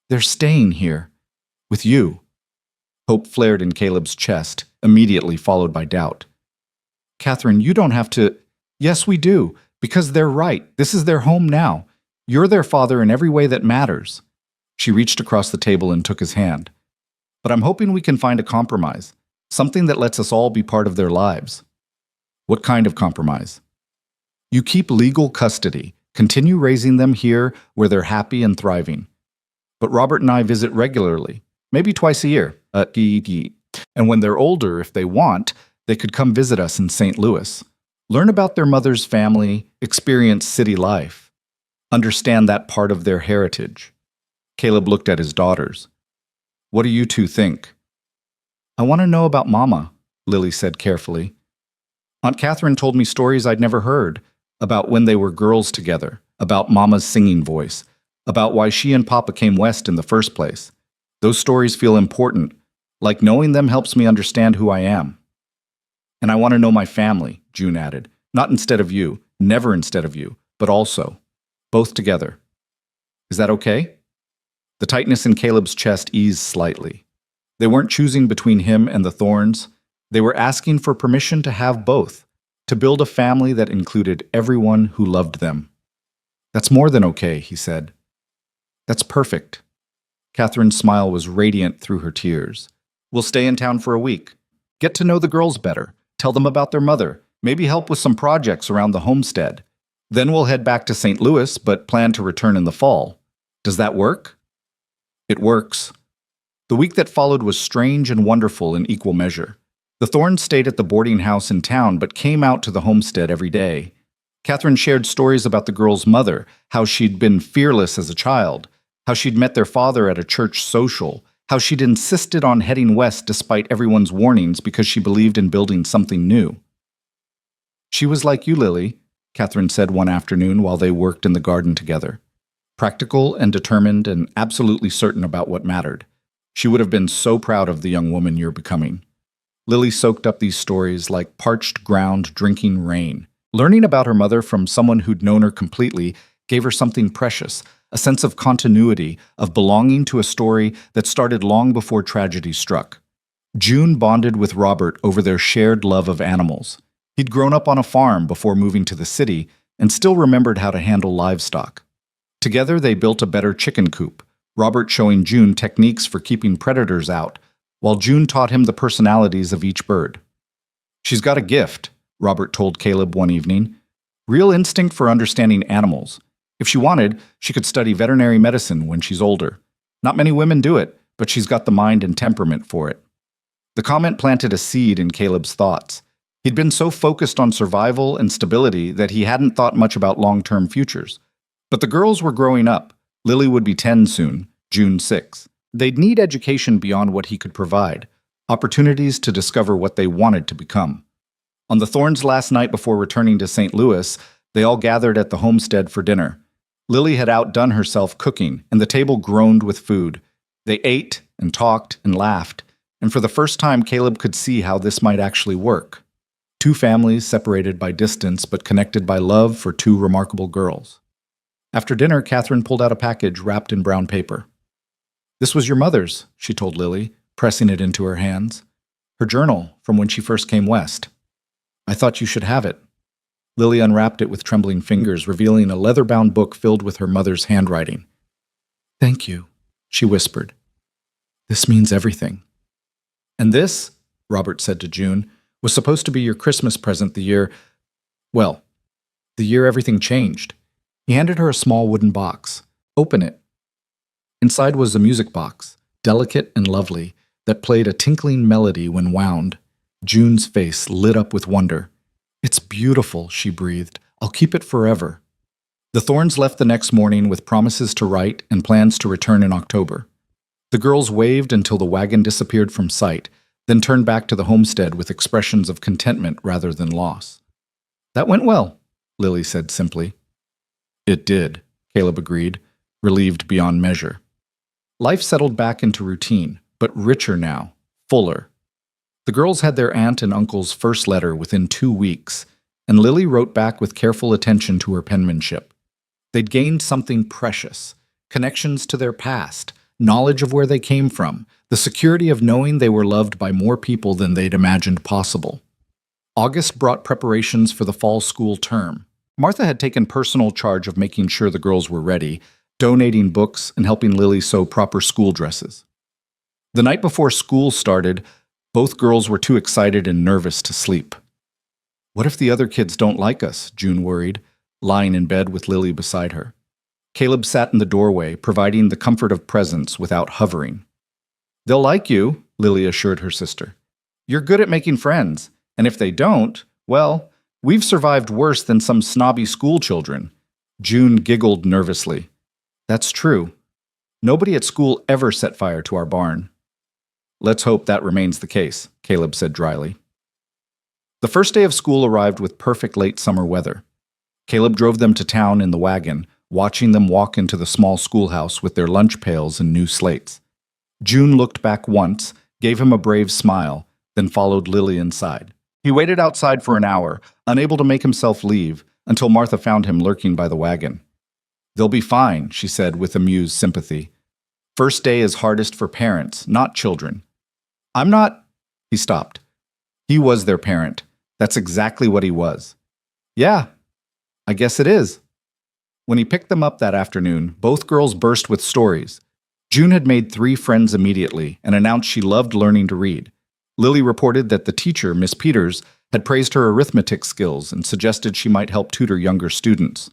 Speaker 2: They're staying here. With you. Hope flared in Caleb's chest, immediately followed by doubt. Catherine, you don't have to. Yes, we do, because they're right. This is their home now. You're their father in every way that matters. She reached across the table and took his hand. But I'm hoping we can find a compromise, something that lets us all be part of their lives. What kind of compromise? You keep legal custody, continue raising them here where they're happy and thriving. But Robert and I visit regularly, maybe twice a year. And when they're older, if they want, they could come visit us in St. Louis. Learn about their mother's family, experience city life. Understand that part of their heritage. Caleb looked at his daughters. What do you two think? I want to know about Mama, Lily said carefully. Aunt Catherine told me stories I'd never heard, about when they were girls together, about Mama's singing voice, about why she and Papa came west in the first place. Those stories feel important, like knowing them helps me understand who I am. And I want to know my family, June added, not instead of you, never instead of you, but also. Both together. Is that okay? The tightness in Caleb's chest eased slightly. They weren't choosing between him and the thorns. They were asking for permission to have both, to build a family that included everyone who loved them. That's more than okay, he said. That's perfect. Catherine's smile was radiant through her tears. We'll stay in town for a week. Get to know the girls better. Tell them about their mother. Maybe help with some projects around the homestead. Then we'll head back to St. Louis, but plan to return in the fall. Does that work? It works. The week that followed was strange and wonderful in equal measure. The Thorns stayed at the boarding house in town, but came out to the homestead every day. Catherine shared stories about the girl's mother, how she'd been fearless as a child, how she'd met their father at a church social, how she'd insisted on heading west despite everyone's warnings because she believed in building something new. She was like you, Lily, Catherine said one afternoon while they worked in the garden together. Practical and determined and absolutely certain about what mattered. She would have been so proud of the young woman you're becoming. Lily soaked up these stories like parched ground drinking rain. Learning about her mother from someone who'd known her completely gave her something precious, a sense of continuity, of belonging to a story that started long before tragedy struck. June bonded with Robert over their shared love of animals. He'd grown up on a farm before moving to the city and still remembered how to handle livestock. Together, they built a better chicken coop, Robert showing June techniques for keeping predators out, while June taught him the personalities of each bird. "She's got a gift," Robert told Caleb one evening. "Real instinct for understanding animals. If she wanted, she could study veterinary medicine when she's older. Not many women do it, but she's got the mind and temperament for it." The comment planted a seed in Caleb's thoughts. He'd been so focused on survival and stability that he hadn't thought much about long-term futures. But the girls were growing up. Lily would be 10 soon, June 6. They'd need education beyond what he could provide, opportunities to discover what they wanted to become. On the Thorns' last night before returning to St. Louis, they all gathered at the homestead for dinner. Lily had outdone herself cooking, and the table groaned with food. They ate and talked and laughed, and for the first time Caleb could see how this might actually work. Two families separated by distance but connected by love for two remarkable girls. After dinner, Catherine pulled out a package wrapped in brown paper. "This was your mother's," she told Lily, pressing it into her hands. "Her journal from when she first came west. I thought you should have it." Lily unwrapped it with trembling fingers, revealing a leather-bound book filled with her mother's handwriting. "Thank you," she whispered. "This means everything." "And this," Robert said to June, "was supposed to be your Christmas present the year everything changed." He handed her a small wooden box. "Open it." Inside was a music box, delicate and lovely, that played a tinkling melody when wound. June's face lit up with wonder. "It's beautiful," she breathed. "I'll keep it forever." The Thorns left the next morning with promises to write and plans to return in October. The girls waved until the wagon disappeared from sight, then turned back to the homestead with expressions of contentment rather than loss. "That went well," Lily said simply. "It did," Caleb agreed, relieved beyond measure. Life settled back into routine, but richer now, fuller. The girls had their aunt and uncle's first letter within 2 weeks, and Lily wrote back with careful attention to her penmanship. They'd gained something precious, connections to their past, knowledge of where they came from, the security of knowing they were loved by more people than they'd imagined possible. August brought preparations for the fall school term. Martha had taken personal charge of making sure the girls were ready, donating books and helping Lily sew proper school dresses. The night before school started, both girls were too excited and nervous to sleep. "What if the other kids don't like us?" June worried, lying in bed with Lily beside her. Caleb sat in the doorway, providing the comfort of presence without hovering. "They'll like you," Lily assured her sister. "You're good at making friends, and if they don't, well, we've survived worse than some snobby school children." June giggled nervously. "That's true. Nobody at school ever set fire to our barn." "Let's hope that remains the case," Caleb said dryly. The first day of school arrived with perfect late summer weather. Caleb drove them to town in the wagon, watching them walk into the small schoolhouse with their lunch pails and new slates. June looked back once, gave him a brave smile, then followed Lily inside. He waited outside for an hour, unable to make himself leave, until Martha found him lurking by the wagon. "They'll be fine," she said with amused sympathy. "First day is hardest for parents, not children." "I'm not—" He stopped. He was their parent. That's exactly what he was. "Yeah, I guess it is." When he picked them up that afternoon, both girls burst with stories. June had made 3 friends immediately and announced she loved learning to read. Lily reported that the teacher, Miss Peters, had praised her arithmetic skills and suggested she might help tutor younger students.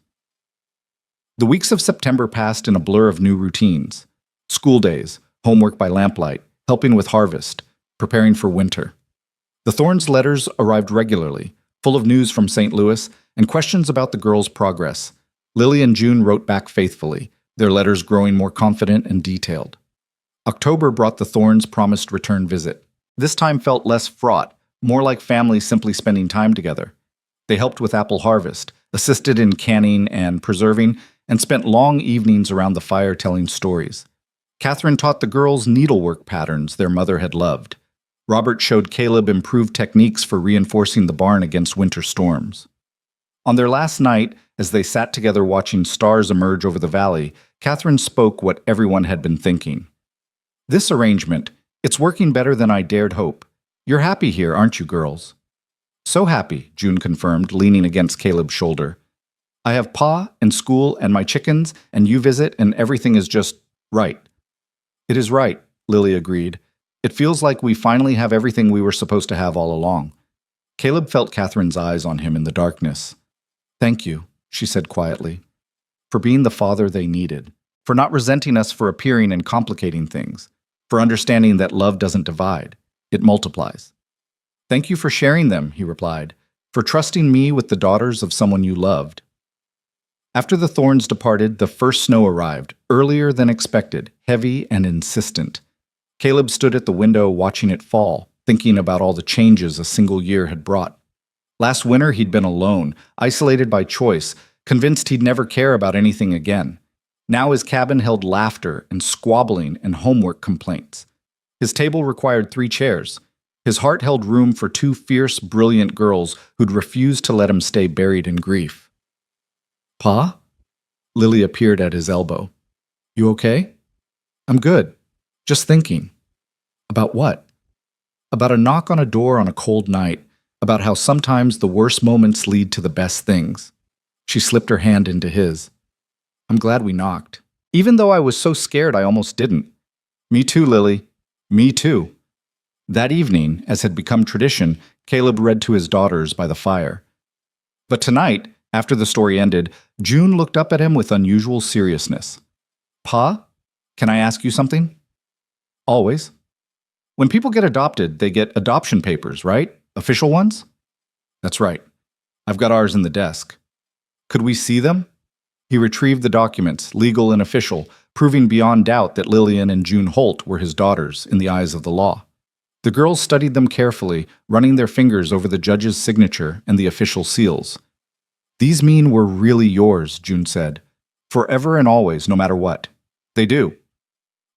Speaker 2: The weeks of September passed in a blur of new routines. School days, homework by lamplight, helping with harvest, preparing for winter. The Thorns' letters arrived regularly, full of news from St. Louis and questions about the girls' progress. Lily and June wrote back faithfully, their letters growing more confident and detailed. October brought the Thorns' promised return visit. This time felt less fraught, more like family simply spending time together. They helped with apple harvest, assisted in canning and preserving, and spent long evenings around the fire telling stories. Catherine taught the girls needlework patterns their mother had loved. Robert showed Caleb improved techniques for reinforcing the barn against winter storms. On their last night, as they sat together watching stars emerge over the valley, Catherine spoke what everyone had been thinking. "This arrangement, it's working better than I dared hope. You're happy here, aren't you, girls?" "So happy," June confirmed, leaning against Caleb's shoulder. "I have Pa and school and my chickens, and you visit, and everything is just right." "It is right," Lily agreed. "It feels like we finally have everything we were supposed to have all along." Caleb felt Catherine's eyes on him in the darkness. "Thank you," she said quietly, "for being the father they needed, for not resenting us for appearing and complicating things, for understanding that love doesn't divide, it multiplies." "Thank you for sharing them," he replied, "for trusting me with the daughters of someone you loved." After the Thorns departed, the first snow arrived, earlier than expected, heavy and insistent. Caleb stood at the window watching it fall, thinking about all the changes a single year had brought. Last winter he'd been alone, isolated by choice, convinced he'd never care about anything again. Now his cabin held laughter and squabbling and homework complaints. His table required 3 chairs. His heart held room for 2 fierce, brilliant girls who'd refused to let him stay buried in grief. "Pa?" Lily appeared at his elbow. "You okay?" "I'm good. Just thinking." "About what?" "About a knock on a door on a cold night, about how sometimes the worst moments lead to the best things." She slipped her hand into his. "I'm glad we knocked. Even though I was so scared I almost didn't." "Me too, Lily. Me too." That evening, as had become tradition, Caleb read to his daughters by the fire. But tonight, after the story ended, June looked up at him with unusual seriousness. "Pa, can I ask you something?" "Always." "When people get adopted, they get adoption papers, right? Official ones?" "That's right. I've got ours in the desk." "Could we see them?" He retrieved the documents, legal and official, proving beyond doubt that Lillian and June Holt were his daughters in the eyes of the law. The girls studied them carefully, running their fingers over the judge's signature and the official seals. "These mean we're really yours," June said. "Forever and always, no matter what." "They do.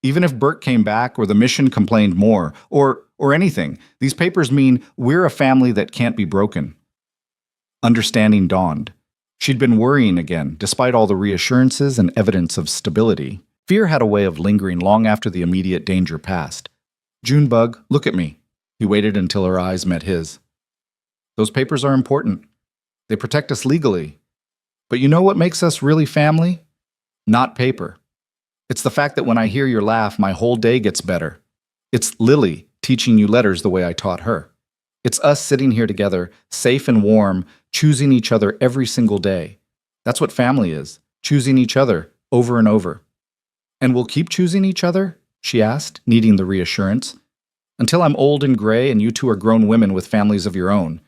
Speaker 2: Even if Bert came back or the mission complained more, or anything, these papers mean we're a family that can't be broken." Understanding dawned. She'd been worrying again, despite all the reassurances and evidence of stability. Fear had a way of lingering long after the immediate danger passed. "Junebug, look at me." He waited until her eyes met his. "Those papers are important. They protect us legally. But you know what makes us really family? Not paper. It's the fact that when I hear your laugh, my whole day gets better. It's Lily teaching you letters the way I taught her. It's us sitting here together, safe and warm, choosing each other every single day. That's what family is, choosing each other over and over." "And we'll keep choosing each other?" she asked, needing the reassurance. "Until I'm old and gray and you two are grown women with families of your own.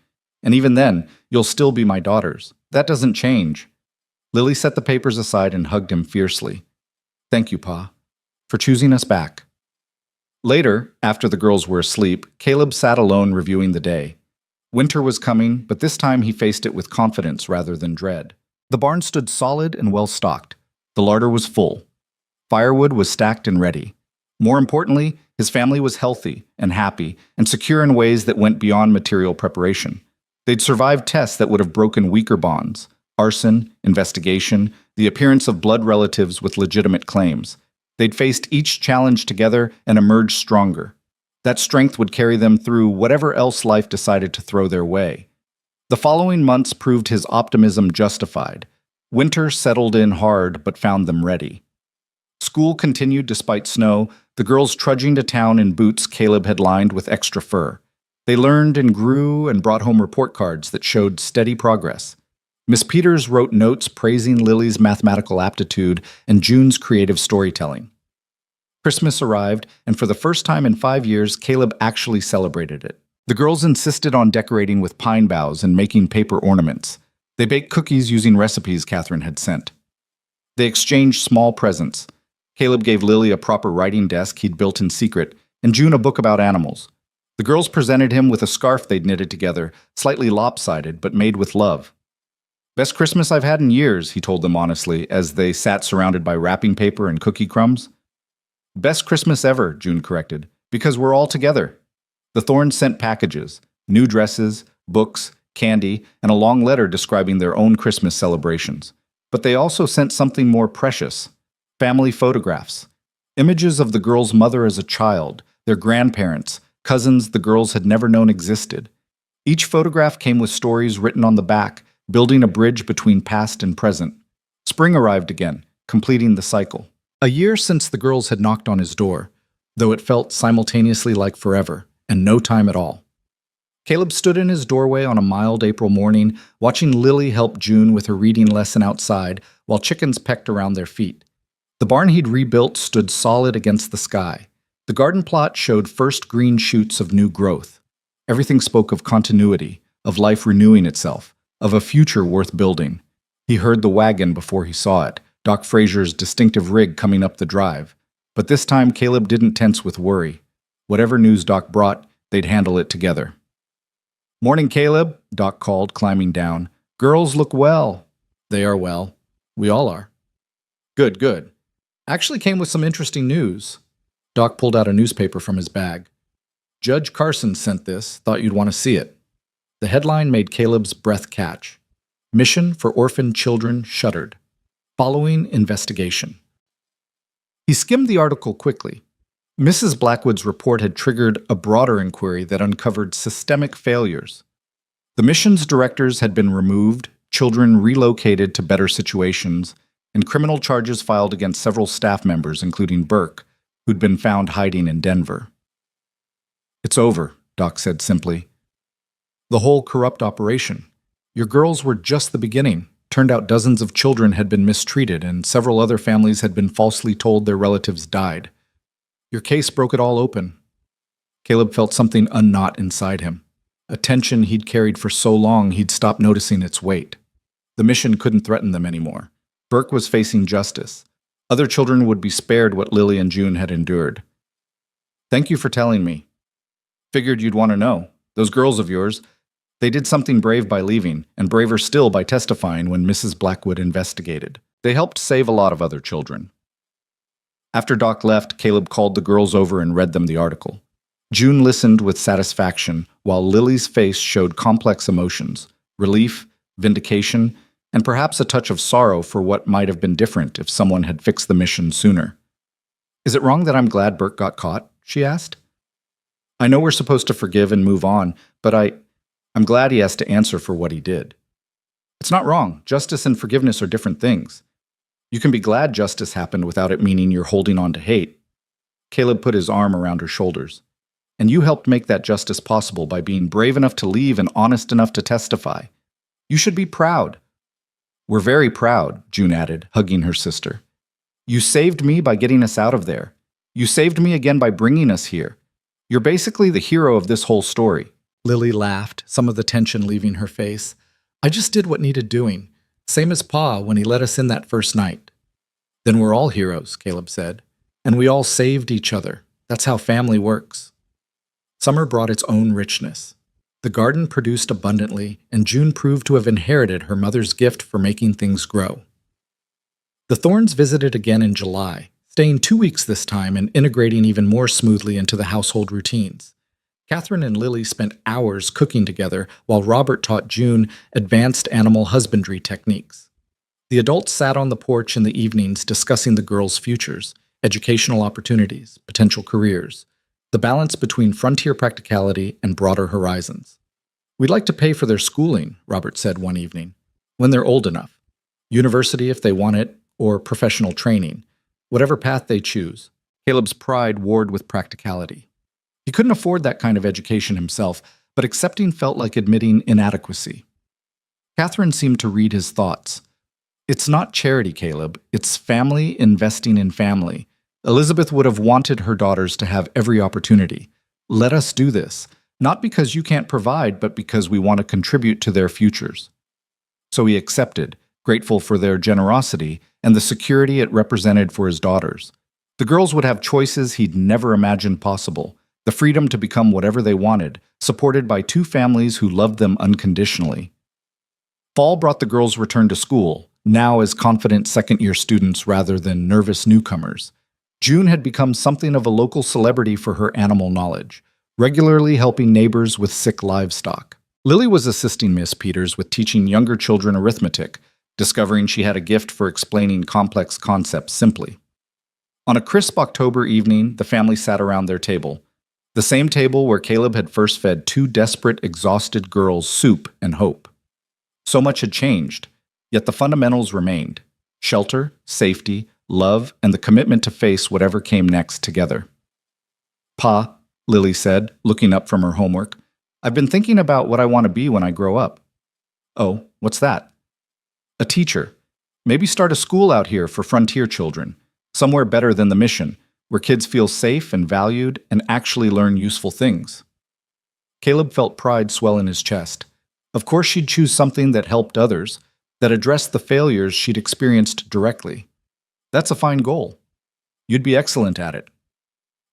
Speaker 2: And even then, you'll still be my daughters. That doesn't change." Lily set the papers aside and hugged him fiercely. "Thank you, Pa, for choosing us back." Later, after the girls were asleep, Caleb sat alone reviewing the day. Winter was coming, but this time he faced it with confidence rather than dread. The barn stood solid and well-stocked. The larder was full. Firewood was stacked and ready. More importantly, his family was healthy and happy and secure in ways that went beyond material preparation. They'd survived tests that would have broken weaker bonds: arson, investigation, the appearance of blood relatives with legitimate claims. They'd faced each challenge together and emerged stronger. That strength would carry them through whatever else life decided to throw their way. The following months proved his optimism justified. Winter settled in hard but found them ready. School continued despite snow, the girls trudging to town in boots Caleb had lined with extra fur. They learned and grew and brought home report cards that showed steady progress. Miss Peters wrote notes praising Lily's mathematical aptitude and June's creative storytelling. Christmas arrived, and for the first time in 5 years, Caleb actually celebrated it. The girls insisted on decorating with pine boughs and making paper ornaments. They baked cookies using recipes Catherine had sent. They exchanged small presents. Caleb gave Lily a proper writing desk he'd built in secret, and June a book about animals. The girls presented him with a scarf they'd knitted together, slightly lopsided but made with love. "Best Christmas I've had in years," he told them honestly, as they sat surrounded by wrapping paper and cookie crumbs. "Best Christmas ever," June corrected, "because we're all together." The Thorns sent packages, new dresses, books, candy, and a long letter describing their own Christmas celebrations. But they also sent something more precious: family photographs. Images of the girl's mother as a child, their grandparents, cousins the girls had never known existed. Each photograph came with stories written on the back, building a bridge between past and present. Spring arrived again, completing the cycle. A year since the girls had knocked on his door, though it felt simultaneously like forever, and no time at all. Caleb stood in his doorway on a mild April morning, watching Lily help June with her reading lesson outside while chickens pecked around their feet. The barn he'd rebuilt stood solid against the sky. The garden plot showed first green shoots of new growth. Everything spoke of continuity, of life renewing itself, of a future worth building. He heard the wagon before he saw it, Doc Frazier's distinctive rig coming up the drive. But this time Caleb didn't tense with worry. Whatever news Doc brought, they'd handle it together. "Morning, Caleb," Doc called, climbing down. "Girls look well." "They are well. We all are." "Good, good. Actually came with some interesting news." Doc pulled out a newspaper from his bag. "Judge Carson sent this, thought you'd want to see it." The headline made Caleb's breath catch. "Mission for Orphan Children Shuttered. Following investigation." He skimmed the article quickly. Mrs. Blackwood's report had triggered a broader inquiry that uncovered systemic failures. The mission's directors had been removed, children relocated to better situations, and criminal charges filed against several staff members, including Burke, who'd been found hiding in Denver. "It's over," Doc said simply. "The whole corrupt operation. Your girls were just the beginning. Turned out dozens of children had been mistreated, and several other families had been falsely told their relatives died. Your case broke it all open." Caleb felt something unknot inside him. A tension he'd carried for so long he'd stopped noticing its weight. The mission couldn't threaten them anymore. Burke was facing justice. Other children would be spared what Lily and June had endured. "Thank you for telling me. Figured you'd want to know. Those girls of yours, they did something brave by leaving, and braver still by testifying when Mrs. Blackwood investigated. They helped save a lot of other children." After Doc left, Caleb called the girls over and read them the article. June listened with satisfaction, while Lily's face showed complex emotions: relief, vindication, and perhaps a touch of sorrow for what might have been different if someone had fixed the mission sooner. "Is it wrong that I'm glad Burke got caught?" she asked. "I know we're supposed to forgive and move on, but I'm glad he has to answer for what he did." "It's not wrong. Justice and forgiveness are different things. You can be glad justice happened without it meaning you're holding on to hate." Caleb put his arm around her shoulders. "And you helped make that justice possible by being brave enough to leave and honest enough to testify. You should be proud." "We're very proud," June added, hugging her sister. "You saved me by getting us out of there. You saved me again by bringing us here. You're basically the hero of this whole story." Lily laughed, some of the tension leaving her face. "I just did what needed doing. Same as Pa when he let us in that first night." "Then we're all heroes," Caleb said. "And we all saved each other. That's how family works." Summer brought its own richness. The garden produced abundantly, and June proved to have inherited her mother's gift for making things grow. The Thorns visited again in July, staying 2 weeks this time and integrating even more smoothly into the household routines. Catherine and Lily spent hours cooking together while Robert taught June advanced animal husbandry techniques. The adults sat on the porch in the evenings discussing the girls' futures, educational opportunities, potential careers, the balance between frontier practicality and broader horizons. "We'd like to pay for their schooling," Robert said one evening, "when they're old enough. University if they want it, or professional training, whatever path they choose." Caleb's pride warred with practicality. He couldn't afford that kind of education himself, but accepting felt like admitting inadequacy. Catherine seemed to read his thoughts. "It's not charity, Caleb. It's family investing in family. Elizabeth would have wanted her daughters to have every opportunity. Let us do this, not because you can't provide, but because we want to contribute to their futures." So he accepted, grateful for their generosity and the security it represented for his daughters. The girls would have choices he'd never imagined possible, the freedom to become whatever they wanted, supported by two families who loved them unconditionally. Fall brought the girls' return to school, now as confident second-year students rather than nervous newcomers. June had become something of a local celebrity for her animal knowledge. regularly helping neighbors with sick livestock. Lily was assisting Miss Peters with teaching younger children arithmetic, discovering she had a gift for explaining complex concepts simply. On a crisp October evening, the family sat around their table, the same table where Caleb had first fed two desperate, exhausted girls soup and hope. So much had changed, yet the fundamentals remained: shelter, safety, love, and the commitment to face whatever came next together. Pa, Lily said, looking up from her homework, I've been thinking about what I want to be when I grow up. Oh, what's that? A teacher. Maybe start a school out here for frontier children, somewhere better than the mission, where kids feel safe and valued and actually learn useful things. Caleb felt pride swell in his chest. Of course she'd choose something that helped others, that addressed the failures she'd experienced directly. That's a fine goal. You'd be excellent at it.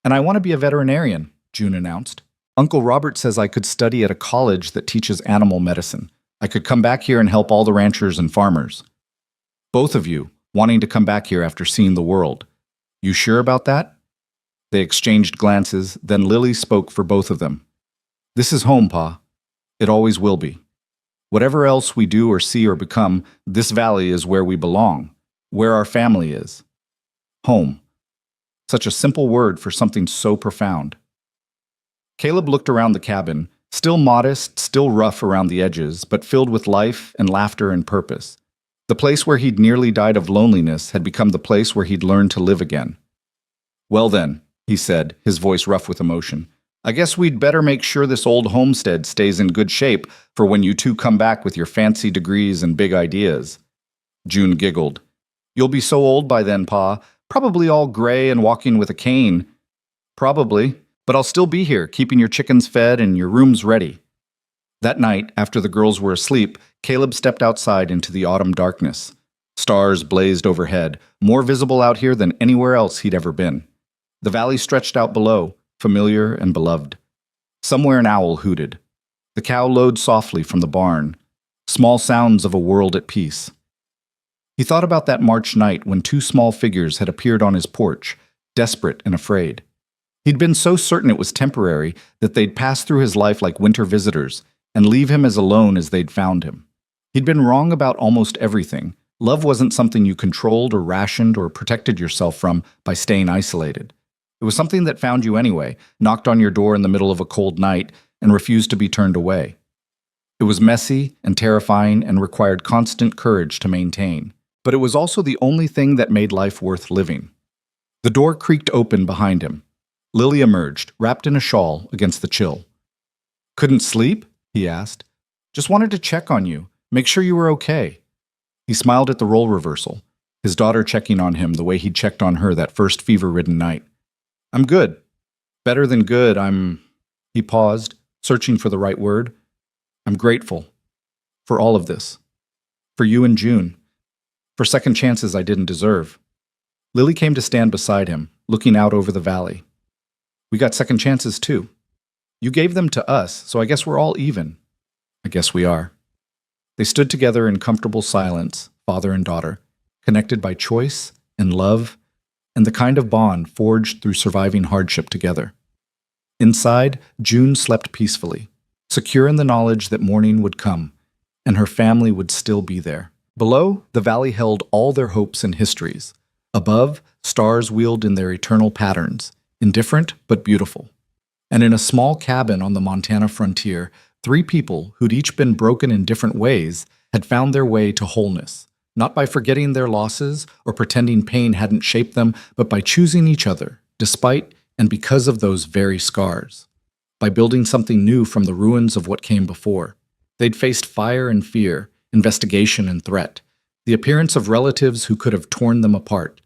Speaker 2: And I want to be a veterinarian, June announced. Uncle Robert says I could study at a college that teaches animal medicine. I could come back here and help all the ranchers and farmers. Both of you, wanting to come back here after seeing the world. You sure about that? They exchanged glances, then Lily spoke for both of them. This is home, Pa. It always will be. Whatever else we do or see or become, this valley is where we belong, where our family is. Home. Such a simple word for something so profound. Caleb looked around the cabin, still modest, still rough around the edges, but filled with life and laughter and purpose. The place where he'd nearly died of loneliness had become the place where he'd learned to live again. Well then, he said, his voice rough with emotion, I guess we'd better make sure this old homestead stays in good shape for when you two come back with your fancy degrees and big ideas. June giggled. You'll be so old by then, Pa, probably all gray and walking with a cane. Probably, but I'll still be here, keeping your chickens fed and your rooms ready. That night, after the girls were asleep, Caleb stepped outside into the autumn darkness. Stars blazed overhead, more visible out here than anywhere else he'd ever been. The valley stretched out below, familiar and beloved. Somewhere an owl hooted. The cow lowed softly from the barn, small sounds of a world at peace. He thought about that March night when two small figures had appeared on his porch, desperate and afraid. He'd been so certain it was temporary that they'd pass through his life like winter visitors and leave him as alone as they'd found him. He'd been wrong about almost everything. Love wasn't something you controlled or rationed or protected yourself from by staying isolated. It was something that found you anyway, knocked on your door in the middle of a cold night, and refused to be turned away. It was messy and terrifying and required constant courage to maintain. But it was also the only thing that made life worth living. The door creaked open behind him. Lily emerged, wrapped in a shawl, against the chill. Couldn't sleep? He asked. Just wanted to check on you, make sure you were okay. He smiled at the role reversal, his daughter checking on him the way he'd checked on her that first fever-ridden night. I'm good. Better than good, He paused, searching for the right word. I'm grateful. For all of this. For you and June. For second chances I didn't deserve. Lily came to stand beside him, looking out over the valley. We got second chances too. You gave them to us, so I guess we're all even. I guess we are. They stood together in comfortable silence, father and daughter, connected by choice and love and the kind of bond forged through surviving hardship together. Inside, June slept peacefully, secure in the knowledge that morning would come, and her family would still be there. Below, the valley held all their hopes and histories. Above, stars wheeled in their eternal patterns, indifferent but beautiful. And in a small cabin on the Montana frontier, three people who'd each been broken in different ways had found their way to wholeness, not by forgetting their losses or pretending pain hadn't shaped them, but by choosing each other, despite and because of those very scars. By building something new from the ruins of what came before. They'd faced fire and fear, investigation and threat, the appearance of relatives who could have torn them apart.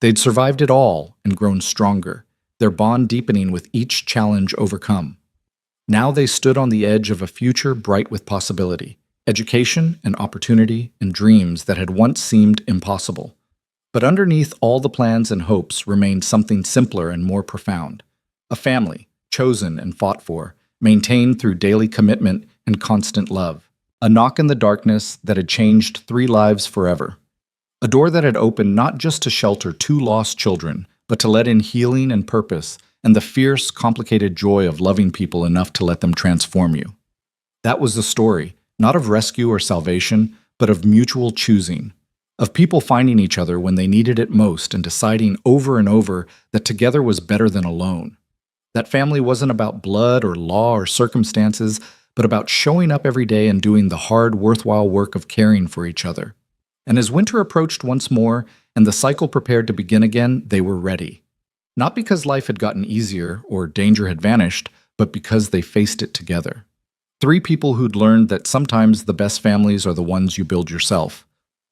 Speaker 2: They'd survived it all and grown stronger, their bond deepening with each challenge overcome. Now they stood on the edge of a future bright with possibility, education and opportunity and dreams that had once seemed impossible. But underneath all the plans and hopes remained something simpler and more profound. A family, chosen and fought for, maintained through daily commitment and constant love. A knock in the darkness that had changed 3 lives forever. A door that had opened not just to shelter 2 lost children, but to let in healing and purpose, and the fierce, complicated joy of loving people enough to let them transform you. That was the story, not of rescue or salvation, but of mutual choosing, of people finding each other when they needed it most and deciding over and over that together was better than alone. That family wasn't about blood or law or circumstances, but about showing up every day and doing the hard, worthwhile work of caring for each other. And as winter approached once more and the cycle prepared to begin again, they were ready. Not because life had gotten easier or danger had vanished, but because they faced it together. Three people who'd learned that sometimes the best families are the ones you build yourself.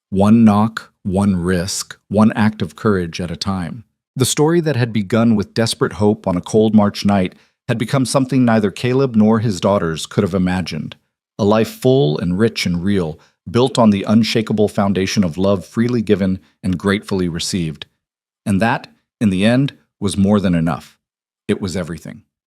Speaker 2: One knock, one risk, one act of courage at a time. The story that had begun with desperate hope on a cold March night had become something neither Caleb nor his daughters could have imagined. A life full and rich and real, built on the unshakable foundation of love freely given and gratefully received. And that, in the end, was more than enough. It was everything.